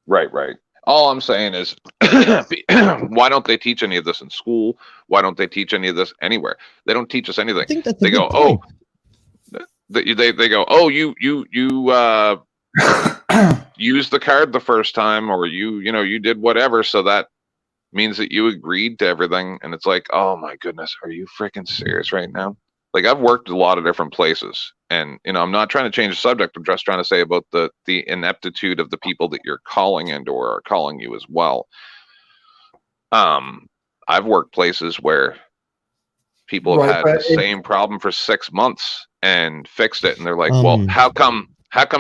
Right. All I'm saying is, why don't they teach any of this in school? Why don't they teach any of this anywhere? They don't teach us anything. I think that's they go, point. they go, oh, you used the card the first time, or you did whatever, so that means that you agreed to everything. And it's like, oh my goodness, are you freaking serious right now? Like, I've worked a lot of different places, and I'm not trying to change the subject. I'm just trying to say about the ineptitude of the people that you're calling and or are calling you as well. I've worked places where people have had the same problem for 6 months and fixed it, and they're like, well, how come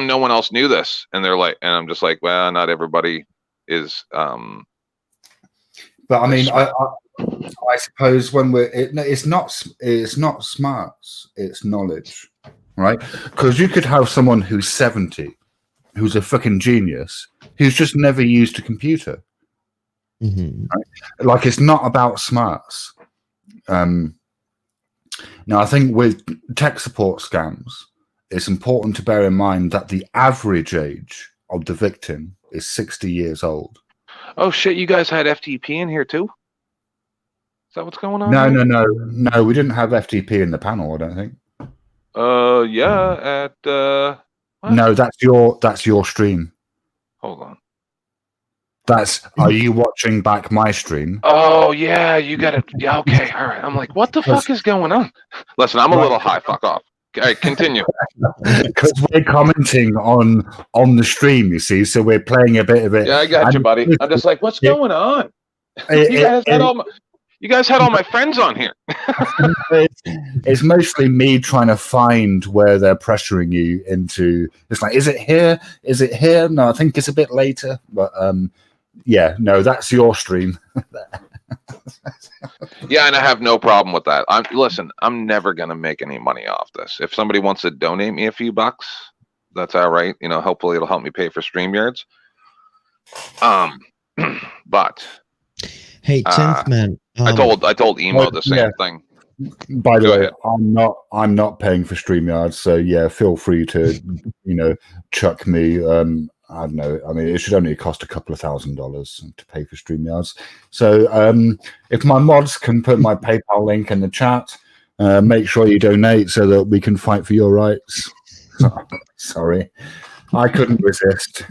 no one else knew this? And they're like, and I'm just like, well, not everybody is. But I mean, I suppose when it's not smarts, it's knowledge, right? Because you could have someone who's 70, who's a fucking genius, who's just never used a computer. Right? Like, it's not about smarts. Now, I think with tech support scams, it's important to bear in mind that the average age of the victim is 60 years old. Oh shit! You guys had FTP in here too? Is that what's going on? No. We didn't have FTP in the panel, I don't think. Yeah. At what? No, that's your stream. Hold on. Are you watching back my stream? Oh yeah, you got it. Yeah, okay, all right. I'm like, what the fuck is going on? Listen, I'm a little high. Fuck off. All right, continue. Because we're commenting on the stream, you see, so we're playing a bit of it. Yeah, I got you, buddy. I'm just like, what's going on? You guys had all my friends on here. It's mostly me trying to find where they're pressuring you into. It's like, is it here? Is it here? No, I think it's a bit later. But yeah, no, that's your stream. Yeah, and I have no problem with that. Listen, I'm never gonna make any money off this. If somebody wants to donate me a few bucks, that's all right. Hopefully it'll help me pay for StreamYards. But hey, 10th Man. I told Emo the same thing. By the way, I'm not paying for StreamYards, so yeah, feel free to chuck me I don't know. I mean, it should only cost a couple of $1,000s to pay for StreamYards. So if my mods can put my PayPal link in the chat, make sure you donate so that we can fight for your rights. Sorry, I couldn't resist.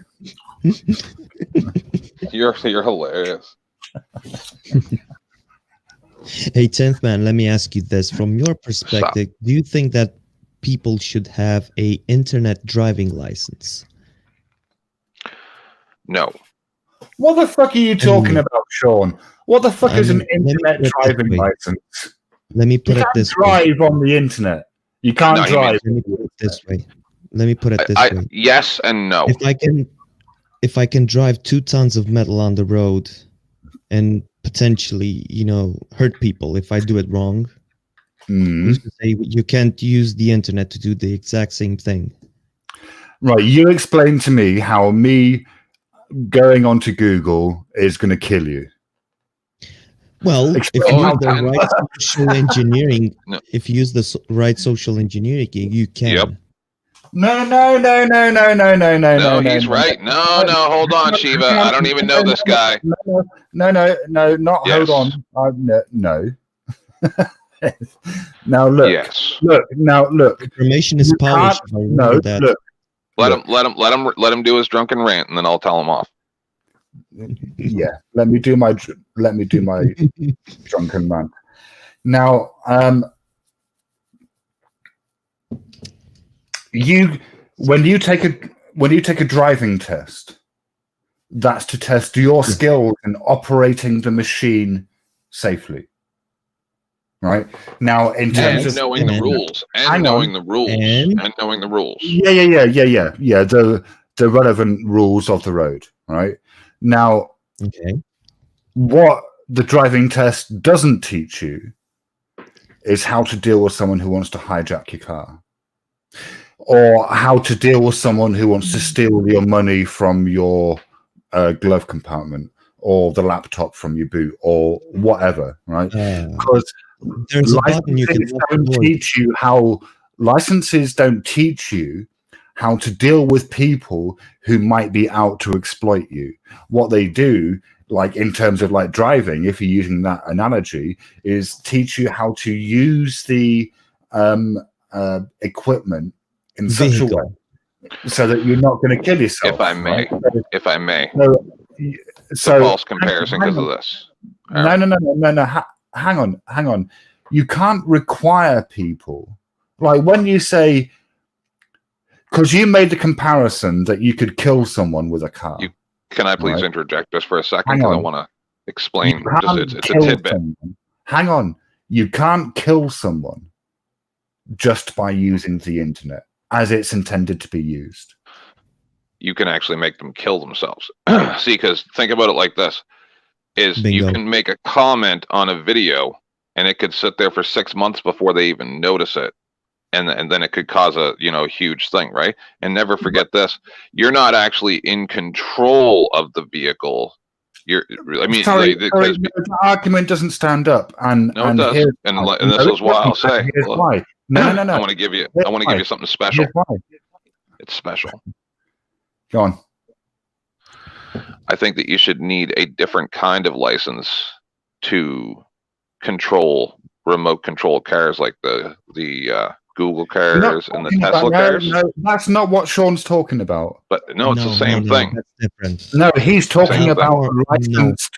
You're hilarious. Hey, 10th man, let me ask you this. From your perspective, do you think that people should have a internet driving license? No. What the fuck are you talking about, Sean? What the fuck is an internet driving license? Let me put you it can't this drive on the internet. You can't No, drive. Let me put it this way. Let me put it this way. Yes and no. If I can drive 2 tons of metal on the road and potentially, hurt people if I do it wrong, who's to say you can't use the internet to do the exact same thing? Right, you explain to me how me going onto Google is going to kill you. Well, if you use the right social engineering, if you use the right social engineering, you can. Yep. No, he's right. No, hold on, Shiva. I don't even know this guy. No, not Yes. hold on. No. Now look. Yes. Look. Information is power. Look. Let him do his drunken rant, and then I'll tell him off. Yeah, let me do my drunken rant. Now, when you take a driving test, that's to test your skills in operating the machine safely. Right now, in terms of knowing the rules, and knowing the rules, and knowing the rules. Yeah. The relevant rules of the road. Right now, what the driving test doesn't teach you is how to deal with someone who wants to hijack your car, or how to deal with someone who wants to steal your money from your glove compartment, or the laptop from your boot, or whatever. Right? Because licenses don't teach you how to deal with people who might be out to exploit you. What they do, like in terms of like driving, if you're using that analogy, is teach you how to use the equipment in such a way so that you're not going to kill yourself. If I may. So false comparison because of this. No. Hang on. You can't require people, like when you say, because you made the comparison that you could kill someone with a car. Can I please interject just for a second? Because I want to explain. It's a tidbit. Hang on. You can't kill someone just by using the internet as it's intended to be used. You can actually make them kill themselves. See, because think about it like this. You can make a comment on a video and it could sit there for 6 months before they even notice it. And then it could cause a huge thing, right? And never forget this: you're not actually in control of the vehicle. The argument doesn't stand up. And it does. And this is why I'll say. Here's why. No. I want to give you something special. It's special. Go on. I think that you should need a different kind of license to control remote control cars like the Google cars and the Tesla cars. No, that's not what Sean's talking about. But it's the same thing. That's different. No, he's talking about a license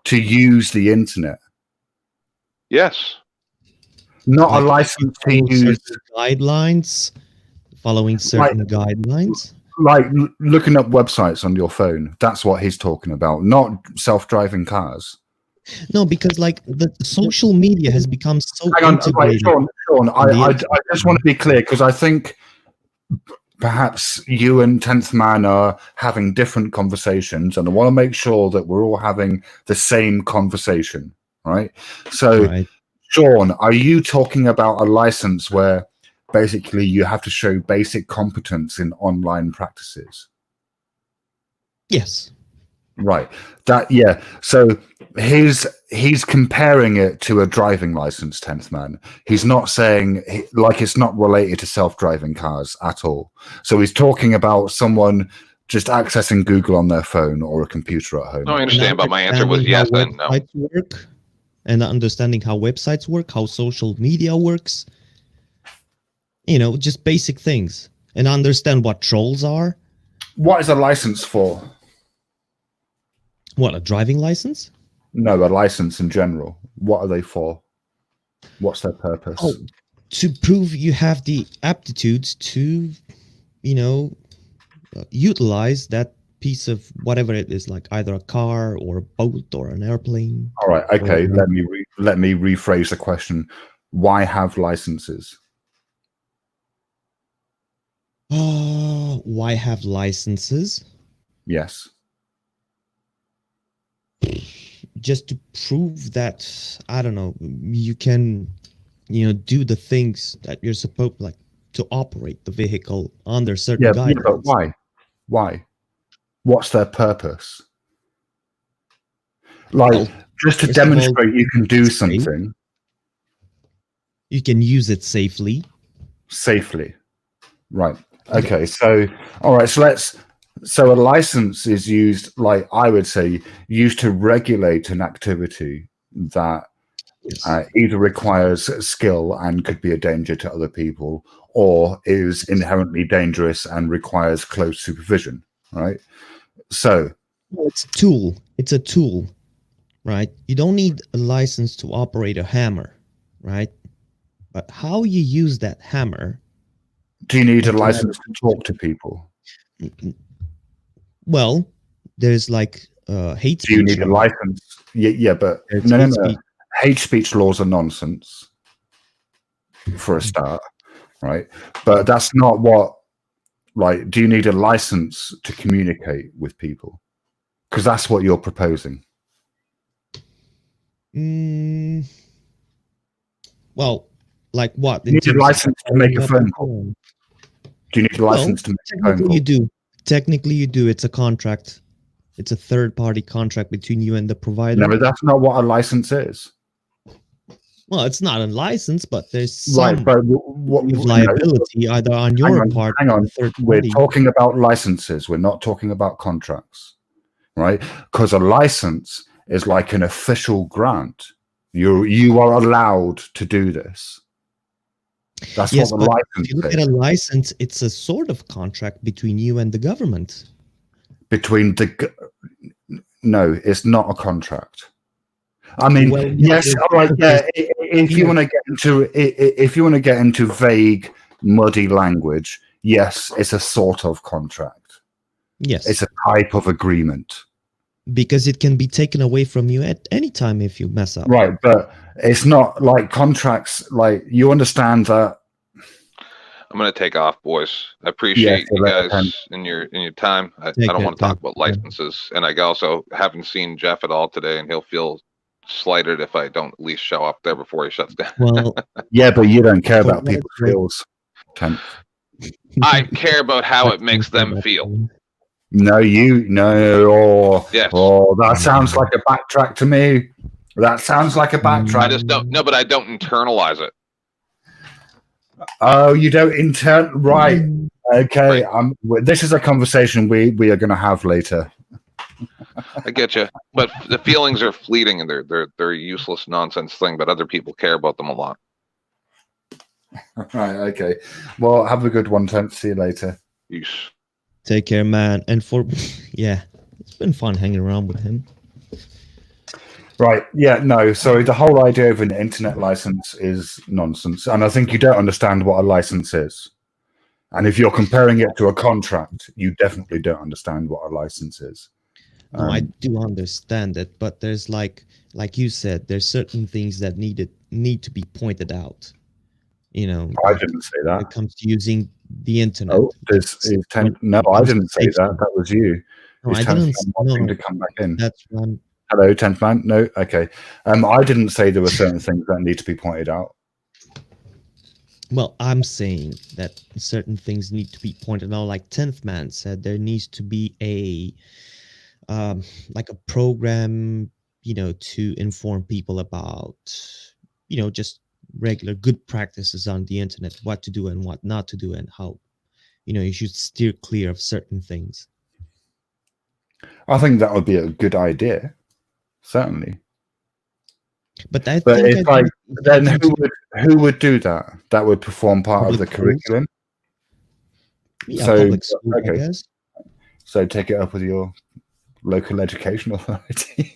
to use the internet. Yes. Not a license to use guidelines, following certain guidelines. Like looking up websites on your phone. That's what he's talking about, not self-driving cars. No, because like the social media has become so integrated. Sean, I just want to be clear because I think perhaps you and 10th Man are having different conversations, and I want to make sure that we're all having the same conversation, right? So, Sean, are you talking about a license where basically you have to show basic competence in online practices? Yes. Right. So he's comparing it to a driving license, 10th Man. He's not saying like it's not related to self-driving cars at all. So he's talking about someone just accessing Google on their phone or a computer at home. No, I understand, but my answer was Understanding yes how and no. websites work, and understanding how websites work, how social media works. You know, just basic things, and understand what trolls are. What is a license for? What, a driving license? No, a license in general. What are they for? What's their purpose? Oh, to prove you have the aptitudes to, you know, utilize that piece of whatever it is, like either a car or a boat or an airplane. All right. Okay. Or- Let me rephrase the question. Why have licenses? Why have licenses? Yes. Just to prove that, I don't know, you can, you know, do the things that you're supposed, like, to operate the vehicle under certain guidelines. But why? Why? What's their purpose? Like, Well, just to first of all, demonstrate you can do it's safe. something You can use it safely. safely. Right. Okay. So, all right. So a license is used, like I would say, used to regulate an activity that either requires skill and could be a danger to other people, or is inherently dangerous and requires close supervision. Right. So it's a tool. It's a tool, right? You don't need a license to operate a hammer, right? But how you use that hammer. Do you need a license to talk to people? Well, there's like hate speech. Do you need a license? Yeah, but no. Hate speech laws are nonsense for a start, right? But that's not what, like, do you need a license to communicate with people? Because that's what you're proposing. Well, like what? Do you need a license to make a phone call? Do you need a license to make a phone call? You do. Technically, you do. It's a contract. It's a third-party contract between you and the provider. No, but that's not what a license is. Well, it's not a license, but there's some right. But what liability either on your part. Hang on. Third We're party. talking about licenses. We're not talking about contracts, right? Because a license is like an official grant. You are allowed to do this. That's Yes, what the but license if you look is. at a license, it's a sort of contract between you and the government. Between no, it's not a contract. I mean, Well, yes, all right, yeah. If you yeah. want to get into vague, muddy language, yes, it's a sort of contract. Yes, it's a type of agreement. Because it can be taken away from you at any time if you mess up. Right, but it's not like contracts. Like, you understand that. I'm gonna take off, boys. I appreciate you guys in your time. I don't want to talk about licenses, and I also haven't seen Jeff at all today, and he'll feel slighted if I don't at least show up there before he shuts down. Well, yeah, but you don't care about people's feels. I care about how it makes them feel. No, Yes. Oh, that sounds like a backtrack to me. That sounds like a backtrack. I just don't. No, but I don't internalize it. Oh, you don't right? Okay. This is a conversation we are going to have later. I get you, but the feelings are fleeting, and they're a useless nonsense thing. But other people care about them a lot. Right. Okay. Well, have a good one, Trent. See you later. Peace. Take care, man. And yeah, it's been fun hanging around with him. Right. Yeah. No. So the whole idea of an internet license is nonsense, and I think you don't understand what a license is. And if you're comparing it to a contract, you definitely don't understand what a license is. No, I do understand it, but there's like you said, there's certain things that need to be pointed out. You know, I didn't say that. When it comes to using the internet. Oh, no, I didn't say that. That was you. No, I didn't. No, to come back in. That's one. Hello, 10th man. No, okay. I didn't say there were certain things that need to be pointed out. Well, I'm saying that certain things need to be pointed out. Like 10th man said, there needs to be a like a program, you know, to inform people about, you know, just regular good practices on the internet, what to do and what not to do, and how, you know, you should steer clear of certain things. I think that would be a good idea. Certainly. But I But think it's like, then who would do that? That would perform part of the Public schools? curriculum. Yeah, So public school, I okay. guess. So take it up with your local education authority.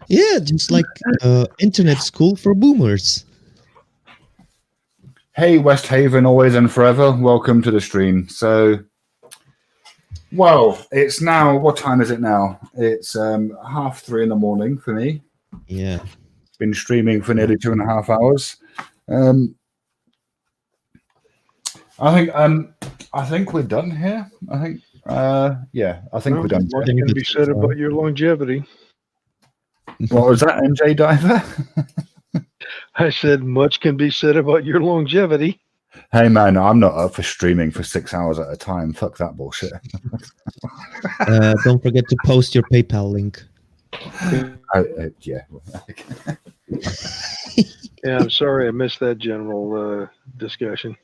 Yeah, just like internet school for boomers. Hey, West Haven, always and forever. Welcome to the stream. So, well, it's now, what time is it now? It's 3:30 in the morning for me. Yeah. Been streaming for nearly 2.5 hours. I think we're done here. I think, yeah, I think we're done. Much can be said about your longevity. What was that, MJ Diver? I said much can be said about your longevity. Hey man, I'm not up for streaming for 6 hours at a time. Fuck that bullshit. Don't forget to post your PayPal link. Yeah. Yeah, I'm sorry I missed that general discussion.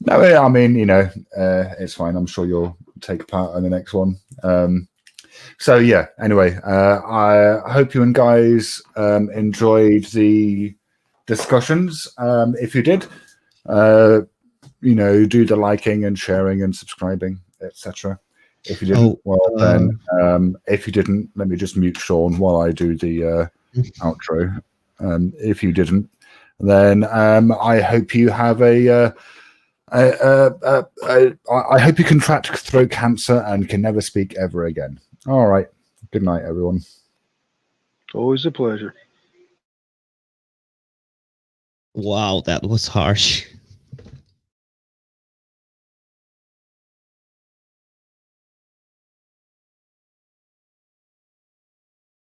No, I mean, you know, it's fine. I'm sure you'll take part in the next one. So yeah, anyway, I hope you and guys enjoyed the discussions. If you did, you know, do the liking and sharing and subscribing, etc. If you didn't, then if you didn't, let me just mute Sean while I do the outro. If you didn't, then I hope you have I hope you contract throat cancer and can never speak ever again. All right. Good night, everyone. Always a pleasure. Wow, that was harsh.